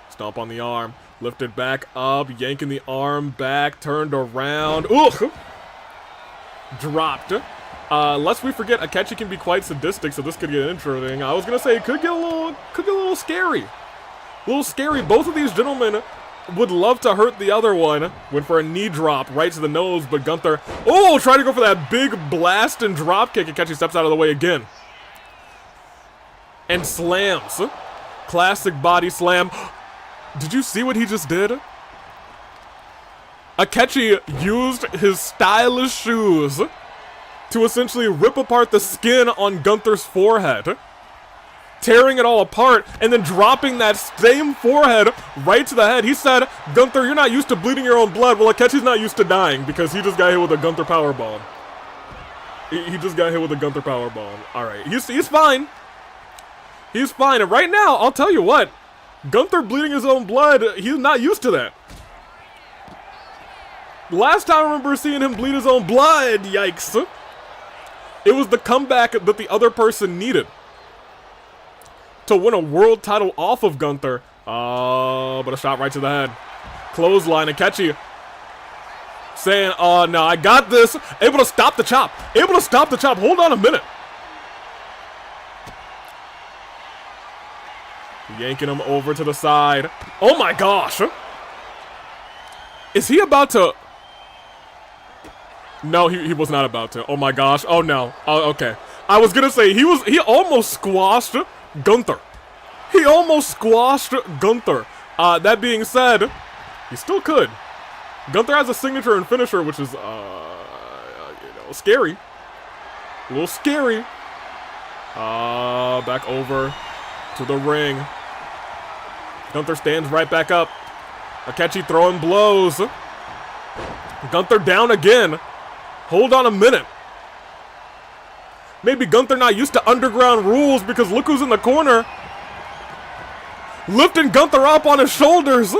Stomp on the arm, lifted back up, yanking the arm back, turned around. Ugh! Dropped. Lest we forget, Akechi can be quite sadistic, so this could get interesting. I was gonna say it could get a little scary. A little scary. Both of these gentlemen would love to hurt the other one. Went for a knee drop right to the nose, but Gunther, oh, trying to go for that big blast and drop kick. Akechi steps out of the way again. And slams. Classic body slam. Did you see what he just did? Akechi used his stylish shoes to essentially rip apart the skin on Gunther's forehead, tearing it all apart, and then dropping that same forehead right to the head. He said, Gunther, you're not used to bleeding your own blood. Well, Akechi's not used to dying because he just got hit with a Gunther powerbomb. He just got hit with a Gunther powerbomb. Alright, he's fine. He's fine. And right now, I'll tell you what, Gunther bleeding his own blood, he's not used to that. Last time I remember seeing him bleed his own blood, yikes. It was the comeback that the other person needed to win a world title off of Gunther. But a shot right to the head. Clothesline, Akechi saying, no, I got this. Able to stop the chop. Able to stop the chop. Hold on a minute. Yanking him over to the side. Oh my gosh. Is he about to... No, he was not about to. Oh my gosh. Oh no. Oh, okay. I was gonna say, he almost squashed Gunther. He almost squashed Gunther. That being said, he still could. Gunther has a signature and finisher, which is, scary. A little scary. Back over to the ring. Gunther stands right back up. Akechi throwing blows. Gunther down again. Hold on a minute. Maybe Gunther not used to underground rules because look who's in the corner. Lifting Gunther up on his shoulders.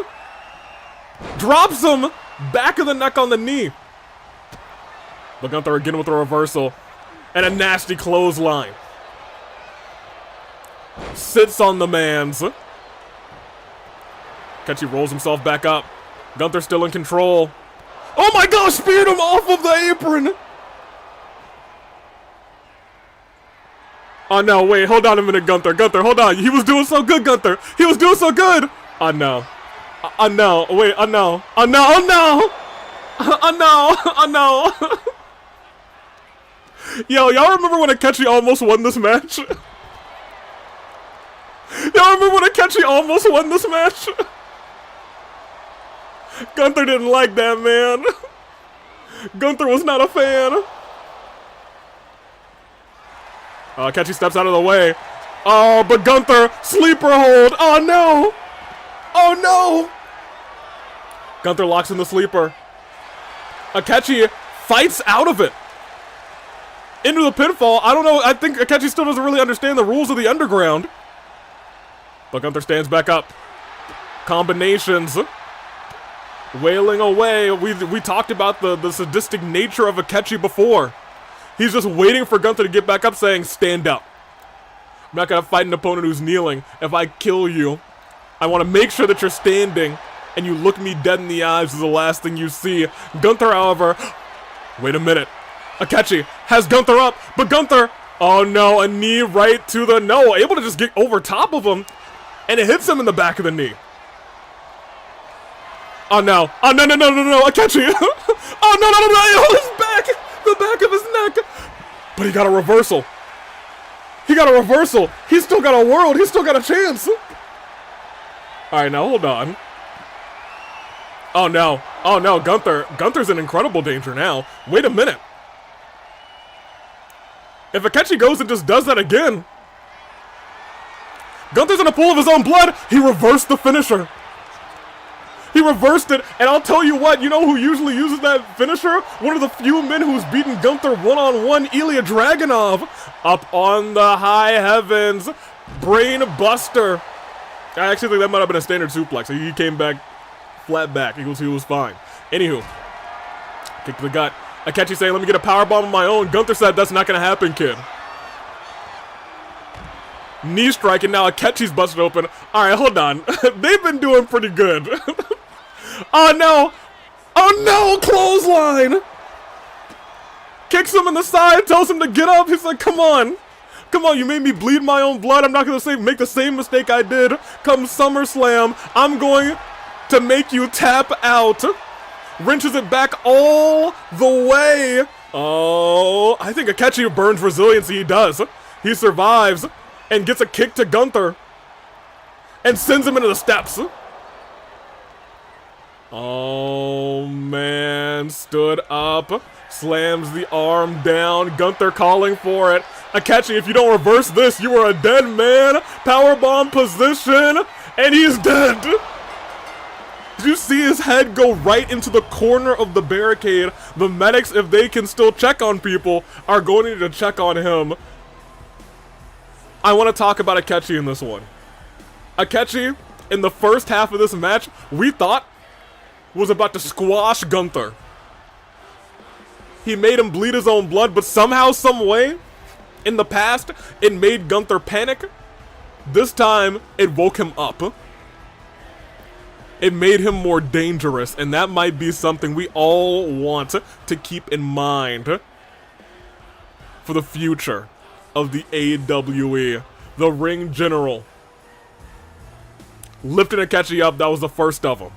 Drops him. Back of the neck on the knee. But Gunther again with a reversal. And a nasty clothesline. Sits on the man's. Akechi rolls himself back up. Gunther still in control. Oh my gosh, speared him off of the apron. Oh no, wait, hold on a minute, Gunther. Gunther, hold on. He was doing so good, Gunther. He was doing so good. Oh no. Oh no, wait, oh no. Oh no, oh no. Oh no, oh no. Yo, y'all remember when Akechi almost won this match? Y'all remember when Akechi almost won this match? Gunther didn't like that, man. Gunther was not a fan. Akechi steps out of the way. Oh, but Gunther, sleeper hold. Oh, no. Oh, no. Gunther locks in the sleeper. Akechi fights out of it. Into the pinfall. I don't know. I think Akechi still doesn't really understand the rules of the underground. But Gunther stands back up. Combinations. Wailing away. We talked about the sadistic nature of Akechi before. He's just waiting for Gunther to get back up saying, stand up. I'm not going to fight an opponent who's kneeling. If I kill you, I want to make sure that you're standing and you look me dead in the eyes is the last thing you see. Gunther, however, wait a minute. Akechi has Gunther up, but Gunther, oh no, a knee right to the, no, able to just get over top of him, and it hits him in the back of the knee. Oh no, oh no, no, no, no, no, Akechi, oh no, no, no, no, his back, the back of his neck, but he got a reversal. He got a reversal. He's still got a world, he's still got a chance. Alright, now hold on. Oh no, Gunther's in incredible danger now. Wait a minute. If Akechi goes and just does that again, Gunther's in a pool of his own blood. He reversed the finisher. He reversed it, and I'll tell you what, you know who usually uses that finisher? One of the few men who's beaten Gunther one-on-one, Ilya Dragunov. Up on the high heavens, brain buster. I actually think that might have been a standard suplex. He came back flat back. He was fine. Anywho, kick to the gut. Akechi saying, let me get a powerbomb of my own. Gunther said, that's not going to happen, kid. Knee strike, and now Akechi's busted open. Alright, hold on. They've been doing pretty good. Oh, no. Oh, no. Clothesline. Kicks him in the side, tells him to get up. He's like, come on. Come on, you made me bleed my own blood. I'm not going to make the same mistake I did come SummerSlam. I'm going to make you tap out. Wrenches it back all the way. Oh, I think Akechi burns resiliency. He does. He survives and gets a kick to Gunther and sends him into the steps. Oh, man. Stood up. Slams the arm down. Gunther calling for it. Akechi, if you don't reverse this, you are a dead man. Powerbomb position. And he's dead. Did you see his head go right into the corner of the barricade? The medics, if they can still check on people, are going to need to check on him. I want to talk about Akechi in this one. Akechi, in the first half of this match, we thought was about to squash Gunther. He made him bleed his own blood, but somehow, some way, in the past, it made Gunther panic. This time, it woke him up. It made him more dangerous, and that might be something we all want to keep in mind for the future of the AWE. The Ring General. Lifting Akechi up, that was the first of them.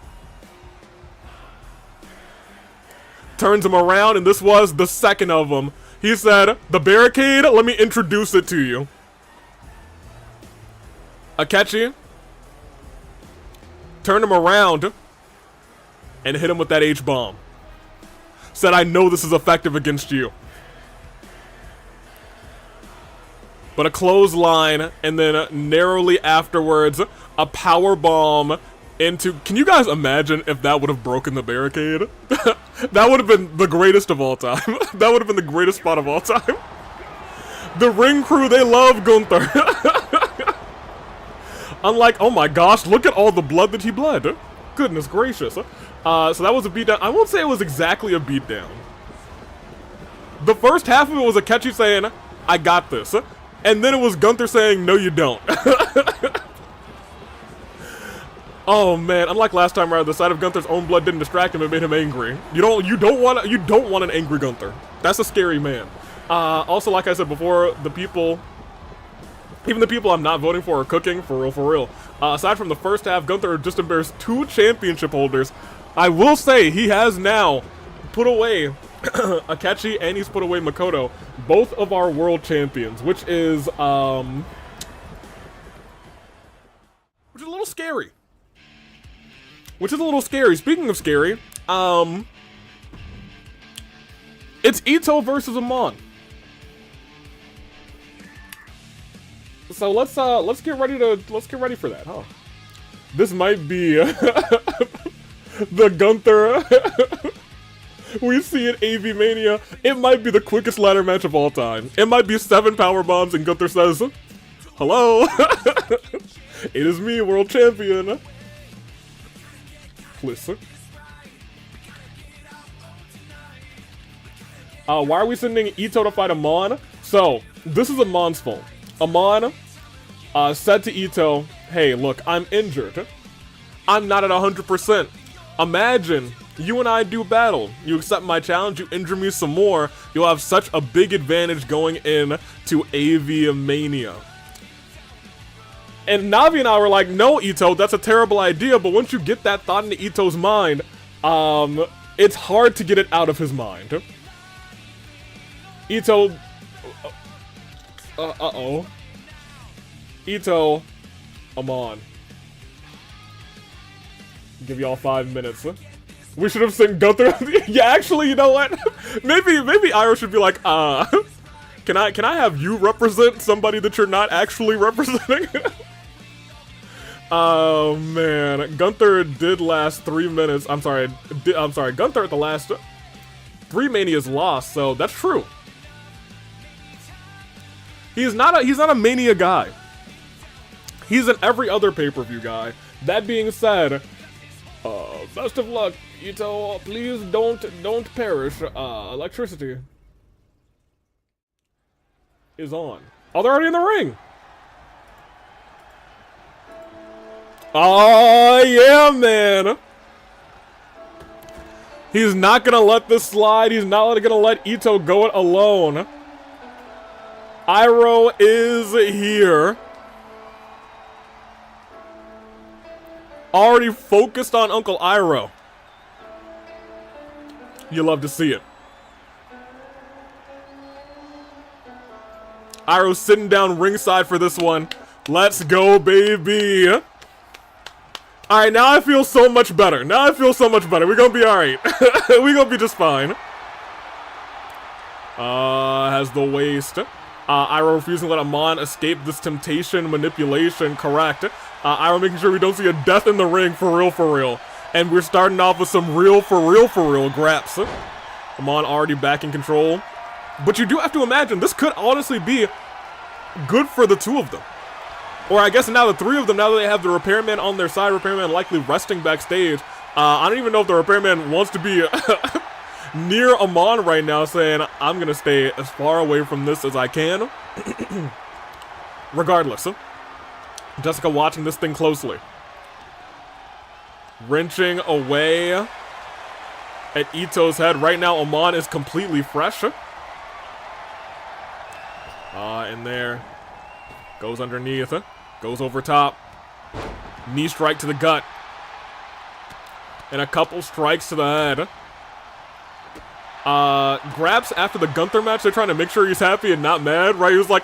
Turns him around, and this was the second of them. He said, the barricade, let me introduce it to you. Akechi turned him around and hit him with that H-bomb. Said, I know this is effective against you. But a clothesline, and then narrowly afterwards, a power bomb into... Can you guys imagine if that would have broken the barricade? That would have been the greatest of all time. That would have been the greatest spot of all time. The Ring crew, they love Gunther. Unlike, oh my gosh, look at all the blood that he bled. Goodness gracious. So that was a beatdown. I won't say it was exactly a beatdown. The first half of it was Akechi saying, I got this. And then it was Gunther saying, no you don't. Oh man, unlike last time around, the sight of Gunther's own blood didn't distract him, it made him angry. You don't want an angry Gunther. That's a scary man. Also, like I said before, even the people I'm not voting for are cooking, for real. Aside from the first half, Gunther just embarrassed 2 championship holders. I will say, he has now put away Akechi and he's put away Makoto, both of our world champions, which is a little scary. Speaking of scary, it's Itto versus Amon. So let's get ready for that, huh? This might be the Gunther we see at Av-Mania. It might be the quickest ladder match of all time. It might be 7 power bombs and Gunther says, hello, it is me, world champion. Listen. Why are we sending Itto to fight Amon? So, this is Amon's fault. Amon said to Itto, hey, look, I'm injured. I'm not at 100%. Imagine you and I do battle. You accept my challenge, you injure me some more, you'll have such a big advantage going in to Avi-Mania. And Navi and I were like, no, Itto, that's a terrible idea, but once you get that thought into Itto's mind, it's hard to get it out of his mind. Itto... Itto... Amon. Give y'all 5 minutes. We should have sent Gunther... Yeah, actually, you know what? maybe Iroh should be like, can I have you represent somebody that you're not actually representing? Oh man, Gunther did last 3 minutes. I'm sorry, Gunther at the last 3 Manias lost, so that's true. He's not a Mania guy. He's an every other pay-per-view guy. That being said, best of luck, Itto. Please don't perish. Electricity is on. Oh, they're already in the ring. Oh, yeah, man. He's not gonna let this slide. He's not gonna let Itto go it alone. Iroh is here. Already focused on Uncle Iroh. You love to see it. Iroh's sitting down ringside for this one. Let's go, baby. Alright, now I feel so much better. We're gonna be alright. We're gonna be just fine. Has the waist. Iroh refusing to let Amon escape this temptation manipulation, correct. Iroh making sure we don't see a death in the ring, for real. And we're starting off with some real for real graps. Amon already back in control. But you do have to imagine, this could honestly be good for the 2 of them. Or I guess now the 3 of them, now that they have the Repairman on their side, Repairman likely resting backstage. I don't even know if the Repairman wants to be near Amon right now, saying, I'm gonna stay as far away from this as I can. Regardless. Jessica watching this thing closely. Wrenching away at Itto's head. Right now, Amon is completely fresh. In there. Goes underneath. Goes over top. Knee strike to the gut. And a couple strikes to the head. Grabs after the Gunther match. They're trying to make sure he's happy and not mad, right? He was like,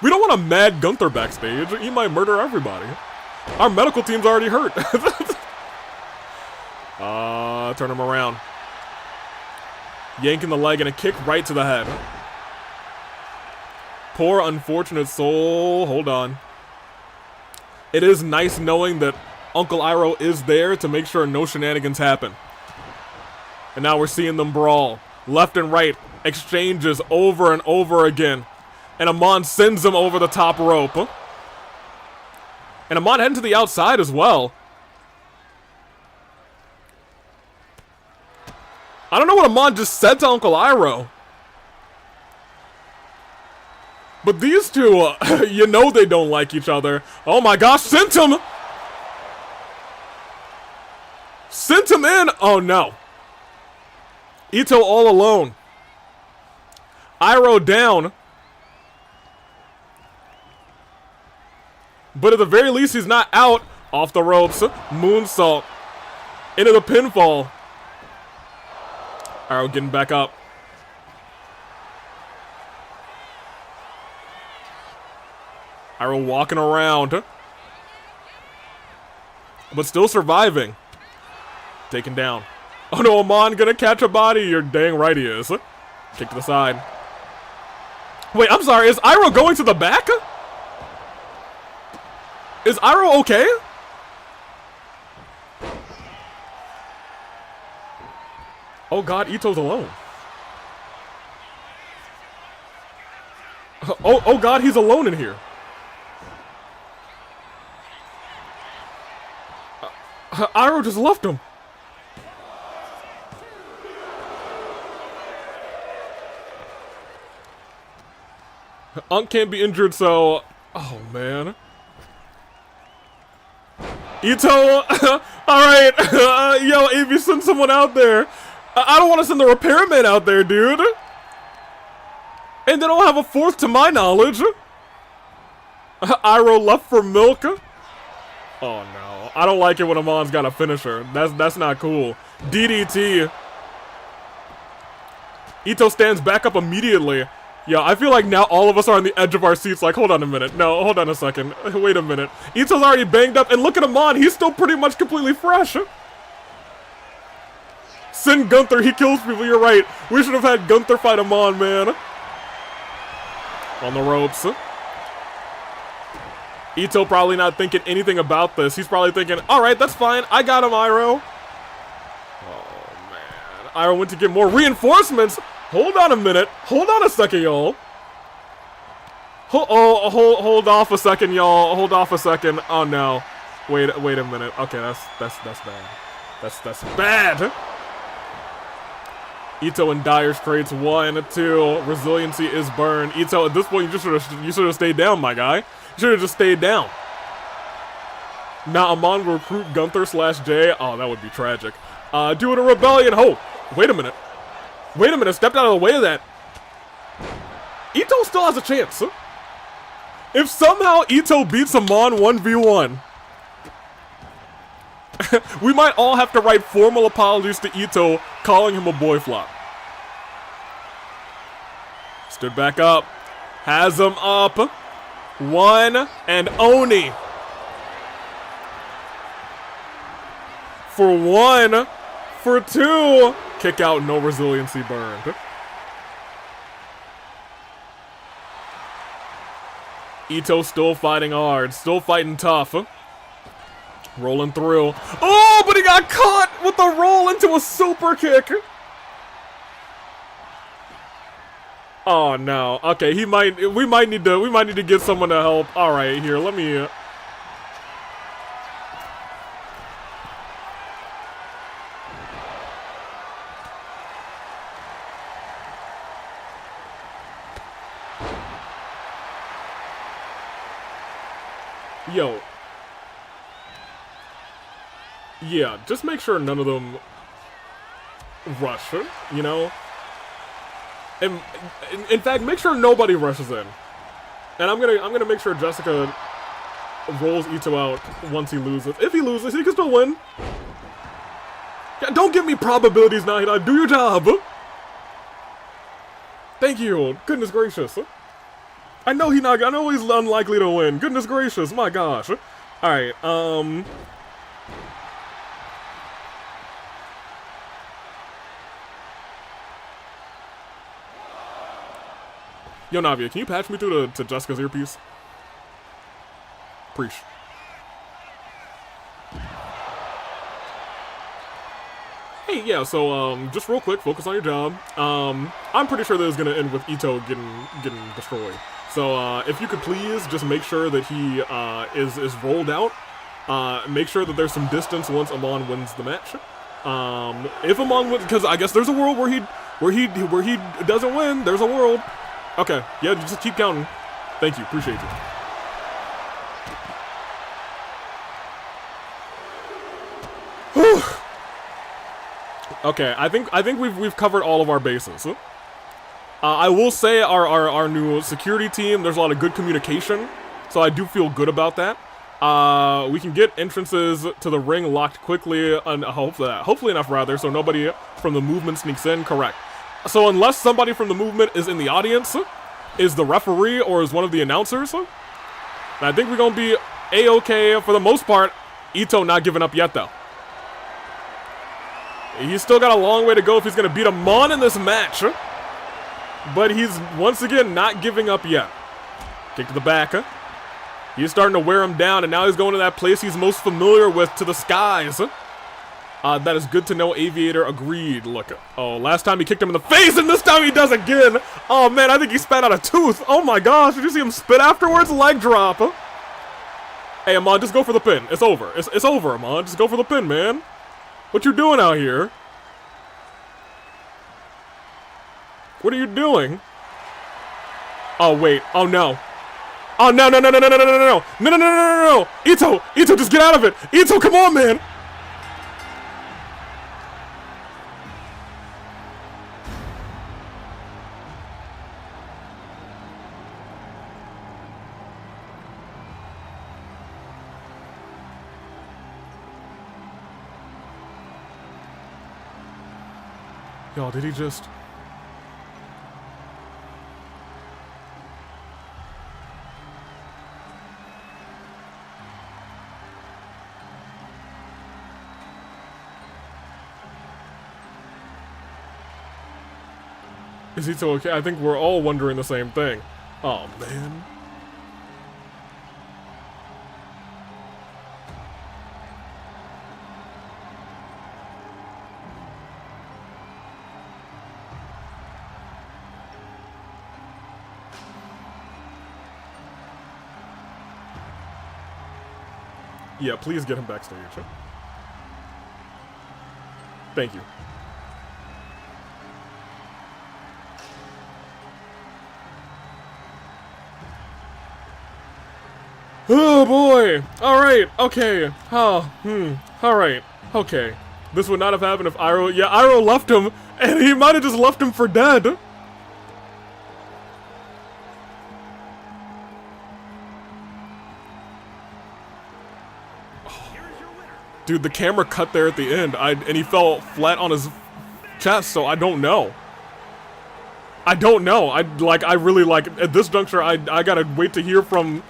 we don't want a mad Gunther backstage. He might murder everybody. Our medical team's already hurt. Turn him around. Yanking the leg and a kick right to the head. Poor unfortunate soul. Hold on. It is nice knowing that Uncle Iroh is there to make sure no shenanigans happen. And now we're seeing them brawl. Left and right. Exchanges over and over again. And Amon sends him over the top rope. And Amon heading to the outside as well. I don't know what Amon just said to Uncle Iroh. But these two, you know they don't like each other. Oh my gosh, sent him! Sent him in! Oh no. Itto all alone. Iroh down. But at the very least, he's not out. Off the ropes. Moonsault. Into the pinfall. Iroh getting back up. Iroh walking around. But still surviving. Taken down. Oh no, Amon gonna catch a body. You're dang right he is. Kick to the side. Wait, I'm sorry. Is Iroh going to the back? Is Iroh okay? Oh god, Itto's alone. Oh god, he's alone in here. Iroh just left him. Unk can't be injured, so... Oh, man. Itto! Alright! Yo, Avi, send someone out there. I don't want to send the Repairman out there, dude. And they don't have a fourth to my knowledge. Iroh left for milk. Oh, no. I don't like it when Amon's got a finisher. That's not cool. DDT. Itto stands back up immediately. Yeah, I feel like now all of us are on the edge of our seats like, hold on a minute. No, hold on a second. Wait a minute. Itto's already banged up, and look at Amon. He's still pretty much completely fresh. Send Gunther. He kills people. You're right. We should have had Gunther fight Amon, man. On the ropes. Itto probably not thinking anything about this. He's probably thinking, all right, that's fine. I got him, Iroh. Oh, man. Iroh went to get more reinforcements. Hold on a minute. Hold on a second, y'all. Hold off a second, y'all. Hold off a second. Oh no. Wait a minute. Okay, that's bad. That's bad. Itto and Dire Straits 1, 2. Resiliency is burned. Itto, at this point, you should have stayed down, my guy. You should have just stayed down. Now Amon will recruit Gunther / Jay. Oh, that would be tragic. Doing a rebellion. Oh, wait a minute. Wait a minute, stepped out of the way of that. Itto still has a chance. If somehow Itto beats Amon 1v1, we might all have to write formal apologies to Itto, calling him a boy flop. Stood back up. Has him up. 1 and Oni. For 1. For 2. Kick out, no resiliency burned. Itto still fighting hard, still fighting tough. Rolling through. Oh, but he got caught with a roll into a super kick. Oh no. Okay, we might need to get someone to help. All right, here, let me Yo. Yeah, just make sure none of them rush, you know? And in fact, make sure nobody rushes in. And I'm gonna make sure Jessica rolls Itto out once he loses. If he loses, he can still win. Yeah, don't give me probabilities now, do your job. Thank you. Goodness gracious. I know he's unlikely to win. Goodness gracious, my gosh. Alright, Yo, Navia, can you patch me through to Jessica's earpiece? Preach. Hey, yeah, so, just real quick, focus on your job. I'm pretty sure that it's gonna end with Itto getting destroyed. So, if you could please just make sure that he, is rolled out. Make sure that there's some distance once Amon wins the match. If Amon wins, because I guess there's a world where he doesn't win, there's a world. Okay, yeah, just keep counting. Thank you, appreciate you. Whew. Okay, I think we've covered all of our bases. I will say our new security team, there's a lot of good communication, so I do feel good about that. We can get entrances to the ring locked quickly, and hopefully enough rather, so nobody from the movement sneaks in. Correct. So unless somebody from the movement is in the audience, is the referee, or is one of the announcers, and I think we're gonna be a-okay for the most part. Itto not giving up yet though. He's still got a long way to go if he's gonna beat Amon in this match. But he's, once again, not giving up yet. Kick to the back. He's starting to wear him down, and now he's going to that place he's most familiar with, to the skies. That is good to know. Aviator agreed. Look. Oh, last time he kicked him in the face, and this time he does again. Oh, man, I think he spat out a tooth. Oh, my gosh. Did you see him spit afterwards? Leg drop. Hey, Amon, just go for the pin. It's over. It's over, Amon. Just go for the pin, man. What you doing out here? What are you doing? Oh, wait. Oh, no. Oh, no, no, no, no, no, no, no, no, no, no, no, no, no, no, no, Itto, Itto, just get out of it. Itto, come on, man. Yo, did he just... Is Itto okay? I think we're all wondering the same thing. Oh, man. Yeah, please get him backstage. Thank you. Oh boy! Alright, okay. Alright, okay. This would not have happened if Iroh... Yeah, Iroh left him, and he might have just left him for dead. Dude, the camera cut there at the end, and he fell flat on his chest, so I don't know. I don't know. I really, at this juncture, I gotta wait to hear from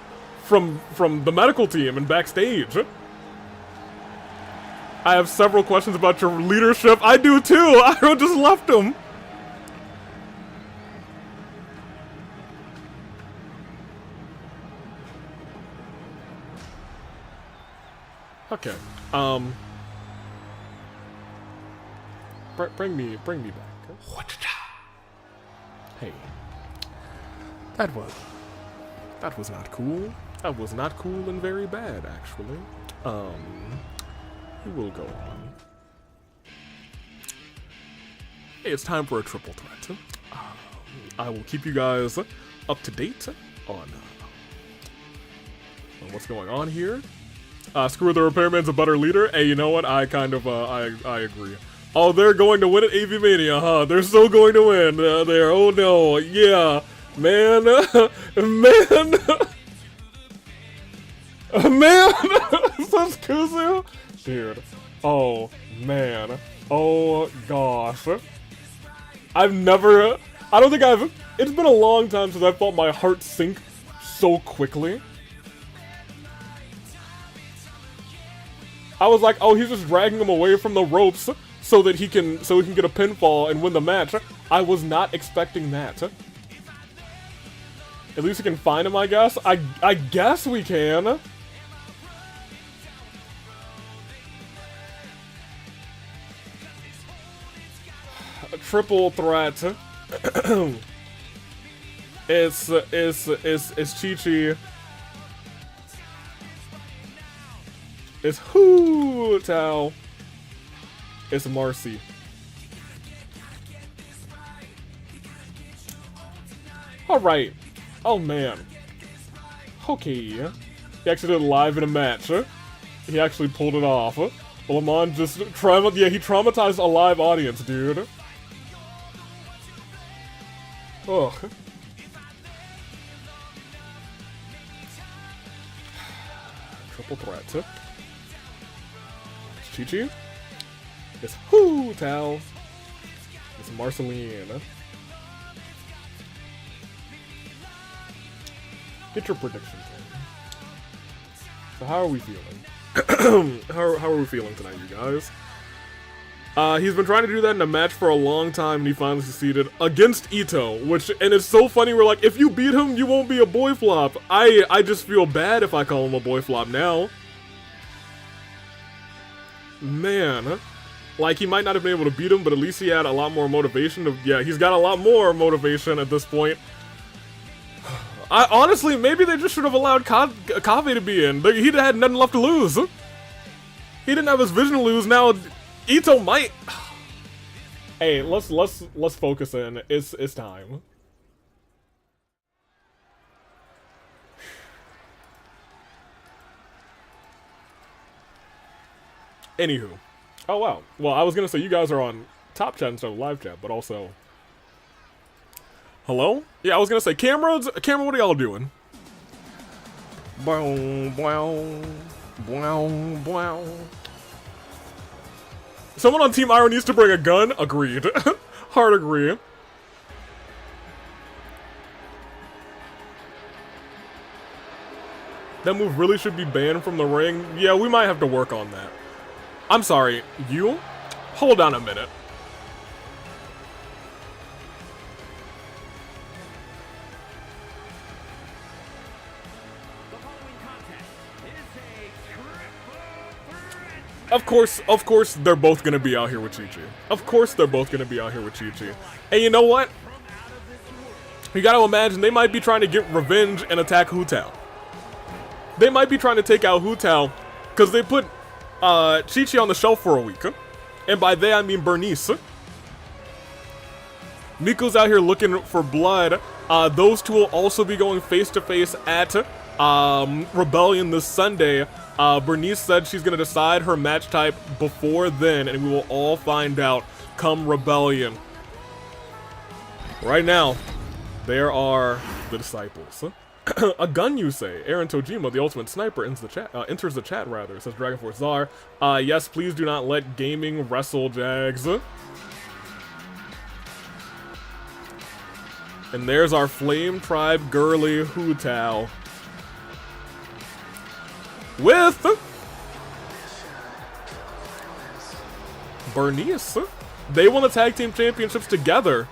the medical team and backstage. I have several questions about your leadership. I do too! Iroh just left him! Okay. Bring me back. Hey. That was not cool. That was not cool and very bad, actually. We will go on. Hey, it's time for a triple threat. I will keep you guys up to date on what's going on here. Screw the Repairman's a better leader. Hey, you know what? I kind of, I agree. Oh, they're going to win at Avi-Mania, huh? They're still going to win. There. Oh, no. Yeah. Man. Man. Man. Such Gozu? Dude. Oh, man. Oh, gosh. I don't think it's been a long time since I felt my heart sink so quickly. I was like, oh, he's just dragging him away from the ropes so that he can get a pinfall and win the match. I was not expecting that. At least we can find him, I guess. I guess we can. triple threat. It's Qiqi. It's Hu Tao. It's Marcy. Alright. Oh man. Okay. He actually did it live in a match. He actually pulled it off. Well, Amon just he traumatized a live audience, dude. Ugh. Triple threat. It's Qiqi. It's Hu Tao. It's Marceline. Get your predictions in. So how are we feeling? how are we feeling tonight, you guys? He's been trying to do that in a match for a long time, and he finally succeeded against Itto, and it's so funny, we're like, if you beat him, you won't be a boy flop. I just feel bad if I call him a boy flop now. Man. Like, he might not have been able to beat him, but at least he had a lot more motivation. Yeah, he's got a lot more motivation at this point. Honestly, maybe they just should have allowed Kave to be in. He had nothing left to lose. He didn't have his vision to lose. Now, Itto might. Hey, let's focus in. It's time. Anywho, oh wow. Well, I was gonna say you guys are on top chat instead of live chat, but also. Hello? Yeah, I was gonna say, camera, what are y'all doing? Someone on Team Iroh needs to bring a gun? Agreed. Hard agree. That move really should be banned from the ring. Yeah, we might have to work on that. I'm sorry, you? Hold on a minute. Of course, they're both gonna be out here with Qiqi. Of course, they're both gonna be out here with Qiqi. And you know what? You gotta imagine they might be trying to get revenge and attack Hu Tao. They might be trying to take out Hu Tao because they put Qiqi on the shelf for a week. And by they, I mean Bernice. Miko's out here looking for blood. Those two will also be going face-to-face at Rebellion this Sunday. Bernice said she's going to decide her match type before then, and we will all find out come Rebellion. Right now, there are the disciples. A gun, you say? Aaron Tojima, the ultimate sniper, enters the chat, rather, says Dragon Force Czar. Yes, please do not let gaming wrestle Jags. And there's our Flame Tribe girly Hu Tao. With Bernice. They won the tag team championships together.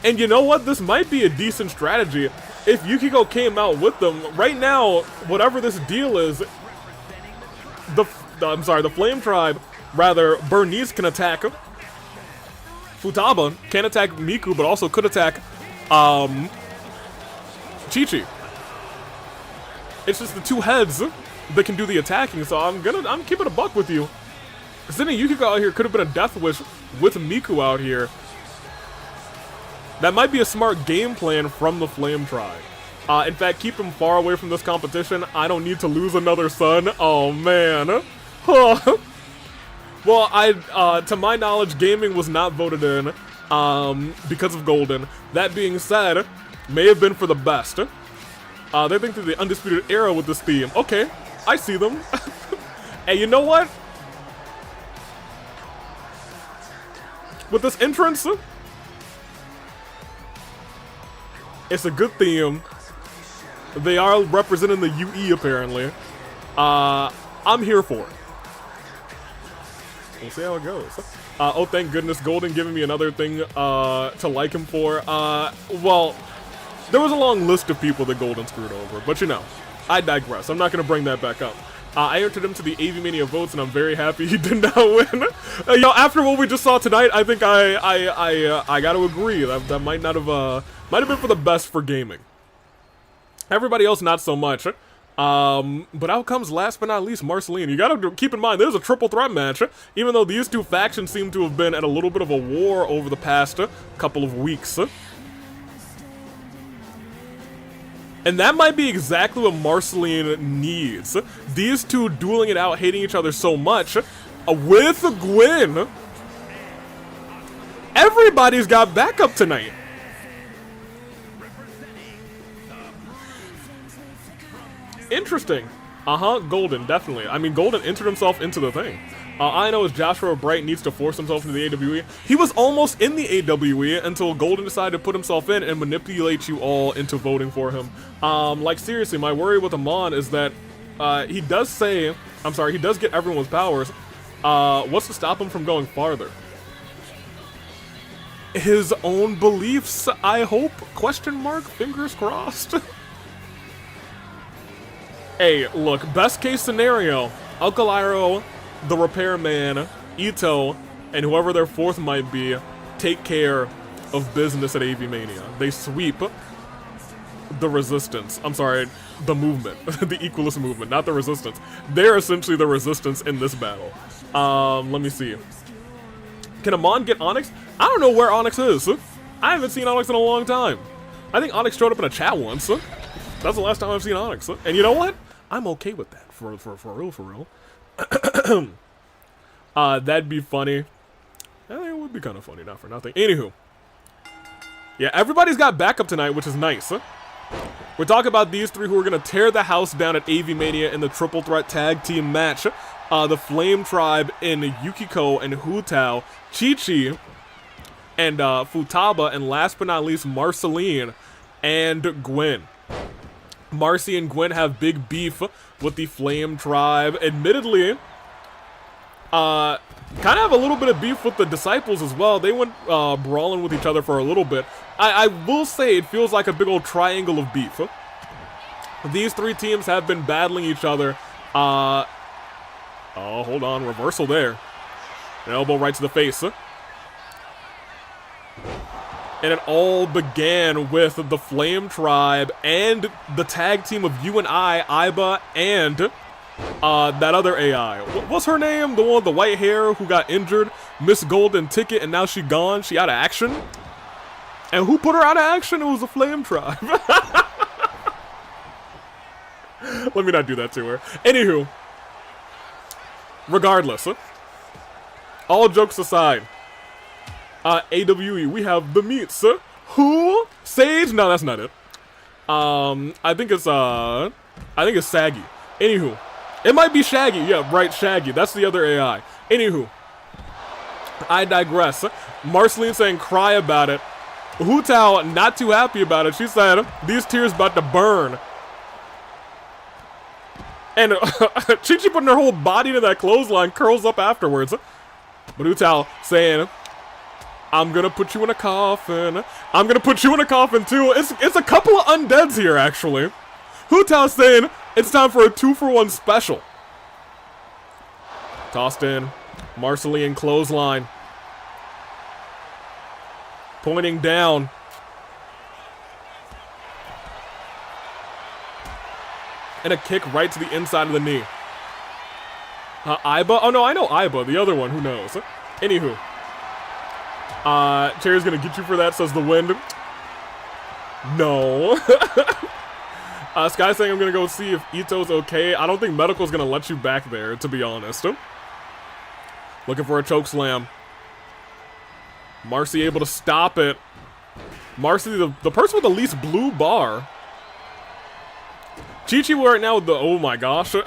And you know what? This might be a decent strategy if Yukiko came out with them. Right now, whatever this deal is, the Flame Tribe, rather, Bernice can attack Futaba, can attack Miku, but also could attack Qiqi. It's just the two heads that can do the attacking, so I'm keeping a buck with you. Sending Yukiko out here could have been a death wish with Miku out here. That might be a smart game plan from the Flame Tribe. In fact, keep him far away from this competition. I don't need to lose another son. Oh man. Well, to my knowledge, gaming was not voted in because of Golden. That being said, may have been for the best. They think they're the Undisputed Era with this theme. Okay, I see them. Hey, you know what? With this entrance, it's a good theme. They are representing the UE, apparently. I'm here for it. We'll see how it goes. Oh, thank goodness, Golden giving me another thing to like him for. Well, there was a long list of people that Golden screwed over, but you know, I digress. I'm not going to bring that back up. I entered him to the Avi-Mania votes, and I'm very happy he did not win. Yo, after what we just saw tonight, I think I got to agree that might not have might have been for the best for gaming. Everybody else, not so much. But out comes last but not least Marceline. You gotta keep in mind, there's a triple threat match, even though these two factions seem to have been at a little bit of a war over the past couple of weeks. And that might be exactly what Marceline needs. These two dueling it out, hating each other so much, with Gwen. Everybody's got backup tonight. Interesting. Golden, definitely. I mean, Golden entered himself into the thing. I know is Joshua Bright needs to force himself into the AWE. He was almost in the AWE until Golden decided to put himself in and manipulate you all into voting for him. Like, seriously, my worry with Amon is that he does say, he does get everyone's powers. What's to stop him from going farther? His own beliefs, I hope? Question mark? Fingers crossed? Hey, look, best case scenario, Uncle Iroh, the Repairman, Itto, and whoever their fourth might be, take care of business at Avi-Mania. They sweep the resistance. The movement. The Equalist movement, not the resistance. They're essentially the resistance in this battle. Let me see. Can Amon get Onyx? I don't know where Onyx is. I haven't seen Onyx in a long time. I think Onyx showed up in a chat once. That's the last time I've seen Onyx. And you know what? I'm okay with that, for real. That'd be funny. It would be kind of funny, not for nothing. Anywho. Yeah, everybody's got backup tonight, which is nice. We're talking about these three who are going to tear the house down at Avi-Mania in the triple threat tag team match. The Flame Tribe in Yukiko and Hutao, Qiqi, and Futaba, and last but not least, Marceline and Gwen. Marcy and Gwen have big beef with the Flame Tribe. Admittedly, kind of have a little bit of beef with the Disciples as well. They went brawling with each other for a little bit. I will say it feels like a big old triangle of beef. These three teams have been battling each other. Oh, hold on. Reversal there. An elbow right to the face. And it all began with the Flame Tribe and the tag team of you and I, Iba, and that other AI. What's her name? The one with the white hair who got injured. Miss Golden Ticket, and now she gone. She out of action. And who put her out of action? It was the Flame Tribe. Let me not do that to her. Anywho. Regardless. All jokes aside. AWE, we have the meats. Who? Sage? No, that's not it. I think it's Saggy. Anywho. It might be Shaggy. Yeah, right, Shaggy. That's the other AI. Anywho. I digress. Marceline saying cry about it. Hutao not too happy about it. She said, these tears about to burn. And Qiqi putting her whole body into that clothesline, curls up afterwards. But Hutao saying, I'm gonna put you in a coffin. I'm gonna put you in a coffin too. It's a couple of undeads here, actually. Hutao saying it's time for a 2-for-1 special. Tossed in. Marceline clothesline. Pointing down. And a kick right to the inside of the knee. Iba? Oh no, I know Iba. The other one, who knows? Anywho. Cherry's gonna get you for that, says the wind. No. Sky saying I'm gonna go see if Itto's okay. I don't think Medical's gonna let you back there, to be honest. Looking for a choke slam. Marcy able to stop it. Marcy, the person with the least blue bar. Qiqi right now with the, oh my gosh. Did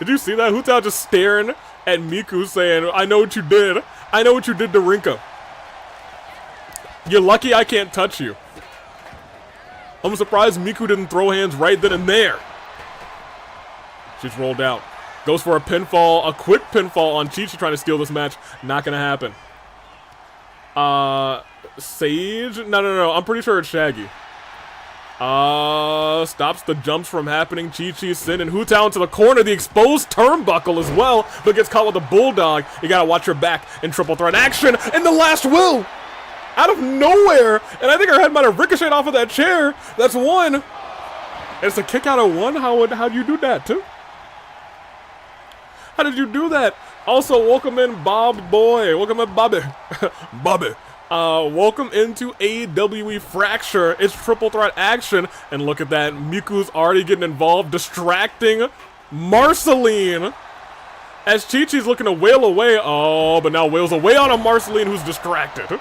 you see that? Hutao just staring at Miku saying, I know what you did. I know what you did to Rinka. You're lucky I can't touch you. I'm surprised Miku didn't throw hands right then and there. She's rolled out. Goes for a pinfall, a quick pinfall on Qiqi trying to steal this match. Not gonna happen. Sage? No. I'm pretty sure it's Shaggy. Stops the jumps from happening. Qiqi sending Hu Tao into the corner. The exposed turnbuckle as well, but gets caught with a bulldog. You gotta watch your back in triple threat action. And the last will! Out of nowhere! And I think her head might have ricocheted off of that chair. That's one. It's a kick out of one? How'd you do that, too? How did you do that? Also, welcome in Bob Boy. Welcome in Bobby. Bobby. Welcome into AWE Fracture. It's triple threat action. And look at that. Miku's already getting involved, distracting Marceline. As Qiqi's looking to wail away. Oh, but now wails away on a Marceline who's distracted.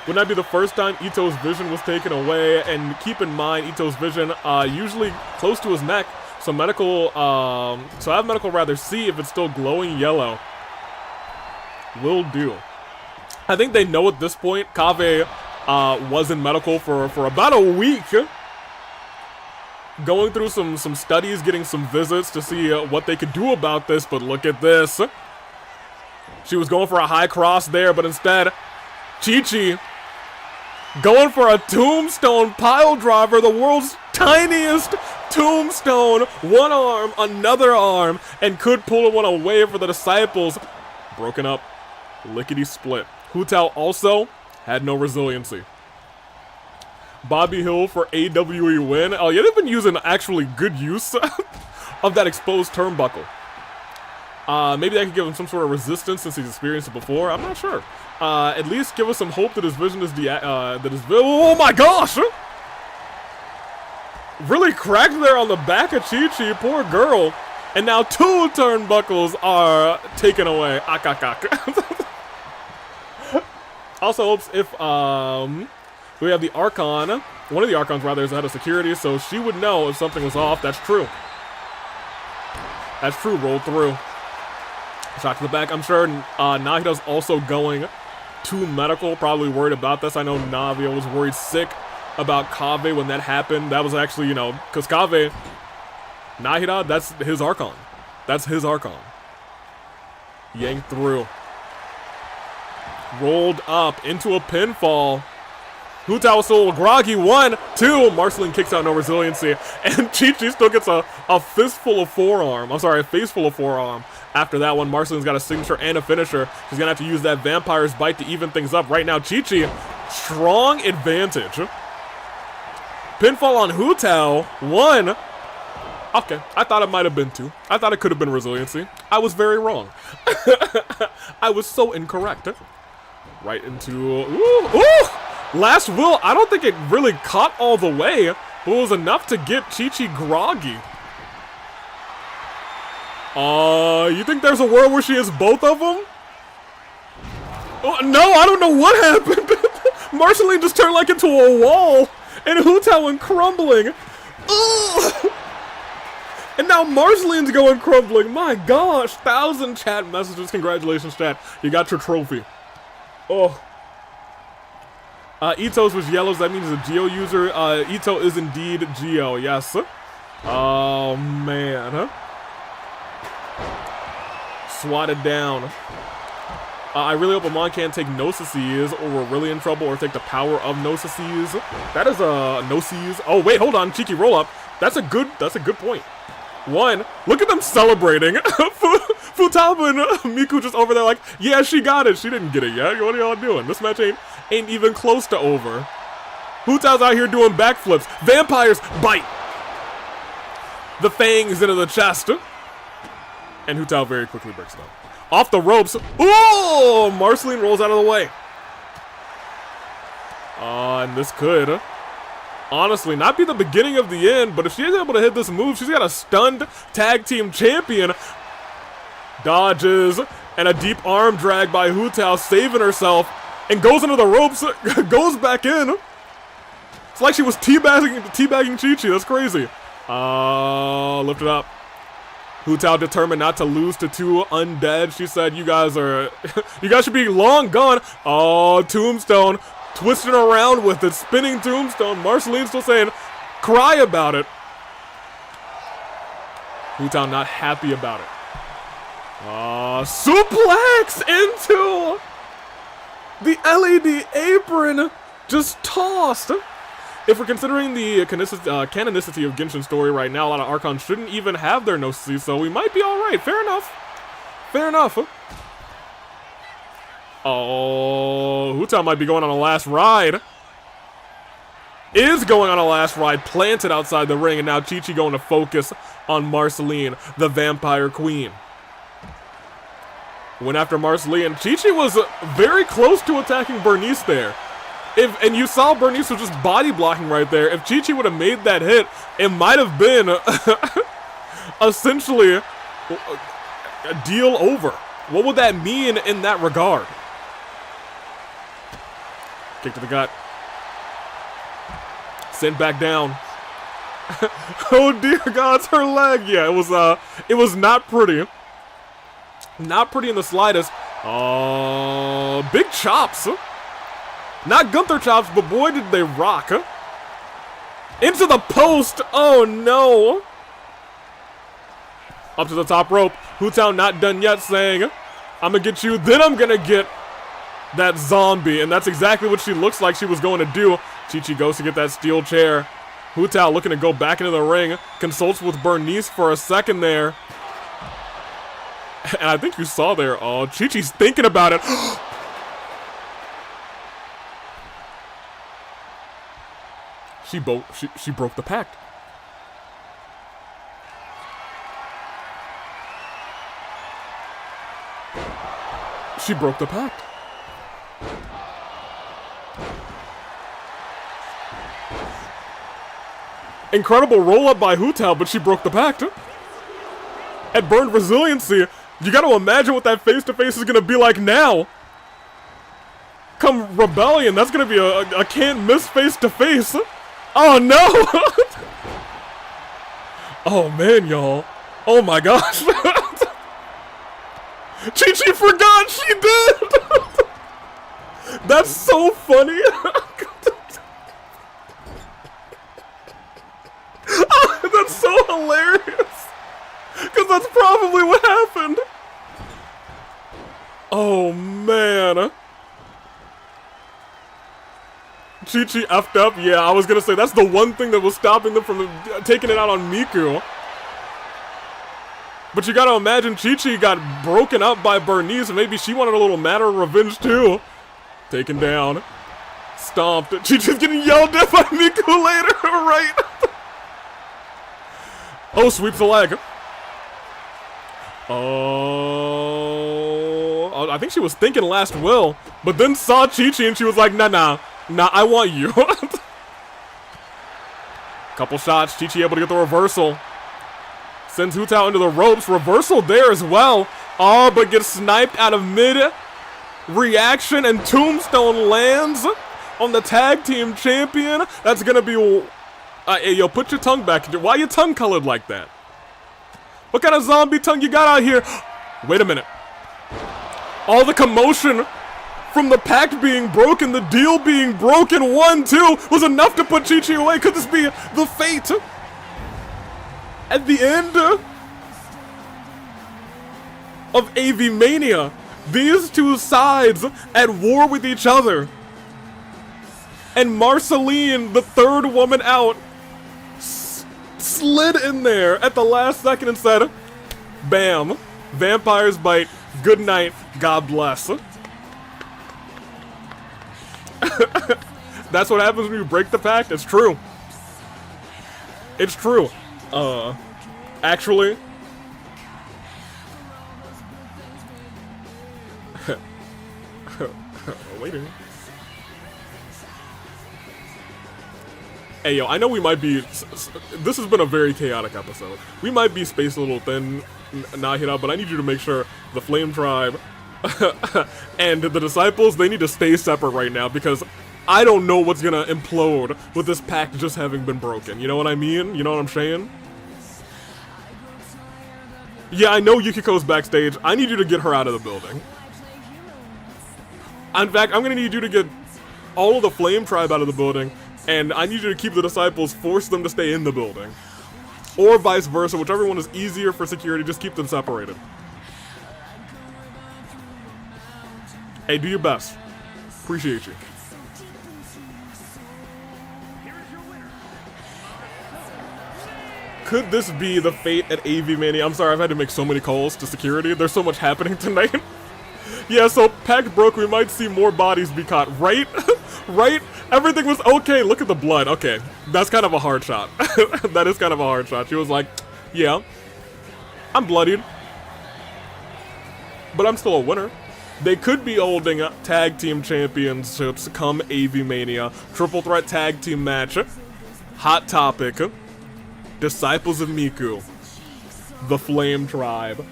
Wouldn't that be the first time Itto's vision was taken away? And keep in mind, Itto's vision, usually close to his neck. So medical, so have medical rather see if it's still glowing yellow. Will do. I think they know at this point, Kave was in medical for about a week. Going through some studies, getting some visits to see what they could do about this, but look at this. She was going for a high cross there, but instead, Qiqi going for a tombstone pile driver, the world's tiniest tombstone. One arm, another arm, and could pull one away for the disciples. Broken up, lickety split. Hu Tao also had no resiliency. Bobby Hill for AWE win. Oh yeah, they've been using actually good use of that exposed turnbuckle. Maybe that could give him some sort of resistance since he's experienced it before. I'm not sure. At least give us some hope that his vision is oh my gosh! Really cracked there on the back of Qiqi, poor girl. And now 2 turnbuckles are taken away. Akakak. Also hopes if we have the Archon, one of the Archons rather is the head of security, so she would know if something was off. That's true. That's true, roll through. Shot to the back. I'm sure Nahida's also going to medical, probably worried about this. I know Navia was worried sick about Kave when that happened. That was actually, you know, because Kave, Nahida, that's his Archon. That's his Archon. Yanked through. Rolled up into a pinfall. Hu Tao was still groggy. 1, 2. Marceline kicks out, no resiliency. And Qiqi still gets a fistful of forearm. I'm sorry, a face full of forearm. After that one, Marceline's got a signature and a finisher. She's going to have to use that vampire's bite to even things up. Right now, Qiqi, strong advantage. Pinfall on Hu Tao. 1. Okay, I thought it might have been 2. I thought it could have been resiliency. I was very wrong. I was so incorrect. Right into... Ooh! Last will, I don't think it really caught all the way, but it was enough to get Qiqi groggy. You think there's a world where she is both of them? Oh, no, I don't know what happened. Marceline just turned like into a wall, and Hu Tao went crumbling. Ugh. And now Marceline's going crumbling. My gosh, 1,000 chat messages. Congratulations, chat. You got your trophy. Oh. Itto's was yellows. That means a Geo user. Itto is indeed Geo. Yes. Oh, man. Huh? Swatted down. I really hope Amon can't take Gnosis, or we're really in trouble, or take the power of Gnosis. That is a Gnosis. Oh, wait, hold on. Cheeky roll up. That's a good point. 1. Look at them celebrating. Futaba and Miku just over there like, yeah, she got it. She didn't get it yet. What are y'all doing? This match ain't even close to over. Hu Tao's out here doing backflips. Vampires bite. The fangs into the chest. And Hu Tao very quickly breaks down. Off the ropes. Ooh! Marceline rolls out of the way. And this could... honestly, not be the beginning of the end, but if she's able to hit this move, she's got a stunned tag team champion. Dodges, and a deep arm drag by Hu Tao, saving herself, and goes into the ropes, goes back in. It's like she was teabagging Qiqi, that's crazy. Lift it up. Hu Tao determined not to lose to 2 undead. She said, you guys should be long gone. Oh, tombstone. Twisting around with it, spinning tombstone. Marceline still saying, cry about it. Hu Tao not happy about it. Suplex into the LED apron. Just tossed. if we're considering the canonicity of Genshin's story right now, a lot of Archons shouldn't even have their no-see, so we might be alright. Fair enough. Fair enough. Oh, Hu Tao might be going on a last ride. Is going on a last ride, planted outside the ring, and now Qiqi going to focus on Marceline, the Vampire Queen. Went after Marceline. Qiqi was very close to attacking Bernice there. And you saw Bernice was just body blocking right there. If Qiqi would have made that hit, it might have been essentially a deal over. What would that mean in that regard? Kick to the gut. Sent back down. Oh dear God, it's her leg. Yeah, it was not pretty. Not pretty in the slightest. Oh, big chops. Not Gunther chops, but boy did they rock. Into the post. Oh no. Up to the top rope. Hu Tao not done yet, saying, I'm gonna get you, then I'm gonna get that zombie. And that's exactly what she looks like she was going to do. Qiqi goes to get that steel chair. Hu Tao looking to go back into the ring. Consults with Bernice for a second there. And I think you saw there, oh, Qiqi's thinking about it. She broke the pact. She broke the pact. Incredible roll-up by Hu Tao, but she broke the pact. At Burned Resiliency, you gotta imagine what that face-to-face is gonna be like now. Come Rebellion, that's gonna be a can't-miss face-to-face. Oh no! Oh man, y'all. Oh my gosh. Qiqi forgot she did! That's so funny. That's so hilarious. Because that's probably what happened. Oh man. Qiqi effed up. Yeah, I was gonna say that's the one thing that was stopping them from taking it out on Miku. But you gotta imagine Qiqi got broken up by Bernice, and maybe she wanted a little matter of revenge too. Taken down. Stomped. Qiqi's getting yelled at by Miku later, right? Oh, sweeps the leg. Oh, I think she was thinking last will, but then saw Qiqi and she was like, nah, I want you. Couple shots, Qiqi able to get the reversal. Sends Hu Tao into the ropes, reversal there as well. Oh, but gets sniped out of mid-reaction, and Tombstone lands on the tag team champion. That's gonna be, hey, yo, put your tongue back. Why your tongue colored like that? What kind of zombie tongue you got out here? Wait a minute. All the commotion from the pact being broken, the deal being broken, 1-2, was enough to put Qiqi away. Could this be the fate at the end of Avi-Mania? These two sides at war with each other. And Marceline, the third woman out, slid in there at the last second and said, bam, vampires bite, good night, God bless. That's what happens when you break the pact. It's true. It's true. Actually, wait a minute. Hey, yo, I know we might be, this has been a very chaotic episode. We might be spaced a little thin, Nahida, but I need you to make sure the Flame Tribe and the Disciples, they need to stay separate right now, because I don't know what's gonna implode with this pact just having been broken. You know what I mean? You know what I'm saying? Yeah, I know Yukiko's backstage. I need you to get her out of the building. In fact, I'm gonna need you to get all of the Flame Tribe out of the building, and I need you to keep the Disciples, force them to stay in the building. Or vice versa, whichever one is easier for security, just keep them separated. Hey, do your best. Appreciate you. Could this be the fate at Av-Mania? I'm sorry, I've had to make so many calls to security. There's so much happening tonight. Yeah, so pack broke. We might see more bodies be caught. Right? Right? Everything was okay. Look at the blood. Okay, that's kind of a hard shot. That is kind of a hard shot. She was like, yeah, I'm bloodied, but I'm still a winner. They could be holding tag team championships come Av-Mania. Triple threat tag team match. Hot topic. Disciples of Miku. The Flame Tribe.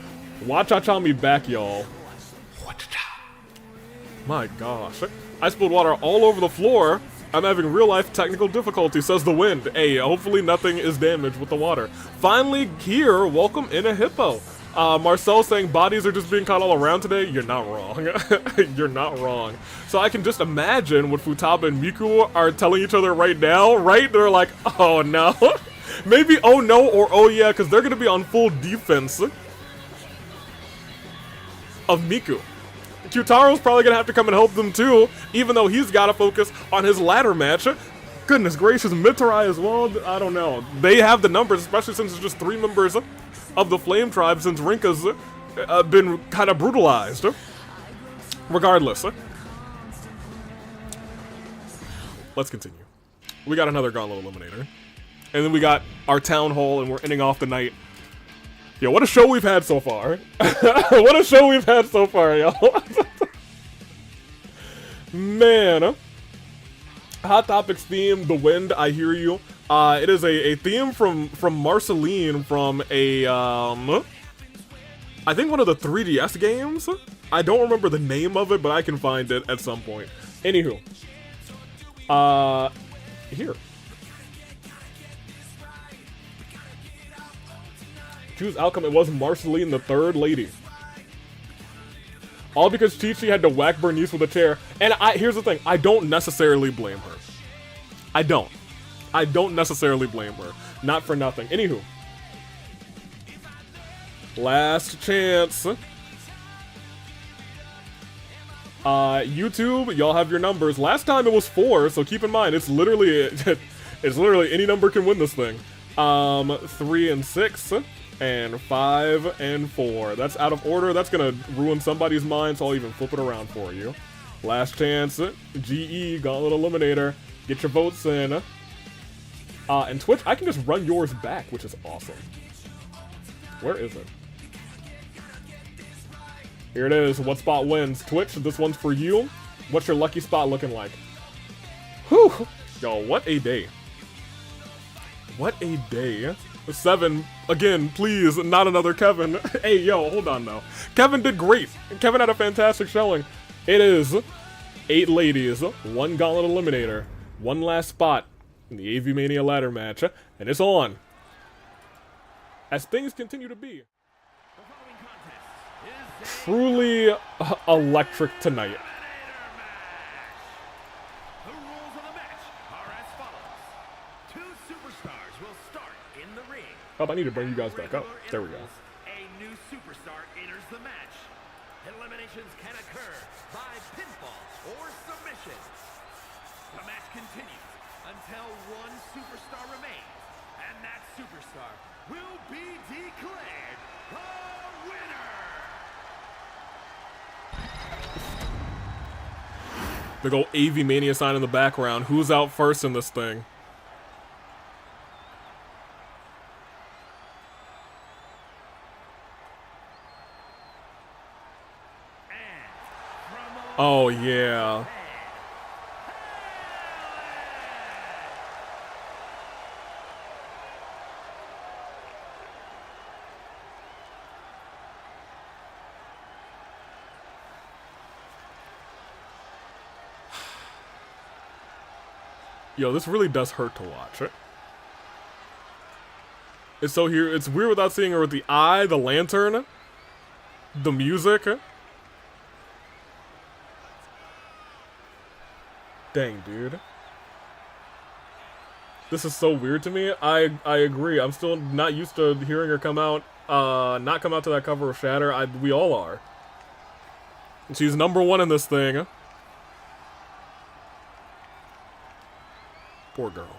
Watch-cha-cha me back, y'all. My gosh. I spilled water all over the floor. I'm having real-life technical difficulty, says the wind. Hey, hopefully nothing is damaged with the water. Finally here, welcome in a hippo. Marcel saying bodies are just being caught all around today. You're not wrong. You're not wrong. So I can just imagine what Futaba and Miku are telling each other right now, right? They're like, oh no. Maybe oh no or oh yeah, because they're going to be on full defense of Miku. Kyutaro's probably going to have to come and help them too, even though he's got to focus on his ladder match. Goodness gracious, Mitarai as well, I don't know. They have the numbers, especially since it's just 3 members of the Flame Tribe, since Rinka's been kind of brutalized. Regardless. Let's continue. We got another Gauntlet Eliminator. And then we got our Town Hall, and we're ending off the night. Yo, what a show we've had so far. What a show we've had so far, y'all. Man. Hot Topics theme, The Wind, I hear you. It is a theme from Marceline from a, I think one of the 3DS games? I don't remember the name of it, but I can find it at some point. Anywho. Here. Choose outcome, it was Marceline, the third lady. All because Qiqi had to whack Bernice with a chair. And here's the thing, I don't necessarily blame her. I don't necessarily blame her. Not for nothing. Anywho. Last chance. YouTube, y'all have your numbers. Last time it was 4, so keep in mind, it's literally any number can win this thing. 3 and 6. And 5 and 4. That's out of order. That's gonna ruin somebody's mind, so I'll even flip it around for you. Last chance. GE, Gauntlet Eliminator. Get your votes in. And Twitch, I can just run yours back, which is awesome. Where is it? Here it is. What spot wins? Twitch, this one's for you. What's your lucky spot looking like? Whew! Yo, what a day. What a day. 7, again, please, not another Kevin. Hey, yo, hold on, though. Kevin did great. Kevin had a fantastic showing. It is 8 ladies, 1 Gauntlet Eliminator, 1 last spot in the Av-Mania ladder match, and it's on. As things continue to be. Truly electric tonight. Oh, I need to bring you guys back up. There we go. A new superstar enters the match. Eliminations can occur by pinfall or submission. The match continues until 1 superstar remains, and that superstar will be declared the winner. Big ol' Av-Mania sign in the background. Who's out first in this thing? Oh, yeah. Yo, this really does hurt to watch, right? It's so here, it's weird without seeing her with the eye, the lantern, the music. Dang, dude. This is so weird to me. I agree. I'm still not used to hearing her come out, not come out to that cover of Shatter. We all are. She's #1 in this thing. Poor girl.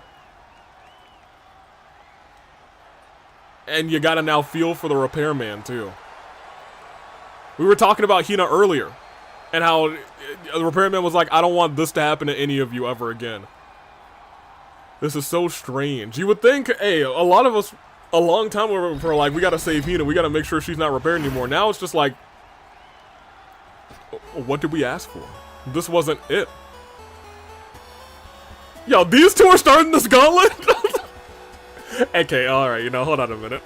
And you gotta now feel for the Repairman, too. We were talking about Hina earlier. And how the Repairman was like, I don't want this to happen to any of you ever again. This is so strange. You would think, hey, a lot of us, a long time were like, we gotta save Hina. We gotta make sure she's not repaired anymore. Now it's just like, what did we ask for? This wasn't it. Yo, these two are starting this gauntlet? Okay, alright, you know, hold on a minute.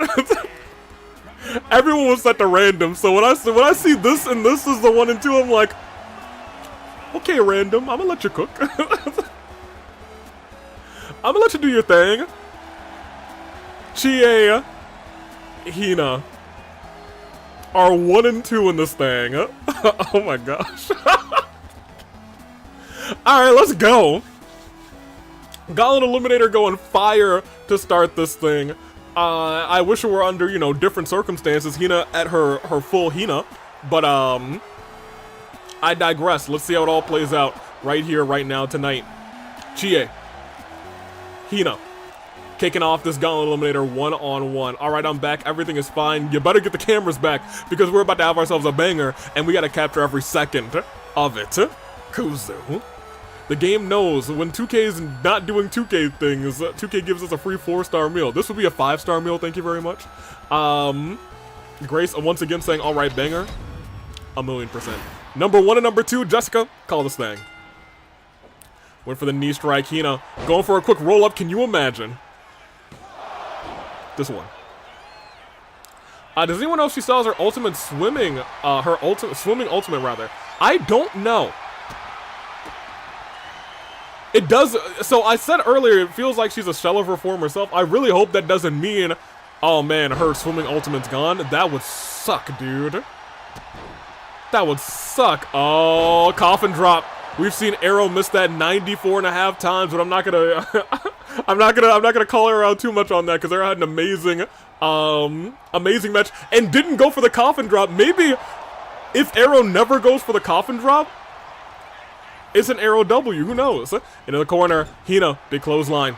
Everyone was set to random, so when I see this and this is the 1 and 2, I'm like, okay, random, I'm gonna let you cook. I'm gonna let you do your thing. Qiqi, Hina are 1 and 2 in this thing. Oh my gosh. Alright, let's go. Gauntlet Eliminator going fire to start this thing. I wish it were under, you know, different circumstances. Hina at her full Hina. But, I digress. Let's see how it all plays out right here, right now, tonight. Qiqi. Hina. Kicking off this Gauntlet Eliminator 1-on-1. Alright, I'm back. Everything is fine. You better get the cameras back because we're about to have ourselves a banger and we gotta capture every second of it. Gozu. The game knows when 2K's not doing 2K things, 2K gives us a free 4-star meal. This would be a 5-star meal, thank you very much. Grace, once again saying, alright, banger. 1,000,000%. Number 1 and number 2, Jessica, call this thing. Went for the knee strike, Hina. Going for a quick roll-up, can you imagine? This one. Does anyone know if she still has her ultimate swimming, swimming ultimate, rather? I don't know. It does, so I said earlier, it feels like she's a shell of her former self. I really hope that doesn't mean, oh man, her swimming ultimate's gone. That would suck, dude. That would suck. Oh, coffin drop. We've seen Iroh miss that 94.5 times, but I'm not gonna, I'm not gonna call her out too much on that because Iroh had an amazing, amazing match and didn't go for the coffin drop. Maybe if Iroh never goes for the coffin drop, it's an Iroh W, who knows? Into the corner, Hina, big clothesline.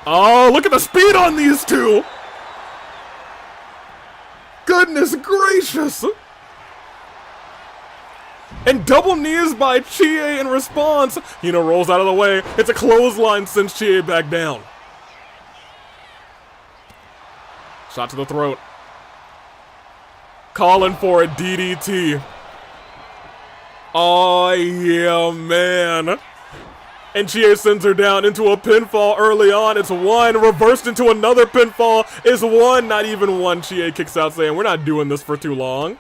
Oh, look at the speed on these two! Goodness gracious! And double knees by Qiqi in response. Hina rolls out of the way. It's a clothesline, sends Qiqi back down. Shot to the throat. Calling for a DDT. Oh, yeah, man. And Qiqi sends her down into a pinfall early on. It's 1. Reversed into another pinfall. It's 1. Not even 1. Qiqi kicks out saying, we're not doing this for too long.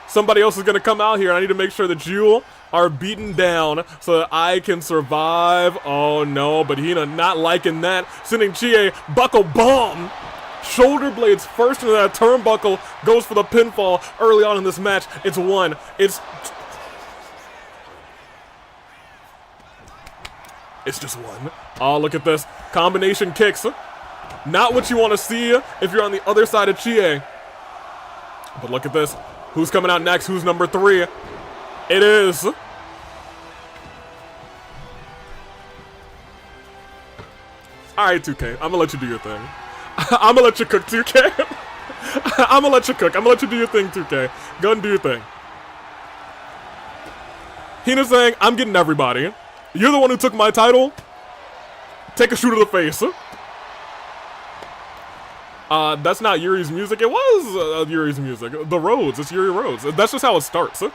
Somebody else is going to come out here. I need to make sure that you are beaten down so that I can survive. Oh, no. But Hina not liking that. Sending Qiqi buckle bomb. Shoulder blades first into that turnbuckle. Goes for the pinfall early on in this match. It's 1. It's just 1. Oh, look at this. Combination kicks. Not what you want to see if you're on the other side of Qiqi. But look at this. Who's coming out next? Who's number 3? It is. Alright, 2K. I'm gonna let you do your thing. I'm gonna let you cook, 2K. I'm gonna let you cook. I'm gonna let you do your thing, 2K. Go ahead and do your thing. Hina's saying, I'm getting everybody. You're the one who took my title. Take a shoe to the face. That's not Yuri's music. It was Yuri's music. The Roads. It's Yuri Roads. That's just how it starts. To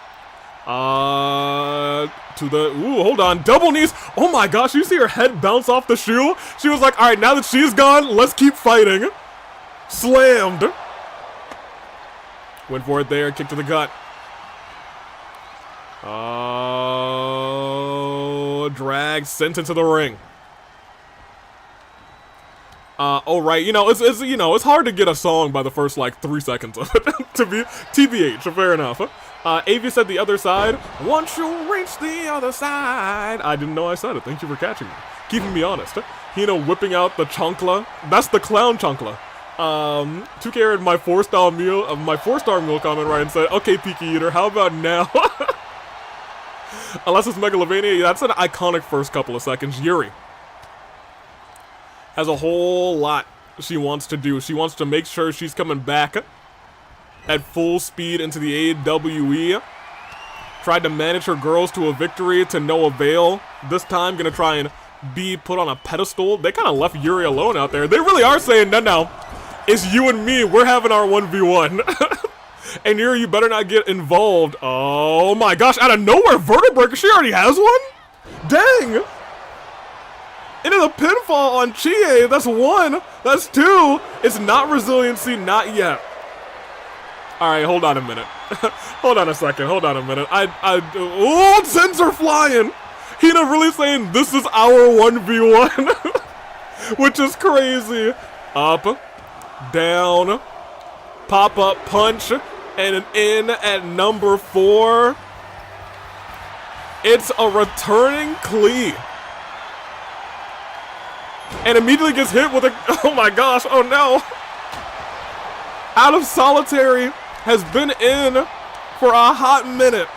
the... Ooh, hold on. Double knees. Oh my gosh, you see her head bounce off the shoe? She was like, alright, now that she's gone, let's keep fighting. Slammed. Went for it there. Kick to the gut. Drag, sent into the ring. Oh right, you know, it's hard to get a song by the first like 3 seconds of it. To be TBH, fair enough. Avi said the other side. Once you reach the other side. I didn't know I said it. Thank you for catching me, keeping me honest. Hina whipping out the chancla. That's the clown chancla. 2K aired my 4-star meal comment right and said, okay, Peaky Eater, how about now? Unless it's Megalovania, that's an iconic first couple of seconds. Yuri has a whole lot she wants to do. She wants to make sure she's coming back at full speed into the AWE. Tried to manage her girls to a victory to no avail. This time, gonna try and be put on a pedestal. They kind of left Yuri alone out there. They really are saying, no, it's you and me. We're having our 1v1. And Yuri, you better not get involved. Oh my gosh, out of nowhere, Vertebreaker. She already has one? Dang. Into the pinfall on Qiqi. That's one. That's two. It's not resiliency, not yet. Alright, hold on a minute. Hold on a second. Hold on a minute. Oh, sensor flying. Hina really saying this is our 1v1. Which is crazy. Up. Down. Pop-up punch. And an in at number 4. It's a returning Qiqi. And immediately gets hit with a... Oh my gosh. Oh no. Out of solitary. Has been in for a hot minute.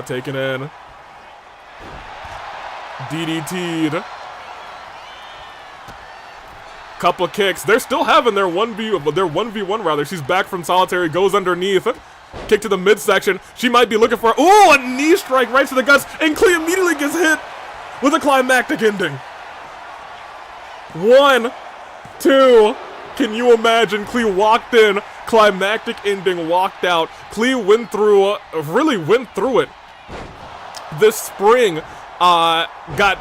Taken in. DDT'd. Couple of kicks. They're still having their 1v1 rather. She's back from solitary, goes underneath. Kick to the midsection. She might be looking for, ooh, a knee strike right to the guts, and Qiqi immediately gets hit with a climactic ending. 1, 2. Can you imagine? Qiqi walked in, climactic ending, walked out. Qiqi went through, really went through it. This spring got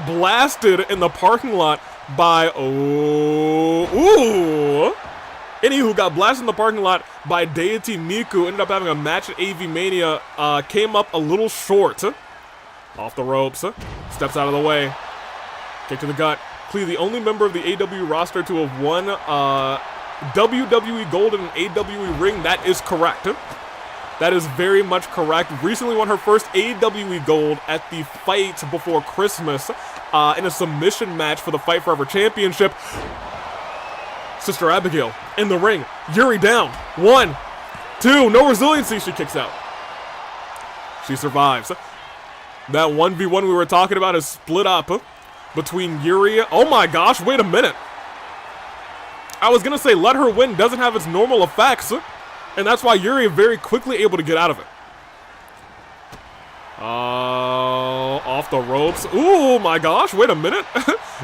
blasted in the parking lot by, Anywho, got blasted in the parking lot by Deity Miku. Ended up having a match at Avi-Mania. Came up a little short. Off the ropes. Steps out of the way. Kick to the gut. Qiqi, the only member of the AW roster to have won WWE Gold in an AWE ring. That is correct. That is very much correct. Recently won her first AWE Gold at the fight before Christmas in a submission match for the Fight Forever Championship. Sister Abigail in the ring. Yuri down. 1, 2. No resiliency. She kicks out. She survives. That 1v1 we were talking about is split up between Yuri. Oh my gosh, wait a minute. I was gonna say let her win doesn't have its normal effects, and that's why Yuri is very quickly able to get out of it. Off the ropes. Ooh my gosh, wait a minute.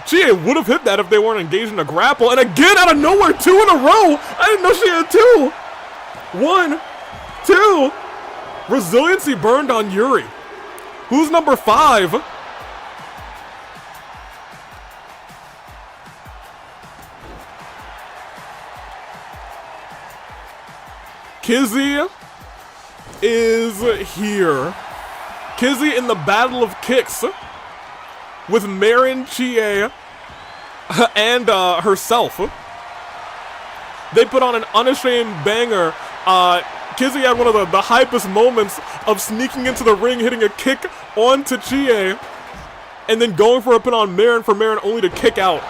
Qiqi would have hit that if they weren't engaged in a grapple, and again out of nowhere, 2 in a row. I didn't know she had 2. 1, 2. Resiliency burned on Yuri. Who's number 5? Qiqi is here. Qiqi in the battle of kicks with Marin, Qiqi, and herself. They put on an unashamed banger. Qiqi had one of the hypest moments of sneaking into the ring, hitting a kick onto Qiqi, and then going for a pin on Marin for Marin only to kick out.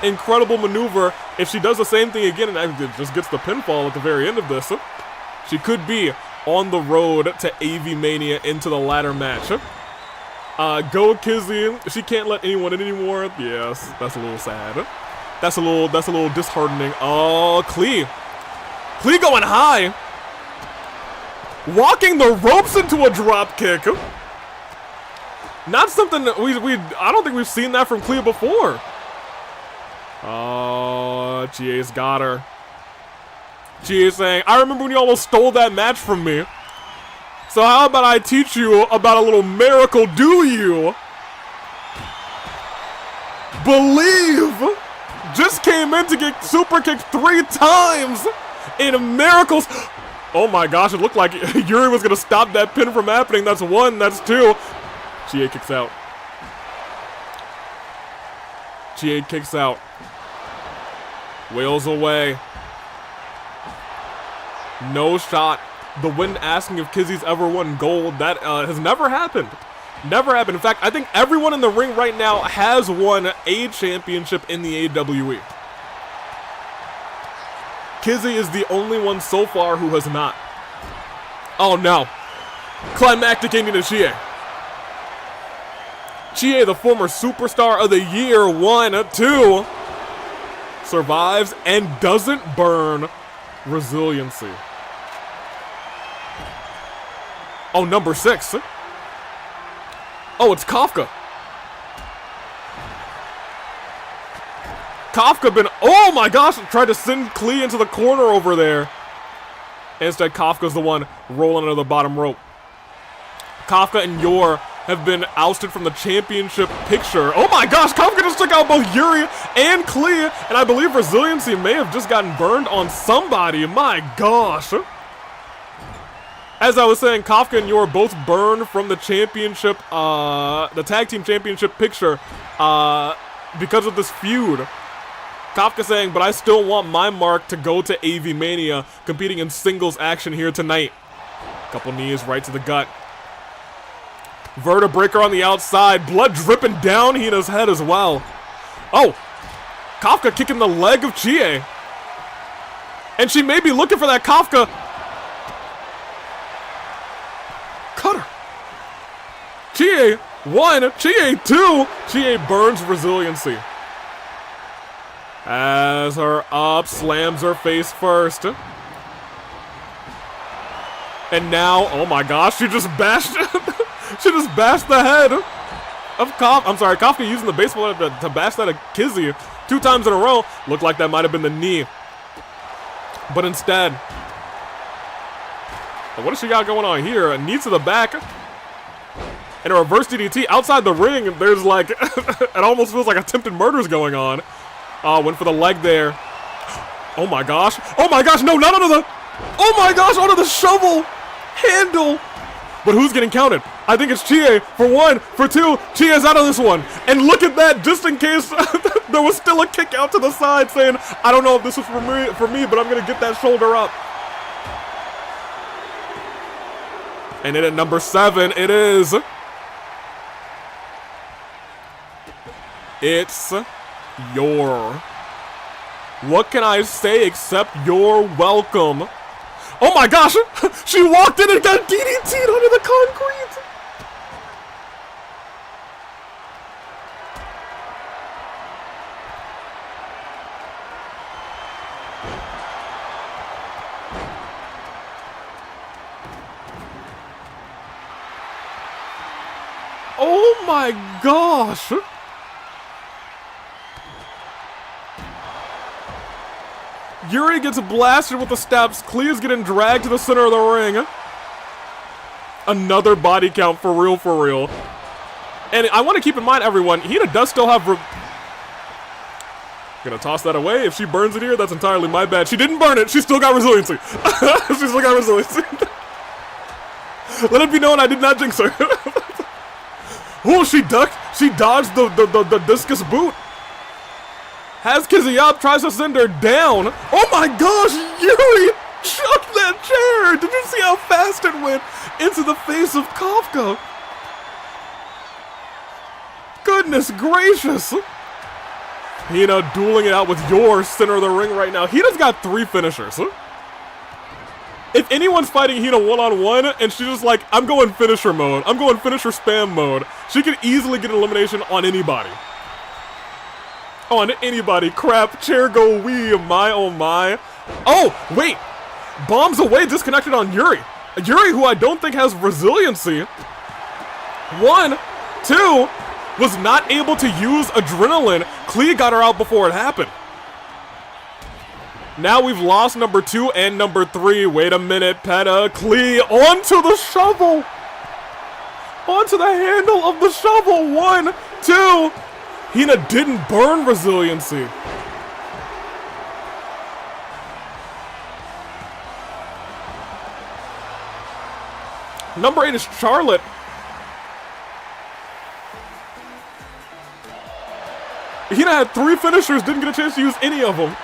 Incredible maneuver. If she does the same thing again and just gets the pinfall at the very end of this, she could be on the road to Avi-Mania into the ladder match. Go Qiqi. She can't let anyone in anymore. Yes, that's a little sad. That's a little disheartening. Oh, Qiqi. Qiqi going high. Walking the ropes into a drop kick. Not something that I don't think we've seen that from Qiqi before. Oh, Qiqi's got her. Qiqi saying, I remember when you almost stole that match from me. So how about I teach you about a little miracle, do you? Believe! Just came in to get super kicked 3 times in miracles. Oh my gosh, it looked like Yuri was gonna stop that pin from happening. That's 1, that's 2. Qiqi kicks out. Qiqi kicks out. Wails away. No shot. The win asking if Qiqi's ever won gold. That has never happened. Never happened. In fact, I think everyone in the ring right now has won a championship in the AWE. Qiqi is the only one so far who has not. Oh no. Climactic ending to Qiqi. Qiqi, the former superstar of the year, 1, 2. Survives and doesn't burn. Resiliency. Oh, number 6. Oh, it's Kafka. Kafka been, oh my gosh, tried to send Klee into the corner over there. Instead, Kafka's the one rolling under the bottom rope. Kafka and Yor have been ousted from the championship picture. Oh my gosh, Kafka just took out both Yuri and Klee, and I believe Resiliency may have just gotten burned on somebody. My gosh. As I was saying, Kafka and Yor both burned from the championship, the tag team championship picture, because of this feud. Kafka saying, but I still want my mark to go to Avi-Mania, competing in singles action here tonight. Couple knees right to the gut. Vertebreaker on the outside, blood dripping down Hina's head as well. Oh, Kafka kicking the leg of Qiqi. And she may be looking for that Kafka. Cutter. Qiqi 1, Qiqi 2. Qiqi burns Resiliency. As her up, slams her face first. And now, oh my gosh, she just bashed she just bashed the head of Kafka. I'm sorry, Kafka using the baseball to bash that of Qiqi 2 times in a row. Looked like that might have been the knee. But instead, what does she got going on here? A knee to the back. And a reverse DDT outside the ring. There's like, it almost feels like attempted murders going on. Went for the leg there. Oh my gosh. Oh my gosh, no, not under the... Oh my gosh, under the shovel handle. But who's getting counted? I think it's Qiqi for 1, for 2. Qiqi's out of this one. And look at that, just in case there was still a kick out to the side saying, I don't know if this was for me, but I'm going to get that shoulder up. And then at number 7, it is... It's Yor. What can I say except you're welcome? Oh my gosh! She walked in and got DDT'd under the concrete! Oh my gosh! Yuri gets blasted with the steps. Klee is getting dragged to the center of the ring. Another body count for real, for real. And I want to keep in mind, everyone, Hina does still have... Gonna toss that away. If she burns it here, that's entirely my bad. She didn't burn it. She still got resiliency. She still got resiliency. Let it be known I did not jinx her. Oh, she ducked. She dodged the discus boot. Has Qiqi up, tries to send her down. Oh my gosh, Yuri chucked that chair. Did you see how fast it went into the face of Kafka? Goodness gracious. Hina dueling it out with Yor center of the ring right now. Hina's got 3 finishers. If anyone's fighting Hina one-on-one and she's just like, I'm going finisher mode, I'm going finisher spam mode, she could easily get an elimination on anybody. On anybody. Crap, chair go wee, my oh my. Oh, wait. Bombs away, disconnected on Yuri. Yuri, who I don't think has resiliency. 1, 2, was not able to use adrenaline. Klee got her out before it happened. Now we've lost number 2 and number 3. Wait a minute, Peta. Klee onto the shovel. Onto the handle of the shovel. 1, 2. Hina didn't burn resiliency. Number 8 is Charlotte. Hina had 3 finishers, didn't get a chance to use any of them.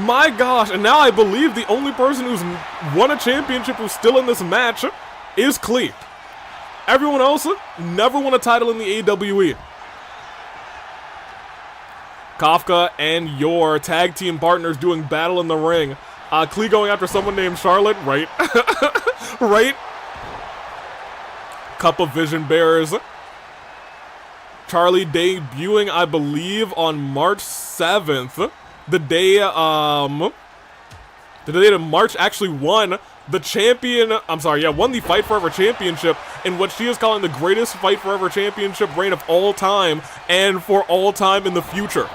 My gosh, and now I believe the only person who's won a championship who's still in this match is Klee. Everyone else never won a title in the AWE. Kafka and Yor tag team partners doing battle in the ring. Klee going after someone named Charlotte, right? Right? Cup of Vision Bearers. Charlie debuting, I believe, on March 7th. The day that March actually won the won the Fight Forever Championship in what she is calling the greatest Fight Forever Championship reign of all time and for all time in the future.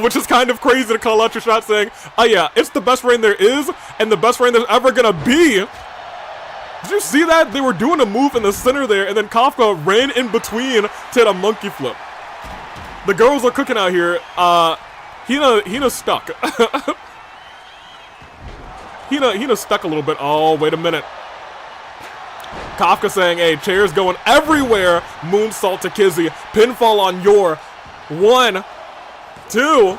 Which is kind of crazy to call out your shot saying, oh yeah, it's the best reign there is and the best reign there's ever gonna be. Did you see that? They were doing a move in the center there, and then Kafka ran in between to hit a monkey flip. The girls are cooking out here. Hina stuck. Hina stuck a little bit. Oh, wait a minute. Kafka saying, hey, chairs going everywhere. Moonsault to Qiqi. Pinfall on Yor. 1, 2.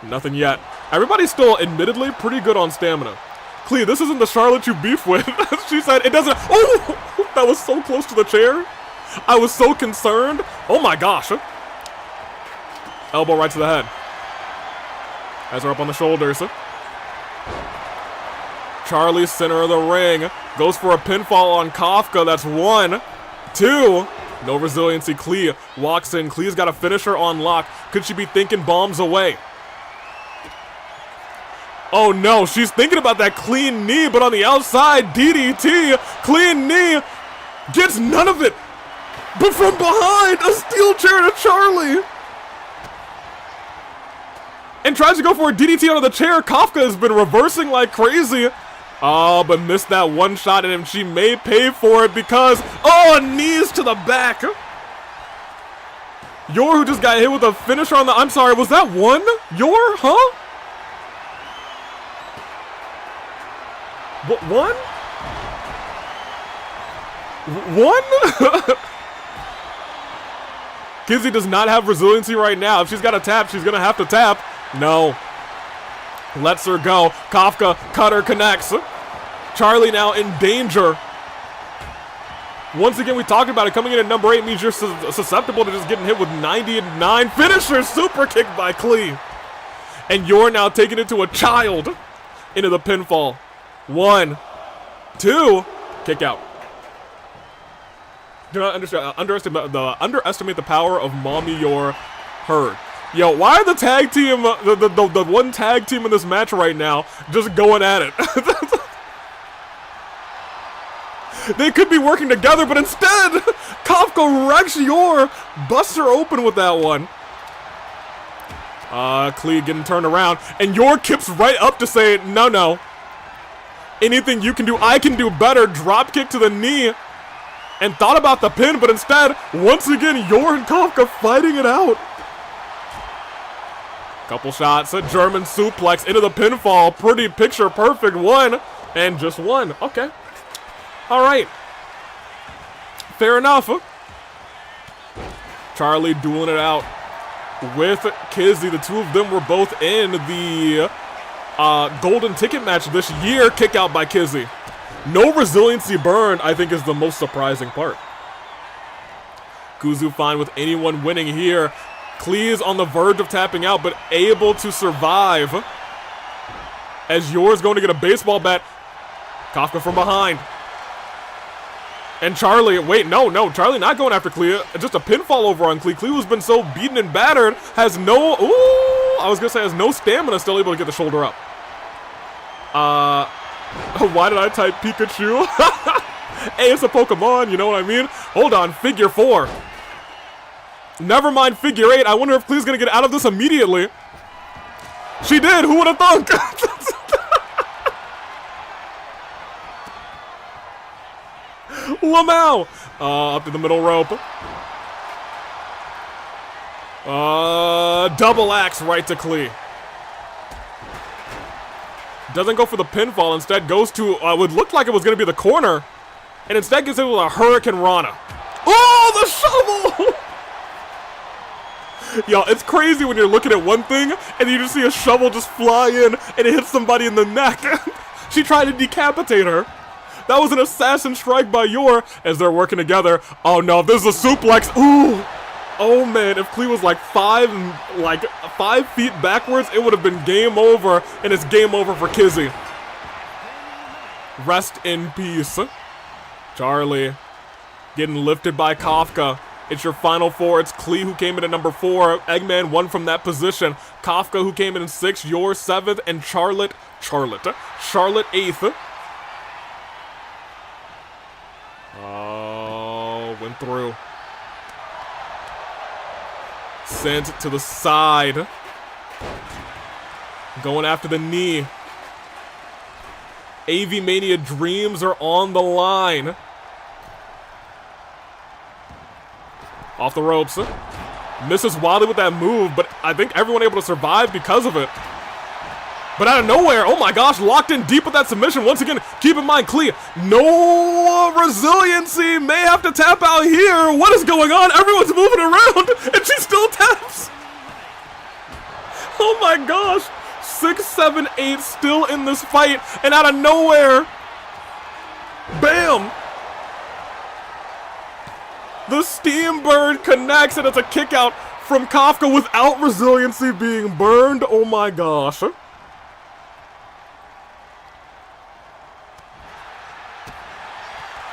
Nothing yet. Everybody's still admittedly pretty good on stamina. Clea, this isn't the Charlotte you beef with. She said it doesn't. Oh, that was so close to the chair. I was so concerned. Oh my gosh. Elbow right to the head. Has her up on the shoulders. Charlie, center of the ring. Goes for a pinfall on Kafka. That's 1, 2. No resiliency. Clea walks in. Clea's got a finisher on lock. Could she be thinking bombs away? Oh no, she's thinking about that clean knee, but on the outside, DDT, clean knee, gets none of it. But from behind, a steel chair to Charlie. And tries to go for a DDT out of the chair. Kafka has been reversing like crazy. Oh, but missed that one shot at him. She may pay for it because, oh, knees to the back. Yor, who just got hit with a finisher on the, I'm sorry, was that 1? Yor, huh? What, 1? 1? Qiqi does not have resiliency right now. If she's got to tap, she's going to have to tap. No. Lets her go. Kafka, cutter connects. Charlie now in danger. Once again, we talked about it. Coming in at number 8 means you're susceptible to just getting hit with 99. Finisher super kick by Clee. And you're now taking it to a child into the pinfall. 1, 2, kick out. Do not underestimate the power of Mommy Yor Herd. Yo, why are the tag team, the one tag team in this match right now just going at it? They could be working together, but instead, Kafka wrecks Yor, busts her open with that one. Clee getting turned around, and Yor kips right up to say, no. Anything you can do, I can do better. Drop kick to the knee. And thought about the pin, but instead, once again, Yor and Kafka fighting it out. Couple shots, a German suplex into the pinfall. Pretty picture perfect 1, and just 1. Okay. All right. Fair enough. Charlie dueling it out with Qiqi. The two of them were both in the golden ticket match this year. Kick out by Qiqi. No resiliency burn, I think, is the most surprising part. Gozu fine with anyone winning here. Clee is on the verge of tapping out, but able to survive. As Yor's going to get a baseball bat. Kafka from behind. And Charlie, wait, no, Charlie not going after Clea. Just a pinfall over on Clea. Clea has been so beaten and battered, has no, has no stamina, still able to get the shoulder up. Why did I type Pikachu? Hey, it's a Pokemon, you know what I mean? Hold on, figure 4. Never mind figure 8. I wonder if Clea's gonna get out of this immediately. She did, who would have thunk? Lamau! Up to the middle rope. Double axe right to Clee. Doesn't go for the pinfall, instead goes to what looked like it was going to be the corner. And instead gets hit with a Hurricane Rana. Oh, the shovel! Yo, it's crazy when you're looking at one thing and you just see a shovel just fly in and it hits somebody in the neck. She tried to decapitate her. That was an assassin strike by Yor as they're working together. Oh no, this is a suplex. Ooh! Oh man, if Clee was like 5 feet backwards, it would have been game over, and it's game over for Qiqi. Rest in peace. Charlie getting lifted by Kafka. It's your final four. It's Klee who came in at number 4. Eggman won from that position. Kafka who came in 6th. You're 7th. And Charlotte 8th. Oh, went through. Sent to the side. Going after the knee. Avi-Mania dreams are on the line. Off the ropes. Misses wildly with that move, but I think everyone able to survive because of it. But out of nowhere, oh my gosh, locked in deep with that submission. Once again, keep in mind, Klee, no resiliency, may have to tap out here. What is going on? Everyone's moving around, and she still taps. Oh my gosh. 6, 7, 8 still in this fight, and out of nowhere, bam! The Steam Bird connects, and it's a kick out from Kafka without resiliency being burned. Oh my gosh.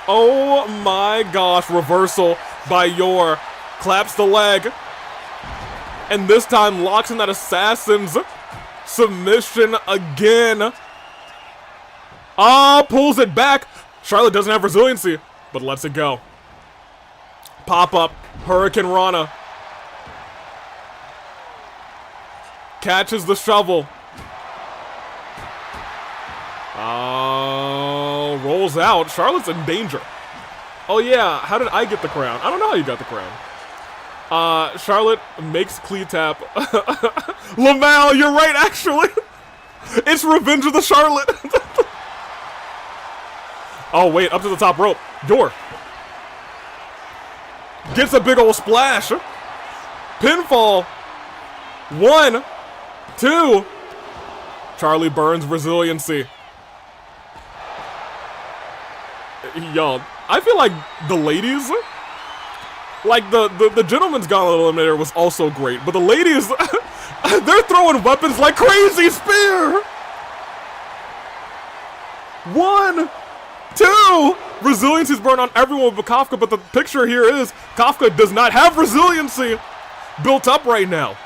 Oh my gosh, reversal by Yor. Claps the leg. And this time locks in that Assassin's submission again. Pulls it back. Charlotte doesn't have resiliency, but lets it go. Pop up, Hurricane Rana. Catches the shovel. Rolls out. Charlotte's in danger. Oh yeah, how did I get the crown? I don't know how you got the crown. Charlotte makes Klee tap. Lamal, you're right, actually. It's Revenge of the Charlotte. Oh wait, up to the top rope. Yor gets a big old splash. Pinfall. 1, 2. Charlie burns resiliency. Y'all, I feel like the ladies, like the gentleman's Gauntlet Eliminator was also great, but the ladies, they're throwing weapons like crazy. Spear. 1, 2. Resiliency's burned on everyone but Kafka, but the picture here is Kafka does not have resiliency built up right now.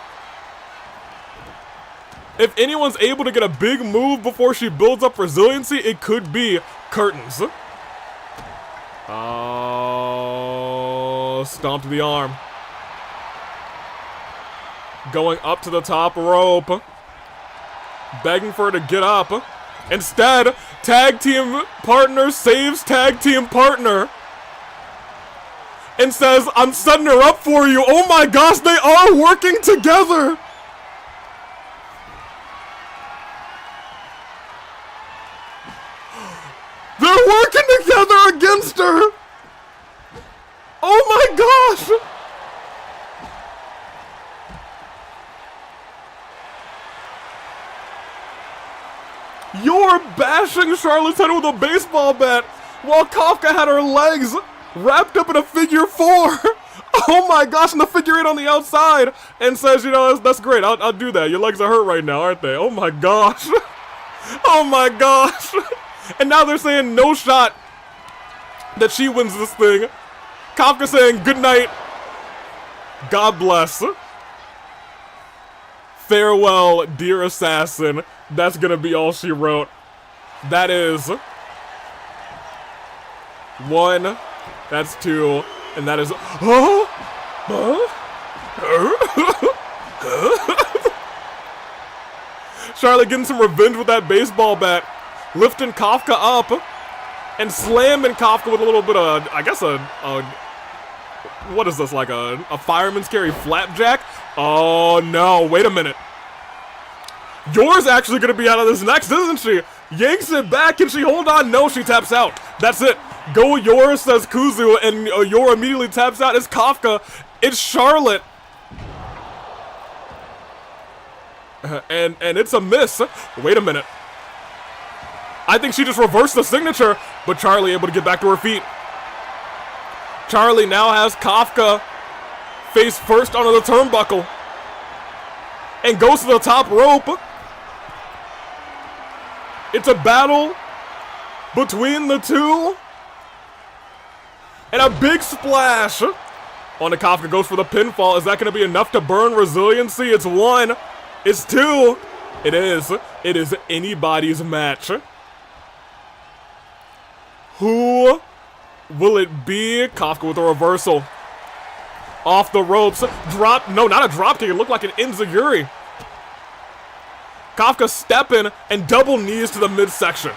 If anyone's able to get a big move before she builds up resiliency, it could be Curtains. Oh, stomped the arm. Going up to the top rope. Begging for her to get up. Instead, tag team partner saves tag team partner. And says, I'm setting her up for you. Oh my gosh, they are working together. They're working together against her! Oh my gosh! You're bashing Charlotte's head with a baseball bat while Kafka had her legs wrapped up in a figure 4. Oh my gosh, and the figure 8 on the outside, and says, you know, that's great, I'll do that. Your legs are hurt right now, aren't they? Oh my gosh. Oh my gosh. And now they're saying no shot that she wins this thing. Kafka saying good night. God bless. Farewell, dear assassin. That's gonna be all she wrote. That is 1. That's 2. And that is... Charlotte getting some revenge with that baseball bat. Lifting Kafka up and slamming Kafka with a little bit of, I guess, what is this, like a fireman's carry flapjack? Oh no, wait a minute. Yor's actually gonna be out of this next, isn't she? Yanks it back, can she hold on? No, she taps out. That's it. Go Yor, says Kuzu, and Yor immediately taps out. It's Kafka. It's Charlotte. And it's a miss. Wait a minute. I think she just reversed the signature, but Charlie able to get back to her feet. Charlie now has Kafka face first onto the turnbuckle and goes to the top rope. It's a battle between the two. And a big splash on the Kafka. Goes for the pinfall. Is that going to be enough to burn resiliency? It's 1. It's 2. It is. It is anybody's match. Who will it be? Kafka with a reversal. Off the ropes. Drop. No, not a drop kick. It looked like an enziguri. Kafka stepping and double knees to the midsection.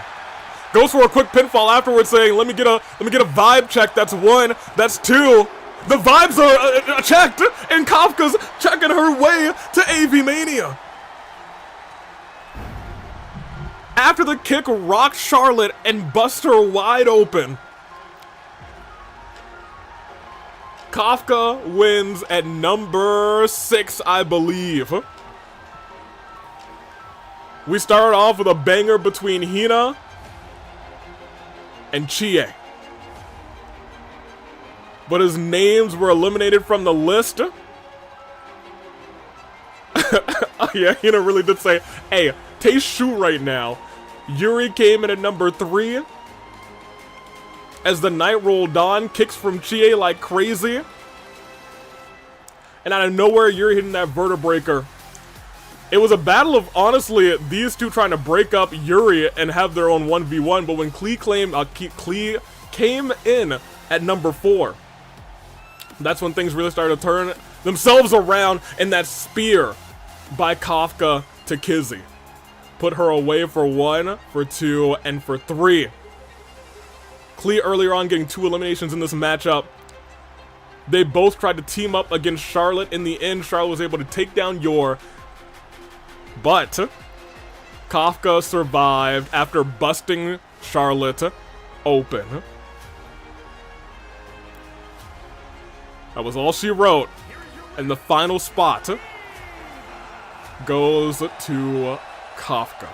Goes for a quick pinfall afterwards, saying, "Let me get a vibe check." That's 1. That's 2. The vibes are checked, and Kafka's checking her way to Avi-Mania. After the kick rocked Charlotte and bust her wide open, Kafka wins at number 6, I believe. We started off with a banger between Hina and Qiqi. But his names were eliminated from the list. Oh yeah, Hina really did say, hey, taste shoe right now. Yuri came in at number 3. As the night rolled on, kicks from Qiqi like crazy. And out of nowhere, Yuri hitting that vertebreaker. It was a battle of, honestly, these two trying to break up Yuri and have their own 1v1. But when Qiqi came in at number 4, that's when things really started to turn themselves around. And that spear by Kafka to Qiqi put her away for 1, for 2, and for 3. Qiqi earlier on getting 2 eliminations in this matchup. They both tried to team up against Charlotte. In the end, Charlotte was able to take down Yor. But Kafka survived after busting Charlotte open. That was all she wrote. And the final spot goes to Kafka.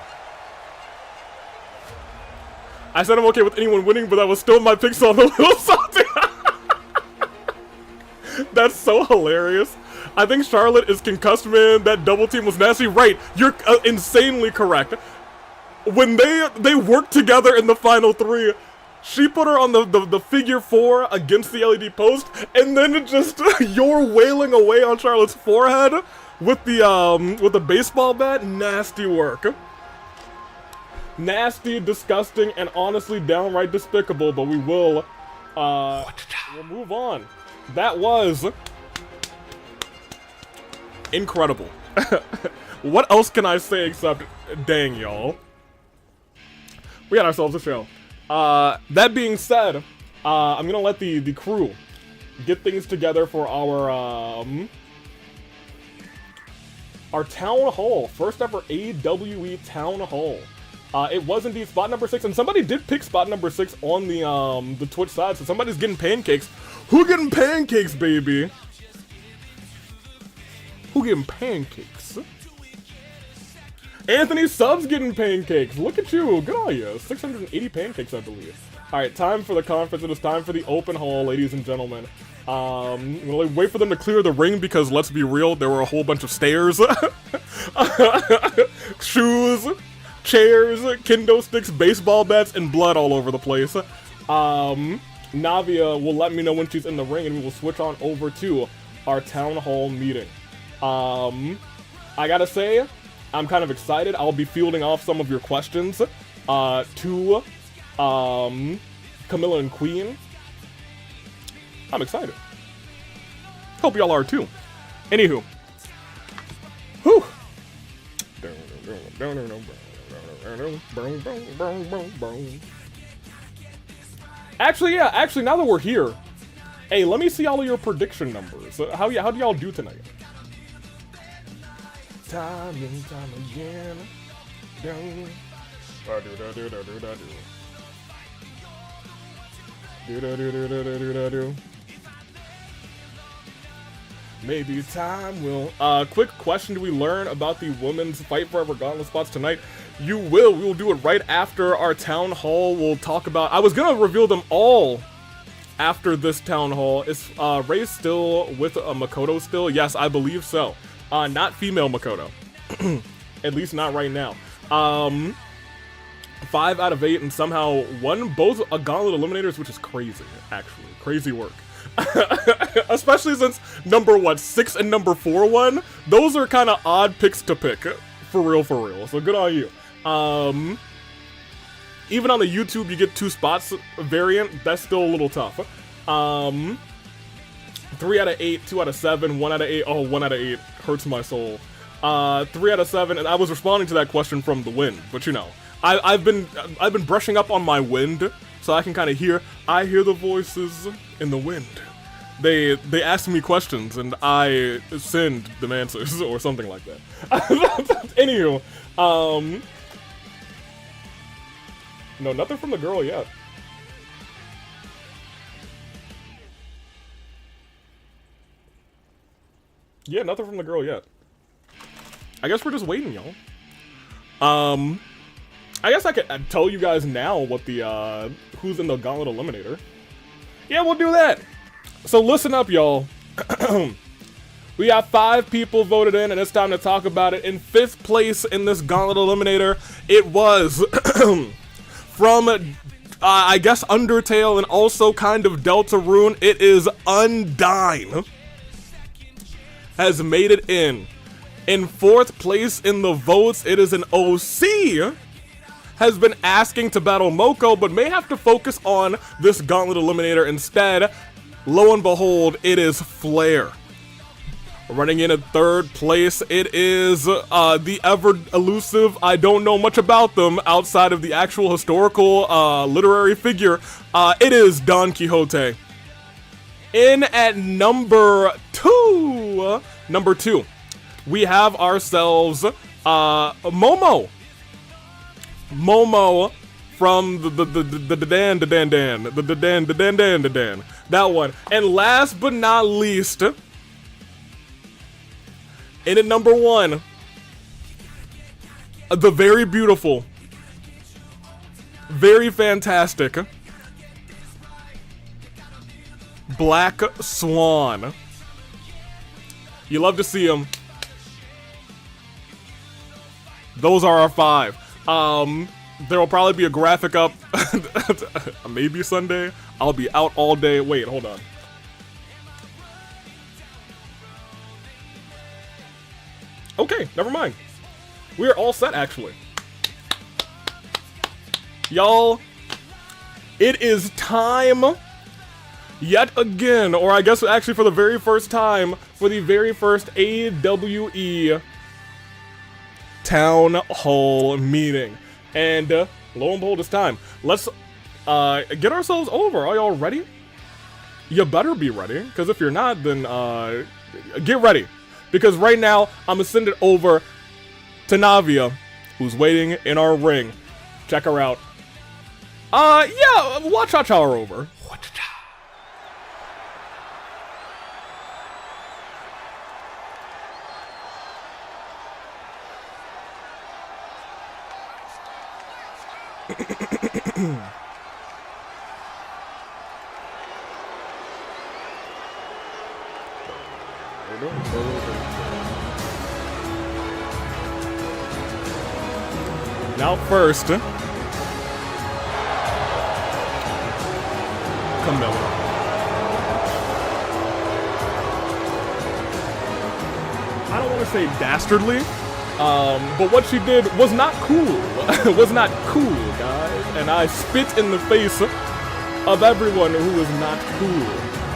I said I'm okay with anyone winning, but that was still my pick, so I'm a little salty. That's so hilarious. I think Charlotte is concussed, man. That double team was nasty. Right, you're insanely correct. When they worked together in the final 3, she put her on the figure 4 against the LED post, and then it just you're wailing away on Charlotte's forehead with the baseball bat. Nasty work. Nasty, disgusting, and honestly downright despicable. But we'll move on. That was incredible. What else can I say except dang, y'all? We got ourselves a show. That being said, I'm gonna let the crew get things together for our town hall. First ever AWE town hall. It was indeed spot number 6, and somebody did pick spot number 6 on the Twitch side, so somebody's getting pancakes. Who getting pancakes, baby? Who getting pancakes? Anthony Subs getting pancakes. Look at you. Good on you. 680 pancakes, I believe. Alright, time for the conference. It is time for the open hall, ladies and gentlemen. I'm gonna wait for them to clear the ring because, let's be real, there were a whole bunch of stairs. Shoes, chairs, kendo sticks, baseball bats, and blood all over the place. Navia will let me know when she's in the ring, and we will switch on over to our town hall meeting. I gotta say, I'm kind of excited. I'll be fielding off some of your questions to Camilla and Queen. I'm excited. Hope y'all are too. Anywho. Whew. Actually, now that we're here, hey, let me see all of your prediction numbers. How do y'all do tonight? Time and time again. Maybe time will. Quick question: do we learn about the women's Fight Forever Gauntlet spots tonight? You will. We will do it right after our town hall. We'll talk about. I was gonna reveal them all after this town hall. Is Ray still with Makoto still? Yes, I believe so. Not female Makoto. At least not right now. 5 out of 8 and somehow won both a Gauntlet Eliminators, which is crazy, actually. Crazy work. Especially since number 6 and number 4 won. Those are kind of odd picks to pick. For real, for real. So good on you. Even on the YouTube, you get 2 spots variant. That's still a little tough. 3 out of 8, 2 out of 7, 1 out of 8. Oh, 1 out of 8 hurts my soul. 3 out of 7, and I was responding to that question from the wind, but you know, I've been brushing up on my wind, so I can kind of hear. I hear the voices in the wind. They ask me questions, and I send them answers or something like that. Anywho, no, nothing from the girl yet. Yeah, nothing from the girl yet. I guess we're just waiting, y'all. I guess I could tell you guys now what the, who's in the Gauntlet Eliminator. Yeah, we'll do that. So listen up, y'all. We got 5 people voted in, and it's time to talk about it. In 5th place in this Gauntlet Eliminator, it was from, I guess, Undertale and also kind of Deltarune. It is Undyne. Has made it in. In 4th place in the votes, it is an OC. Has been asking to battle Moko, but may have to focus on this Gauntlet Eliminator instead. Lo and behold, it is Flare. Running in at 3rd place, it is the ever-elusive, I don't know much about them outside of the actual historical literary figure. It is Don Quixote. In at number 2, we have ourselves Momo. Momo from the Dan. That one. And last but not least, in at number 1, the very beautiful, very fantastic Black Swan. You love to see him. Those are our 5. There will probably be a graphic up maybe Sunday. I'll be out all day. Wait, hold on. Okay, never mind. We are all set, actually. Y'all, it is time yet again, or I guess actually for the very first time, for the very first AWE Town Hall meeting. And lo and behold, it's time. Let's get ourselves over. Are y'all ready? You better be ready, because if you're not, then get ready. Because right now, I'm gonna send it over to Navia, who's waiting in our ring. Check her out. Yeah, watch her over. Now first, Camilla. I don't want to say dastardly, but what she did was not cool. Was not cool, guys. And I spit in the face of everyone who was not cool.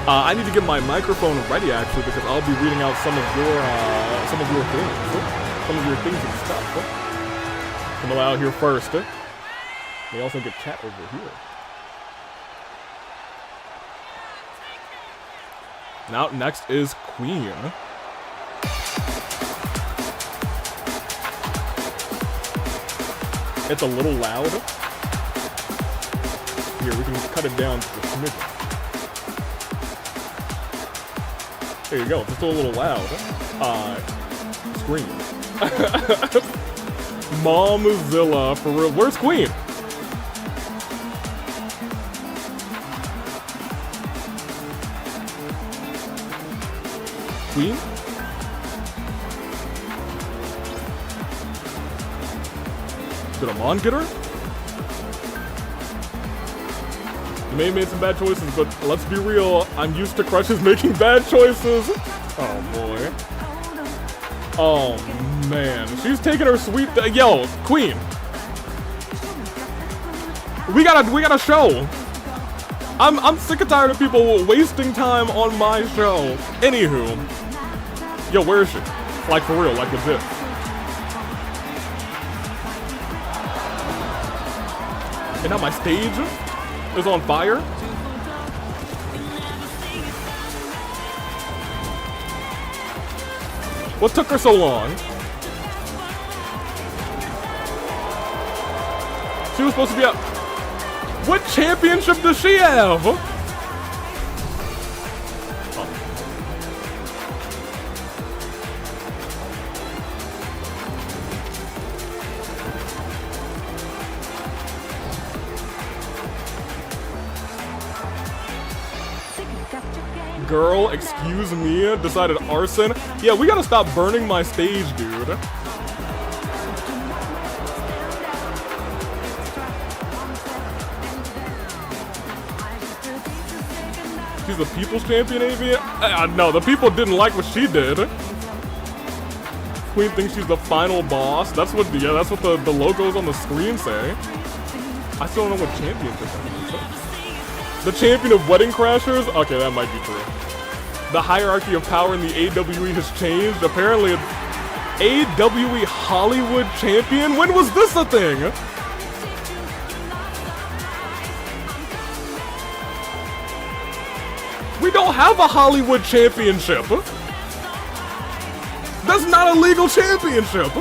I need to get my microphone ready, actually, because I'll be reading out some of your things and stuff. Camilla out here first. We also get chat over here. Now next is Queen. It's a little loud. Here, we can cut it down to a smidgen. There you go, just a little loud. Scream. Momzilla, for real. Where's Queen? Queen? Did Amon get her? May have made some bad choices, but let's be real. I'm used to crushes making bad choices. Oh boy. Oh man, she's taking her sweet. Yo, Queen. We gotta show. I'm sick and tired of people wasting time on my show. Anywho, yo, where is she? Like for real, like legit. And now my stage is on fire. What took her so long? She was supposed to be up. What championship does she have? Oh. Girl, excuse me, decided arson. Yeah, we gotta stop burning my stage, dude. She's the people's champion, Avi? No, the people didn't like what she did. Queen thinks she's the final boss. That's what the logos on the screen say. I still don't know what championship that is. The champion of wedding crashers? Okay, that might be true. The hierarchy of power in the AWE has changed. Apparently, AWE Hollywood champion? When was this a thing? We don't have a Hollywood championship. That's not a legal championship.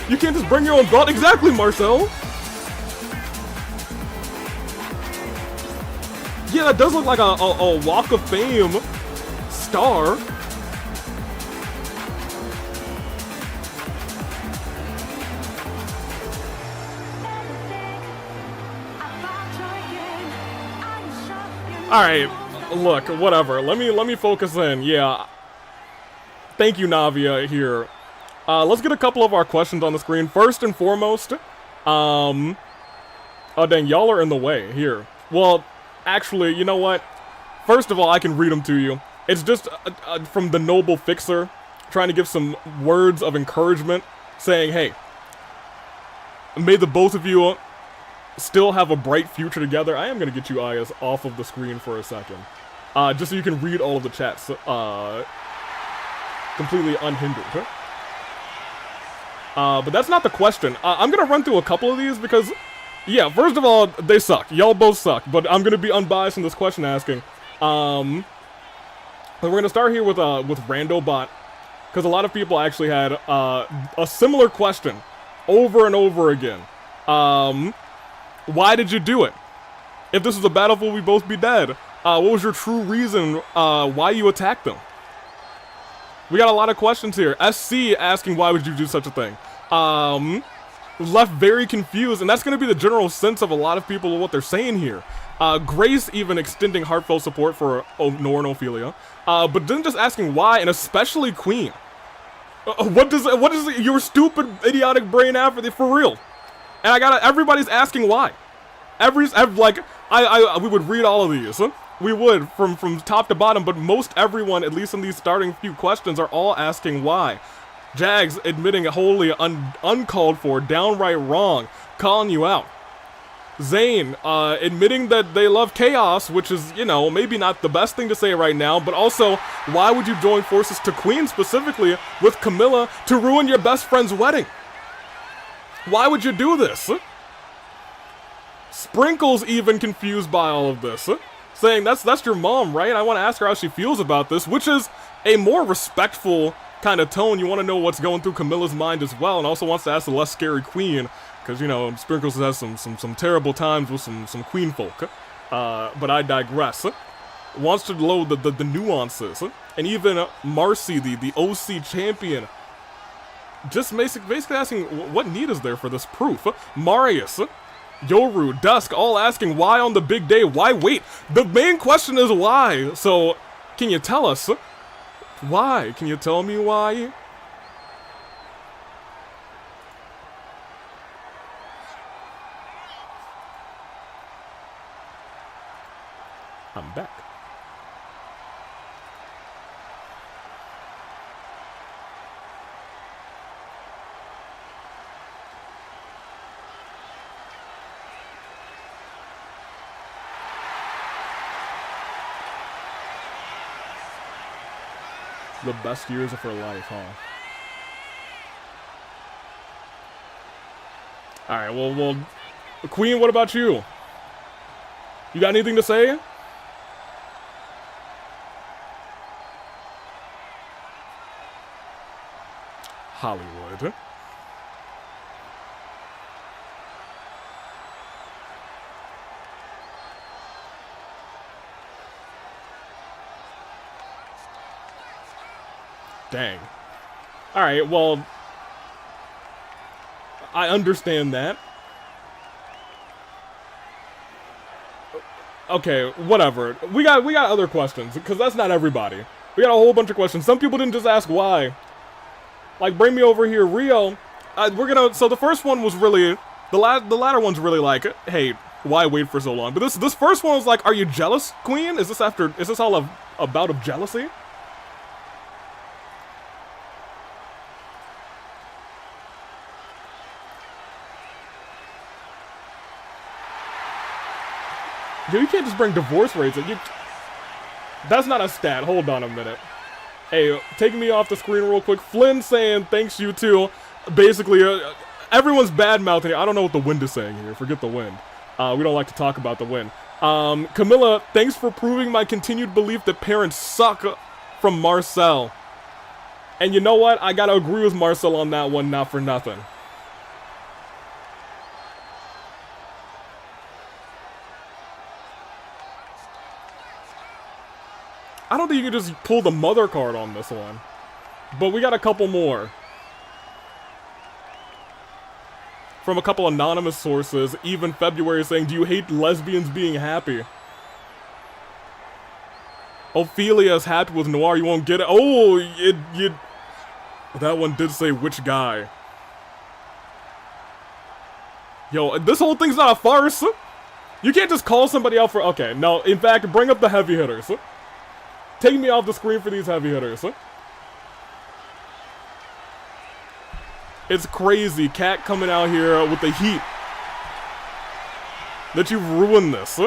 You can't just bring your own belt. Exactly, Marcel. Yeah, that does look like a Walk of Fame star. Alright, look, whatever. Let me focus in. Yeah. Thank you, Navia, here. Let's get a couple of our questions on the screen. First and foremost, oh dang, y'all are in the way. Here. Well, actually, you know what? First of all, I can read them to you. It's just from the Noble Fixer, trying to give some words of encouragement, saying, hey, may the both of you still have a bright future together. I am going to get you, Ayas, off of the screen for a second. Just so you can read all of the chats completely unhindered. But that's not the question. I'm going to run through a couple of these because, yeah, first of all, they suck. Y'all both suck. But I'm going to be unbiased in this question asking. But we're going to start here with Randobot. Because a lot of people actually had a similar question over and over again. Why did you do it? If this was a battlefield, we'd both be dead. What was your true reason why you attacked them? We got a lot of questions here. SC asking why would you do such a thing? Left very confused, and that's going to be the general sense of a lot of people of what they're saying here. Grace even extending heartfelt support for Nor and Ophelia, but then just asking why, and especially Queen. What does your stupid, idiotic brain have for real? And everybody's asking why. We would read all of these. We would, from top to bottom, but most everyone, at least in these starting few questions, are all asking why. Jags admitting wholly uncalled for, downright wrong, calling you out. Zane, admitting that they love chaos, which is, you know, maybe not the best thing to say right now, but also, why would you join forces to Queen, specifically, with Camilla, to ruin your best friend's wedding? Why would you do this? Sprinkles even confused by all of this, saying that's your mom, right? I want to ask her how she feels about this, which is a more respectful kind of tone. You want to know what's going through Camilla's mind as well, and also wants to ask the less scary Queen, because, you know, Sprinkles has some terrible times with some Queen folk. But I digress. Wants to load the nuances, and even Marcy, the OC champion, just basically asking, what need is there for this proof? Marius, Yoru, Dusk, all asking why on the big day, why wait? The main question is why, so can you tell us? Why? Can you tell me why? I'm back. The best years of her life, huh? Alright, well, Queen, what about you? You got anything to say? Hollywood. Dang. Alright, well, I understand that. Okay, whatever. We got other questions, because that's not everybody. We got a whole bunch of questions. Some people didn't just ask why. Like, bring me over here, Rio. So the first one was really, the latter one's really like, hey, why wait for so long? But this first one was like, are you jealous, Queen? Is this all a bout of jealousy? Yo, you can't just bring divorce rates in. That's not a stat. Hold on a minute. Hey, take me off the screen real quick. Flynn saying thanks you too. Basically, everyone's bad-mouthing it. I don't know what the wind is saying here. Forget the wind. We don't like to talk about the wind. Camilla, thanks for proving my continued belief that parents suck from Marcel. And you know what? I gotta agree with Marcel on that one, not for nothing. I don't think you can just pull the mother card on this one. But we got a couple more. From a couple anonymous sources, even February saying, do you hate lesbians being happy? Ophelia's happy with Noir, you won't get it. Oh, that one did say which guy. Yo, this whole thing's not a farce. You can't just call somebody out for, okay, no, in fact, bring up the heavy hitters. Take me off the screen for these heavy hitters. It's crazy, Cat coming out here with the heat. That you've ruined this.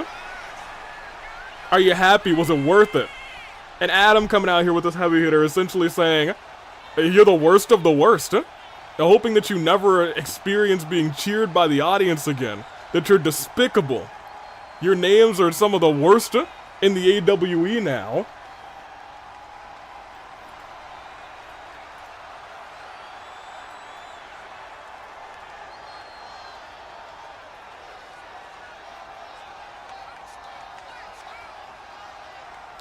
Are you happy? Was it worth it? And Adam coming out here with this heavy hitter essentially saying, you're the worst of the worst. And hoping that you never experience being cheered by the audience again. That you're despicable. Your names are some of the worst in the AWE now.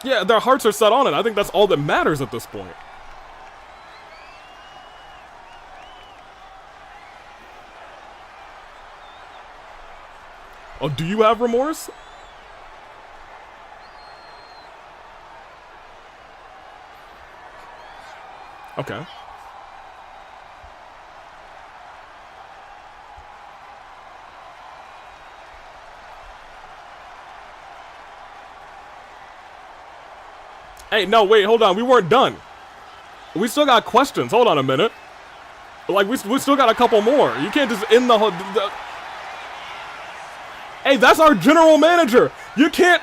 Yeah, their hearts are set on it. I think that's all that matters at this point. Oh, do you have remorse? Okay. Hey, no, wait, hold on. We weren't done. We still got questions. Hold on a minute. Like, we still got a couple more. You can't just end the whole... Hey, that's our general manager. You can't...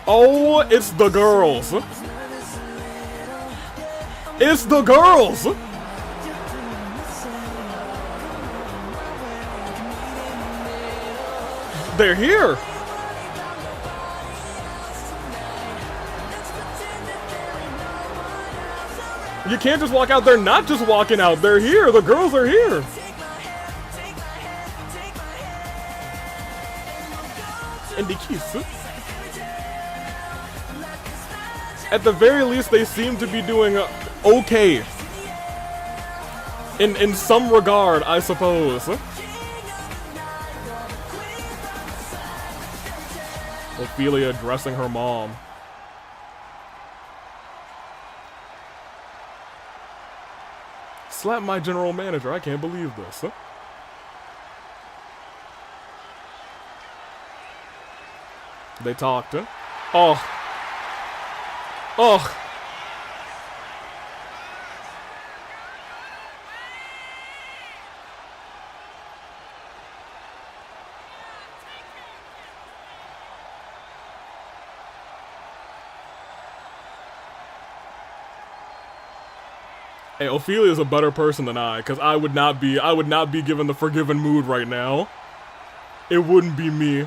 Oh, it's the girls. It's the girls! They're here! You can't just walk out. They're not just walking out. They're here. The girls are here. And the kiss. At the very least, they seem to be doing okay. In some regard, I suppose. Ophelia addressing her mom. Slap my general manager. I can't believe this. Huh? They talked. Huh? Oh. Oh. Hey, Ophelia's a better person than I, because I would not be given the forgiven mood right now. It wouldn't be me.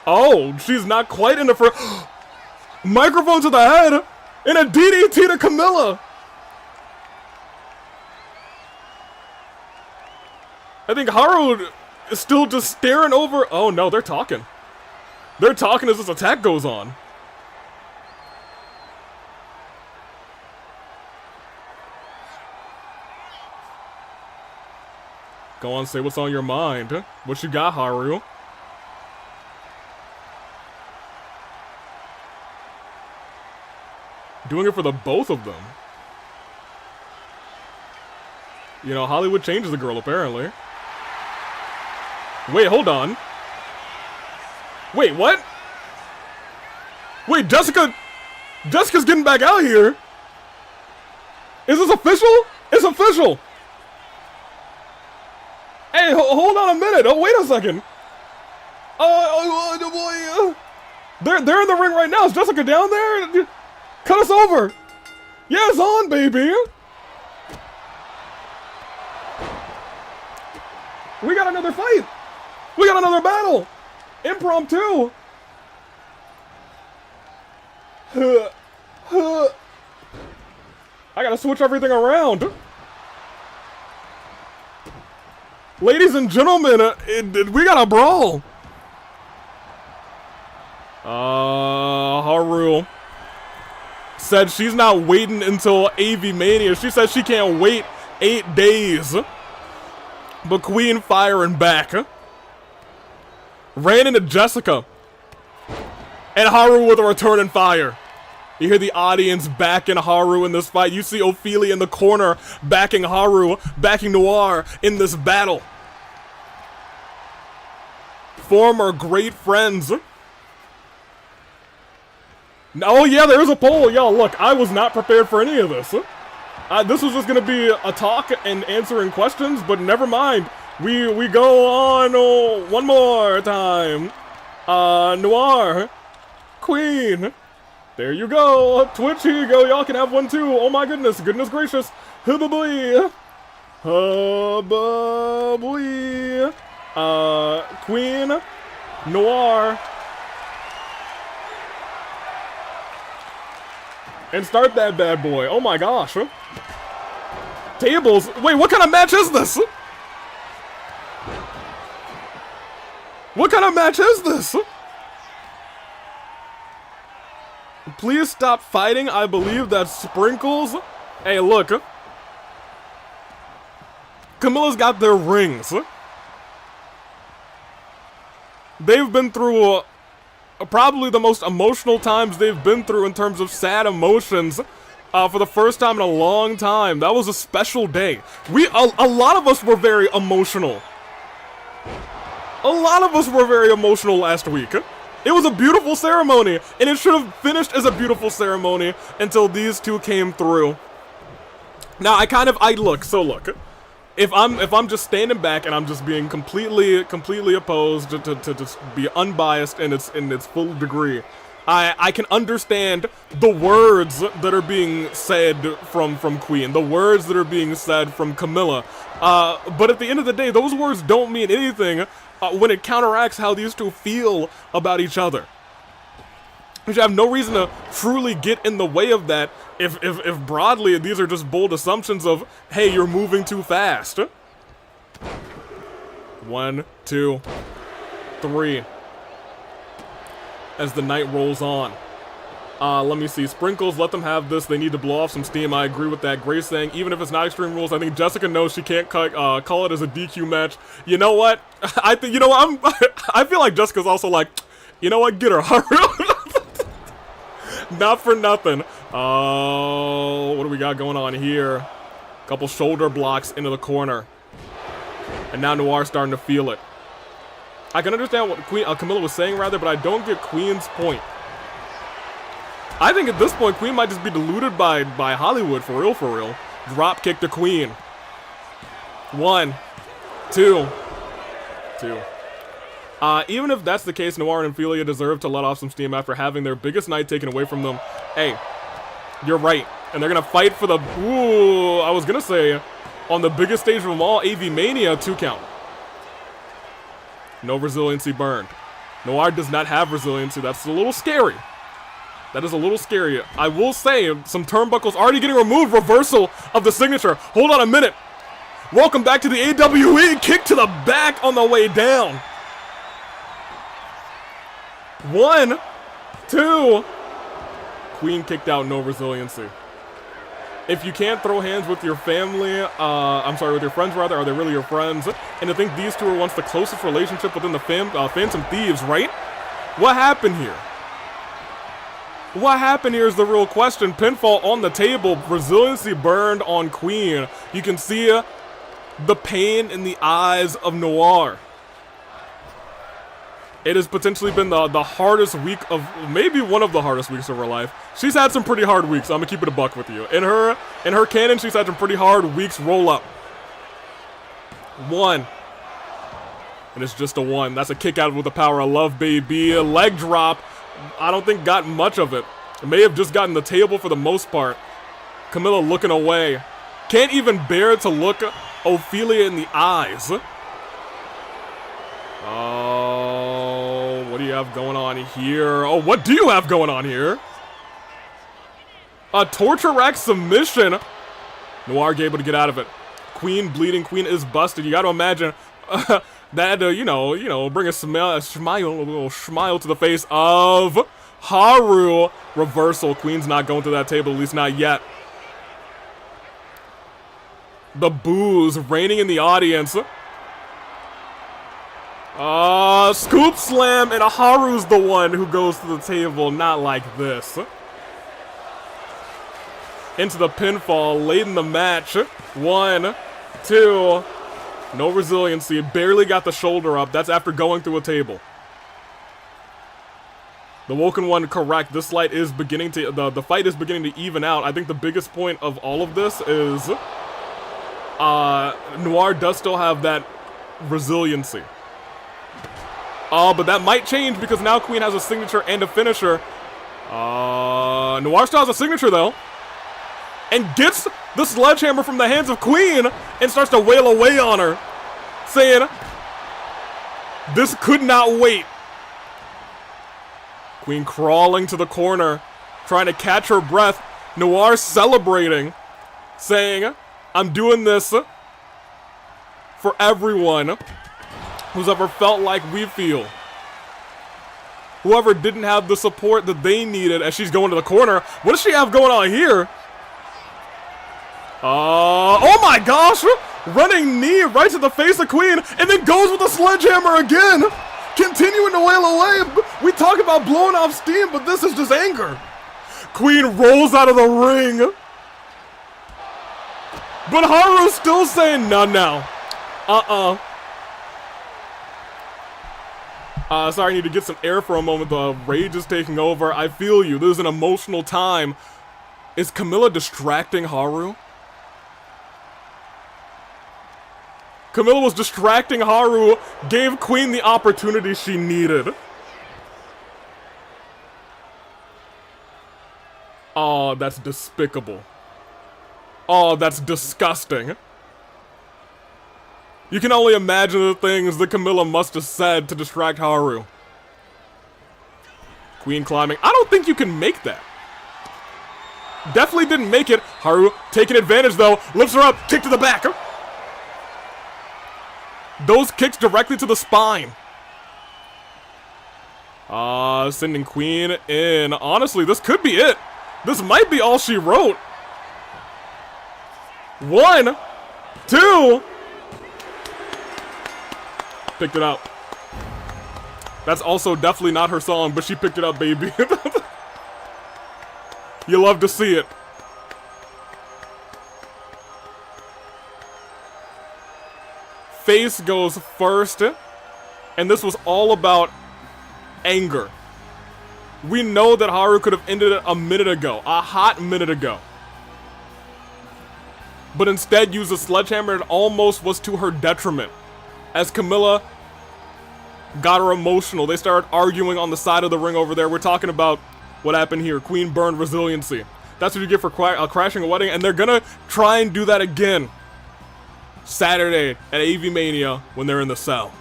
Oh, she's not quite in the microphone to the head, and a DDT to Camilla. I think Haru is still just staring over. Oh no, they're talking. They're talking as this attack goes on. Go on, say what's on your mind. What you got, Haru? Doing it for the both of them. You know, Hollywood changes the girl, apparently. Wait, hold on. Wait, what? Wait, Jessica's getting back out here. Is this official? It's official. Hey, hold on a minute. Oh, wait a second. They're in the ring right now. Is Jessica down there? Cut us over. Yeah, it's on, baby. We got another fight. We got another battle. Impromptu. I gotta switch everything around. Ladies and gentlemen, we got a brawl. Haru said she's not waiting until Avi-Mania. She said she can't wait 8 days. But Queen firing back. Ran into Jessica. And Haru with a return and fire. You hear the audience backing Haru in this fight. You see Ophelia in the corner backing Haru, backing Noir in this battle. Former great friends. Oh yeah, there's a poll. Y'all, look, I was not prepared for any of this. This was just gonna be a talk and answering questions, but never mind. We go on one more time. Noir. Queen. There you go. Twitch, here you go. Y'all can have one too. Oh my goodness. Goodness gracious. Hubba-blee. Hubba-blee. Queen. Noir. And start that bad boy. Oh my gosh. Tables. Wait, what kind of match is this? What kind of match is this? Please stop fighting. I believe that's Sprinkles. Hey, look. Camilla's got their rings. They've been through probably the most emotional times they've been through in terms of sad emotions for the first time in a long time. That was a special day. A lot of us were very emotional. A lot of us were very emotional last week. It was a beautiful ceremony, and it should have finished as a beautiful ceremony until these two came through. Now, look. If I'm just standing back and I'm just being completely opposed to just be unbiased in its full degree, I can understand the words that are being said from Queen, the words that are being said from Camilla. But at the end of the day, those words don't mean anything when it counteracts how these two feel about each other. You should have no reason to truly get in the way of that if broadly these are just bold assumptions of, hey, you're moving too fast. 1, 2, 3. As the night rolls on. Let me see. Sprinkles, let them have this. They need to blow off some steam. I agree with that. Grace saying, even if it's not Extreme Rules, I think Jessica knows she can't call it as a DQ match. You know what? I feel like Jessica's also like, you know what? Get her. Not for nothing. Oh, what do we got going on here? Couple shoulder blocks into the corner. And now Noir's starting to feel it. I can understand what Camilla was saying, rather, but I don't get Queen's point. I think at this point, Queen might just be deluded by Hollywood, for real, for real. Drop kick to Queen. 1, 2. Even if that's the case, Noir and Ophelia deserve to let off some steam after having their biggest night taken away from them. Hey, you're right. And they're gonna fight for the, ooh, I was gonna say, on the biggest stage of them all, Avi-Mania 2 count. No resiliency burned. Noir does not have resiliency. That's a little scary. That is a little scary. I will say, some turnbuckles already getting removed. Reversal of the signature. Hold on a minute. Welcome back to the AWE. Kick to the back on the way down. 1, 2. Queen kicked out, no resiliency. If you can't throw hands with your family, I'm sorry, with your friends rather, are they really your friends? And I think these two are once the closest relationship within the Phantom Thieves, right? What happened here? What happened here is the real question. Pinfall on the table, resiliency burned on Queen. You can see the pain in the eyes of Noir. It has potentially been the hardest week of, maybe one of the hardest weeks of her life. She's had some pretty hard weeks, I'm gonna keep it a buck with you. In her canon, she's had some pretty hard weeks roll up. 1. And it's just a 1. That's a kick out with the power of love, baby. A leg drop. I don't think got much of it. It may have just gotten the table for the most part. Camilla looking away. Can't even bear to look Ophelia in the eyes. Oh, what do you have going on here? Oh, what do you have going on here? A torture rack submission. Noir able to get out of it. Queen bleeding. Queen is busted. You got to imagine that, you know, bring a little smile to the face of Haru. Reversal. Queen's not going to that table, at least not yet. The boos reigning in the audience. Scoop slam, and Haru's the one who goes to the table, not like this. Into the pinfall, late in the match. 1, 2. No resiliency, barely got the shoulder up. That's after going through a table. The Woken one, correct. This light is beginning to, the fight is beginning to even out. I think the biggest point of all of this is, Noir does still have that resiliency. But that might change because now Queen has a signature and a finisher. Noir still has a signature though. And gets the sledgehammer from the hands of Queen and starts to wail away on her. Saying, this could not wait. Queen crawling to the corner, trying to catch her breath. Noir celebrating, saying, I'm doing this for everyone who's ever felt like we feel. Whoever didn't have the support that they needed as she's going to the corner. What does she have going on here? Oh my gosh! Running knee right to the face of Queen and then goes with the sledgehammer again! Continuing to wail away. We talk about blowing off steam, but this is just anger. Queen rolls out of the ring. But Haru's still saying none now. Sorry, I need to get some air for a moment. The rage is taking over. I feel you. This is an emotional time. Is Camilla distracting Haru? Camilla was distracting Haru, gave Queen the opportunity she needed. Oh, that's despicable. Oh, that's disgusting. You can only imagine the things that Camilla must have said to distract Haru. Queen climbing. I don't think you can make that. Definitely didn't make it. Haru taking advantage though. Lifts her up. Kick to the back. Those kicks directly to the spine. Sending Queen in. Honestly, this could be it. This might be all she wrote. 1, 2. Picked it up. That's also definitely not her song, but she picked it up, baby. You love to see it. Face goes first, and this was all about anger. We know that Haru could have ended it a minute ago, a hot minute ago. But instead used a sledgehammer and almost was to her detriment. As Camilla got her emotional, they started arguing on the side of the ring over there. We're talking about what happened here. Queen burned resiliency. That's what you get for crashing a wedding, and they're gonna try and do that again Saturday at Av-Mania when they're in the cell.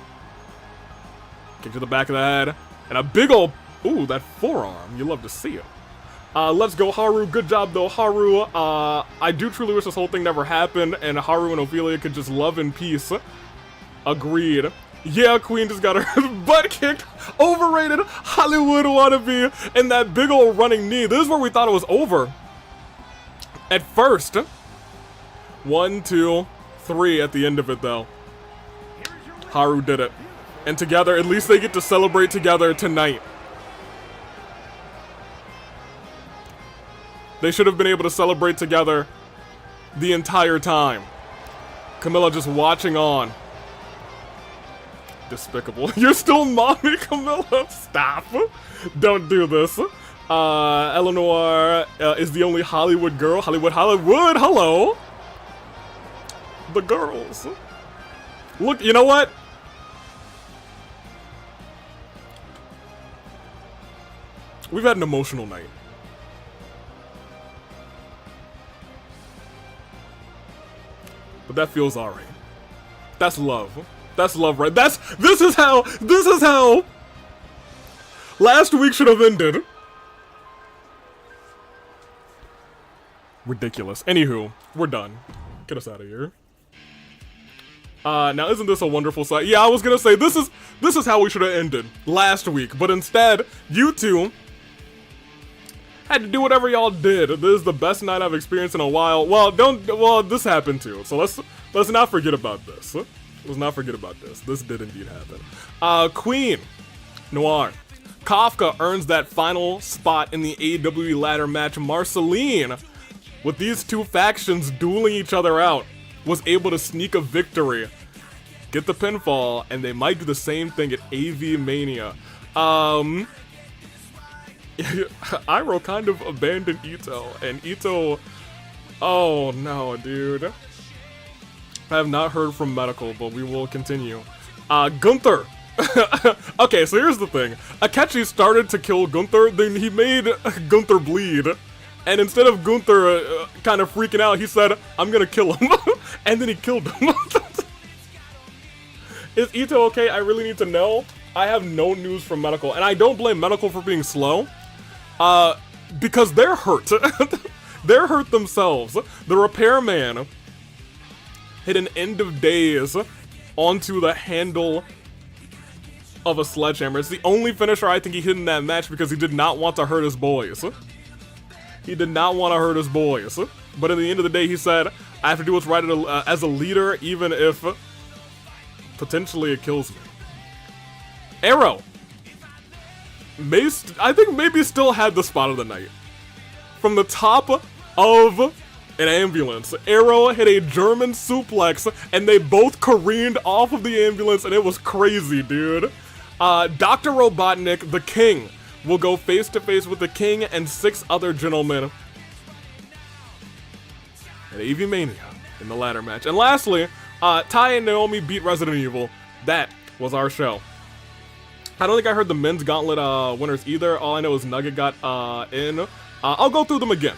Kick to the back of the head, and a big ol', ooh, that forearm. You love to see it. Let's go, Haru. Good job, though, Haru. I do truly wish this whole thing never happened, and Haru and Ophelia could just love in peace. Agreed. Yeah, Queen just got her butt kicked. Overrated Hollywood wannabe, and that big ol' running knee. This is where we thought it was over. At first. 1, 2, 3 at the end of it, though. Haru did it. And together, at least they get to celebrate together tonight. They should have been able to celebrate together the entire time. Camilla just watching on. Despicable. You're still mommy, Camilla. Stop. Don't do this. Eleanor is the only Hollywood girl. Hollywood. Hello. The girls. Look, you know what? We've had an emotional night. But that feels alright. That's love. That's love, right? This is how last week should have ended. Ridiculous. Anywho, we're done. Get us out of here. Now isn't this a wonderful sight? Yeah, I was gonna say this is how we should have ended last week, but instead, you two had to do whatever y'all did. This is the best night I've experienced in a while. Well, this happened too. So let's not forget about this. Let's not forget about this. This did indeed happen. Queen Noir. Kafka earns that final spot in the AEW ladder match. Marceline, with these two factions dueling each other out, was able to sneak a victory, get the pinfall, and they might do the same thing at Avi-Mania. Iroh kind of abandoned Itto, and Itto, oh no, dude. I have not heard from Medical, but we will continue. Gunther. Okay, so here's the thing. Akechi started to kill Gunther, then he made Gunther bleed. And instead of Gunther kind of freaking out, he said, I'm gonna kill him. And then he killed him. Is Itto okay? I really need to know. I have no news from Medical, and I don't blame Medical for being slow. Because they're hurt. They're hurt themselves. The Repairman hit an end of days onto the handle of a sledgehammer. It's the only finisher I think he hit in that match because he did not want to hurt his boys. He did not want to hurt his boys. But at the end of the day, he said, I have to do what's right as a leader, even if potentially it kills me. Iroh. I think maybe still had the spot of the night. From the top of an ambulance, Iroh hit a German suplex, and they both careened off of the ambulance, and it was crazy, dude. Dr. Robotnik, the king, will go face-to-face with the king and 6 other gentlemen at Avi-Mania in the ladder match. And lastly, Tai and Naomi beat Resident Evil. That was our show. I don't think I heard the men's Gauntlet winners either. All I know is Nugget got in. I'll go through them again.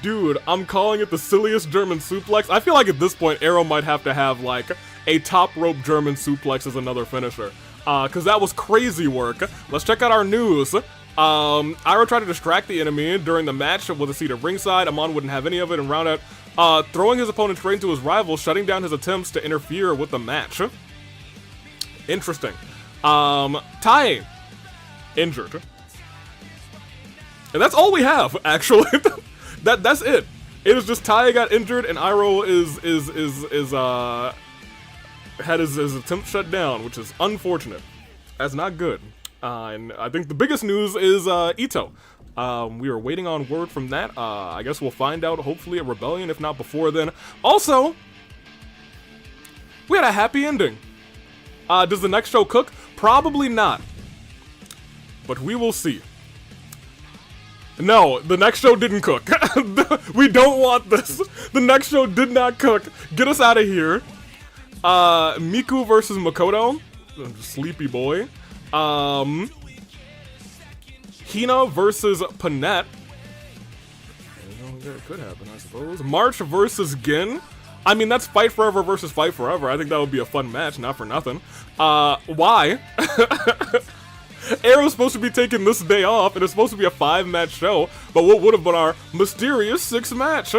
Dude, I'm calling it the silliest German suplex. I feel like at this point, Iroh might have to have, like, a top rope German suplex as another finisher. Because that was crazy work. Let's check out our news. Iroh tried to distract the enemy during the match with a seat at ringside. Amon wouldn't have any of it and round out, throwing his opponent straight into his rival, shutting down his attempts to interfere with the match. Interesting. Tai injured. And that's all we have, actually. That's it. It is just Tai got injured and Iroh had his attempt shut down, which is unfortunate. That's not good. And I think the biggest news is Itto. We are waiting on word from that. I guess we'll find out hopefully at Rebellion, if not before then. Also, we had a happy ending. Does the next show cook? Probably not. But we will see. No, the next show didn't cook. We don't want this. The next show did not cook. Get us out of here. Miku versus Makoto. Sleepy boy. Hina versus Panette. That could happen, I suppose. March versus Gin. I mean, that's Fight Forever versus Fight Forever. I think that would be a fun match, not for nothing. Why? Arrow's supposed to be taking this day off, and it's supposed to be a 5-match show, but what would have been our mysterious 6th match?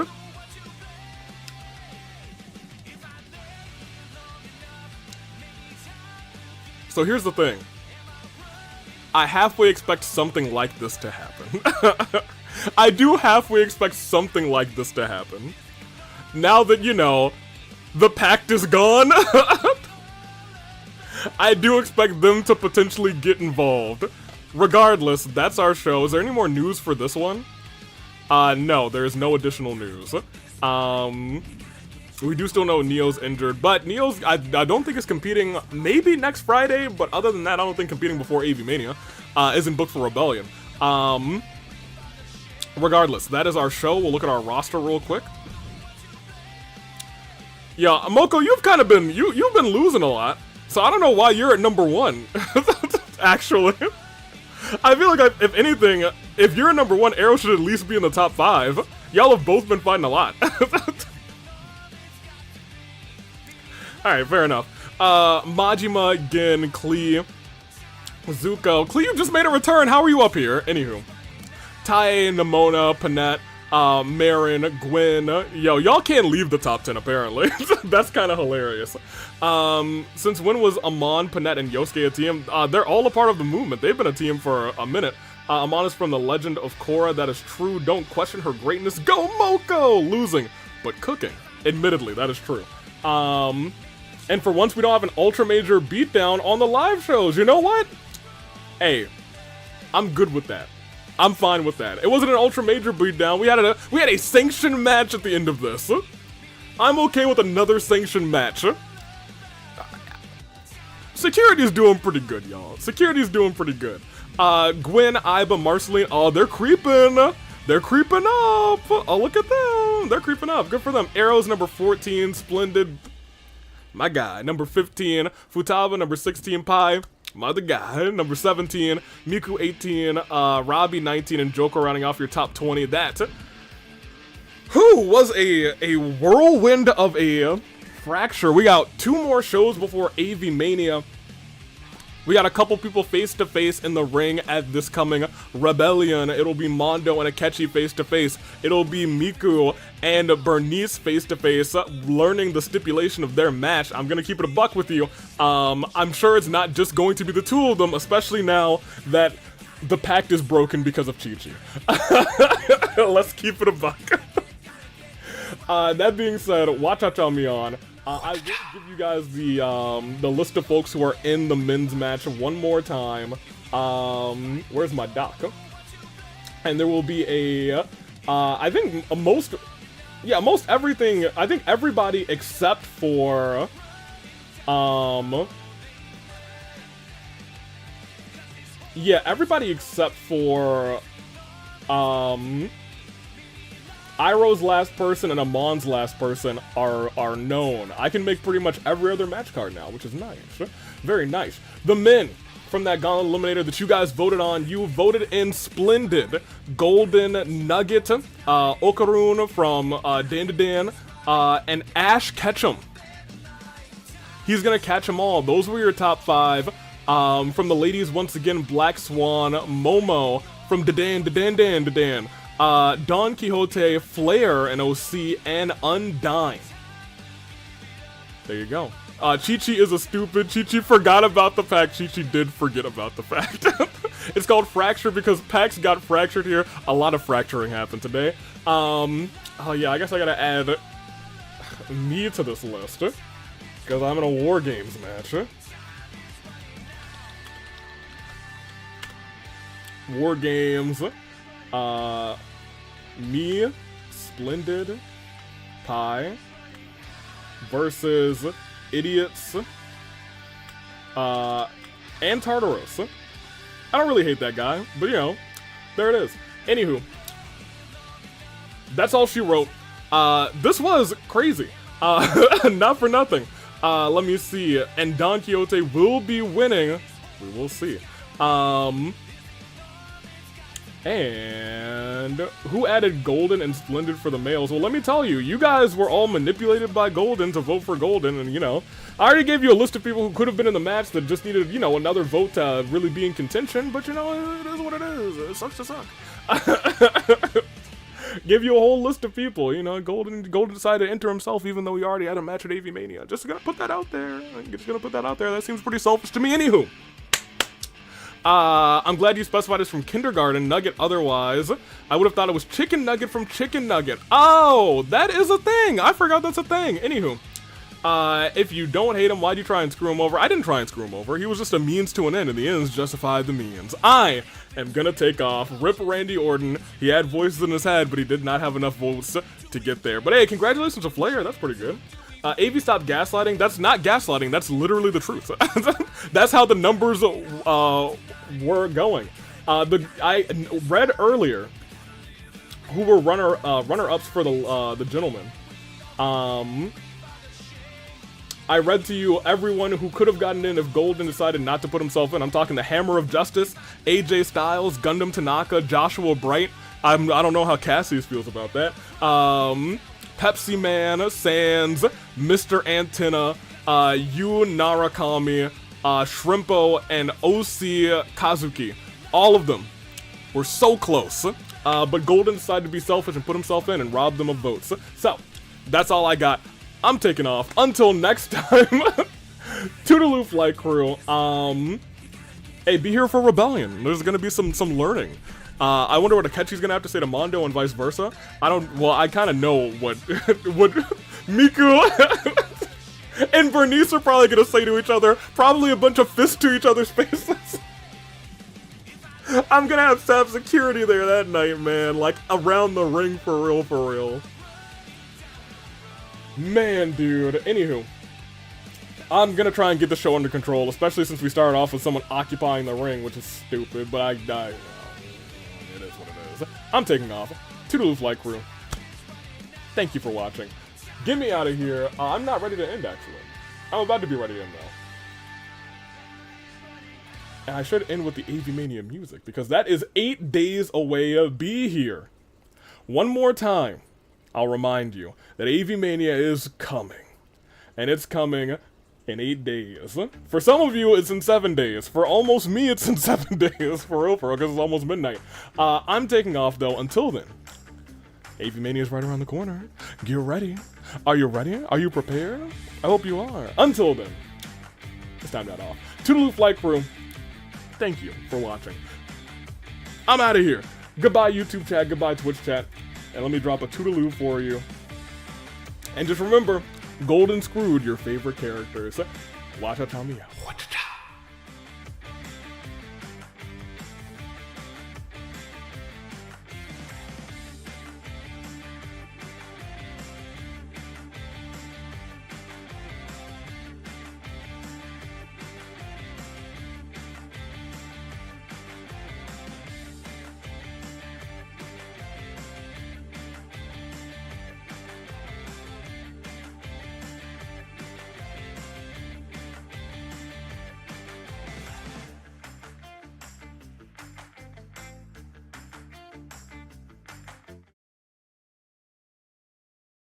So here's the thing. I halfway expect something like this to happen. I do halfway expect something like this to happen. Now that, you know, the pact is gone, I do expect them to potentially get involved. Regardless, that's our show. Is there any more news for this one? No, there is no additional news. We do still know Neo's injured, but Neo's, I don't think is competing, maybe next Friday, but other than that, I don't think competing before Av-Mania isn't booked for Rebellion. Regardless, that is our show. We'll look at our roster real quick. Yeah, Moko, you've kind of been, you've been losing a lot, so I don't know why you're at number 1, actually. I feel like, if anything, if you're at number 1, Arrow should at least be in the top 5. Y'all have both been fighting a lot. Alright, fair enough. Majima, Gin, Klee, Zuko. Klee, you just made a return. How are you up here? Anywho. Tai, Nimona, Panette, Marin, Gwen. Yo, y'all can't leave the top 10, apparently. That's kind of hilarious. Since when was Amon, Panette, and Yosuke a team? They're all a part of the movement. They've been a team for a minute. Amon is from the Legend of Korra. That is true. Don't question her greatness. Go Moko! Losing, but cooking. Admittedly, that is true. And for once, we don't have an ultra major beatdown on the live shows. You know what? Hey, I'm good with that. I'm fine with that. It wasn't an ultra major beatdown. We had a sanctioned match at the end of this. I'm okay with another sanctioned match. Security's doing pretty good, y'all. Security's doing pretty good. Gwen, Iba, Marceline. Oh, they're creeping. They're creeping up. Oh, look at them. They're creeping up. Good for them. Arrow's number 14. Splendid. My guy. Number 15. Futaba. Number 16. Pai. My other guy. Number 17. Miku 18. Robbie 19. And Joker rounding off your top 20. That was a whirlwind of a fracture. We got 2 more shows before Avi-Mania. We got a couple people face-to-face in the ring at this coming Rebellion. It'll be Mondo and Akechi face-to-face. It'll be Miku and Bernice face-to-face, learning the stipulation of their match. I'm gonna keep it a buck with you. I'm sure it's not just going to be the 2 of them, especially now that the pact is broken because of Qiqi. Let's keep it a buck. That being said, watch out, Amon. I will give you guys the list of folks who are in the men's match one more time. Where's my doc? And there will be a, I think most everything, I think everybody except for, yeah, everybody except for, Iroh's last person and Amon's last person are known. I can make pretty much every other match card now, which is nice. Very nice. The men from that Gauntlet Eliminator that you guys voted on, you voted in Splendid, Golden Nugget, Okarun from Dan to Dan, and Ash Ketchum. He's gonna catch them all. Those were your top 5. From the ladies, once again, Black Swan, Momo, from Dan. Don Quixote, Flair, and OC, and Undyne. There you go. Qiqi is a stupid. Qiqi forgot about the pact. Qiqi did forget about the fact. It's called Fracture because packs got fractured here. A lot of fracturing happened today. Oh yeah, I guess I gotta add me to this list. Because I'm in a War Games match. War Games. Me, Splendid, Pie, versus Idiots, and Tartarus. I don't really hate that guy, but you know, there it is. Anywho, that's all she wrote. This was crazy. Not for nothing. Let me see. And Don Quixote will be winning. We will see. And who added Golden and Splendid for the males? Well, let me tell you, you guys were all manipulated by Golden to vote for Golden, and you know, I already gave you a list of people who could have been in the match that just needed, you know, another vote to really be in contention, but you know, it is what it is. It sucks to suck. Give you a whole list of people, you know, Golden decided to enter himself even though he already had a match at Avi-Mania. Just gonna put that out there. That seems pretty selfish to me. Anywho. I'm glad you specified this from Kindergarten Nugget. Otherwise, I would have thought it was Chicken Nugget from Chicken Nugget. Oh, that is a thing. I forgot that's a thing. Anywho, if you don't hate him, why'd you try and screw him over? I didn't try and screw him over. He was just a means to an end, and the ends justified the means. I am gonna take off. Rip Randy Orton. He had voices in his head, but he did not have enough votes to get there. But hey, congratulations to Flair. That's pretty good. Avi, stop gaslighting. That's not gaslighting. That's literally the truth. That's how the numbers were going. I read earlier who were runner-ups for the gentleman. I read to you everyone who could have gotten in if Golden decided not to put himself in. I'm talking the Hammer of Justice, AJ Styles, Gundam Tanaka, Joshua Bright. I don't know how Cassius feels about that. Pepsi Man, Sans, Mr. Antenna, Yu Narakami, Shrimpo, and OC Kazuki. All of them were so close. But Golden decided to be selfish and put himself in and rob them of votes. So, that's all I got. I'm taking off. Until next time. Toodaloo Flight Crew. Hey, be here for Rebellion. There's gonna be some learning. I wonder what Akechi's gonna have to say to Mondo and vice versa. I kind of know what Miku and Bernice are probably gonna say to each other. Probably a bunch of fists to each other's faces. I'm gonna have staff security there that night, man. Like, around the ring for real. Man, dude. Anywho, I'm gonna try and get the show under control, especially since we started off with someone occupying the ring, which is stupid, but I died. It is what it is. I'm taking off. Toodaloo Flight Crew. Thank you for watching. Get me out of here. I'm not ready to end, actually. I'm about to be ready to end, though. And I should end with the Avi-Mania music, because that is 8 days away. Be here. One more time, I'll remind you that Avi-Mania is coming. And it's coming in 8 days. For some of you, it's in 7 days. For almost me, it's in 7 days. For real, because it's almost midnight. I'm taking off, though. Until then, Avi-Mania is right around the corner. Get ready. Are you ready? Are you prepared? I hope you are. Until then, it's time to head off. Toodaloo Flight Crew, thank you for watching. I'm out of here. Goodbye, YouTube chat. Goodbye, Twitch chat. And let me drop a toodaloo for you. And just remember, Golden screwed your favorite characters. Watch out, Camilla.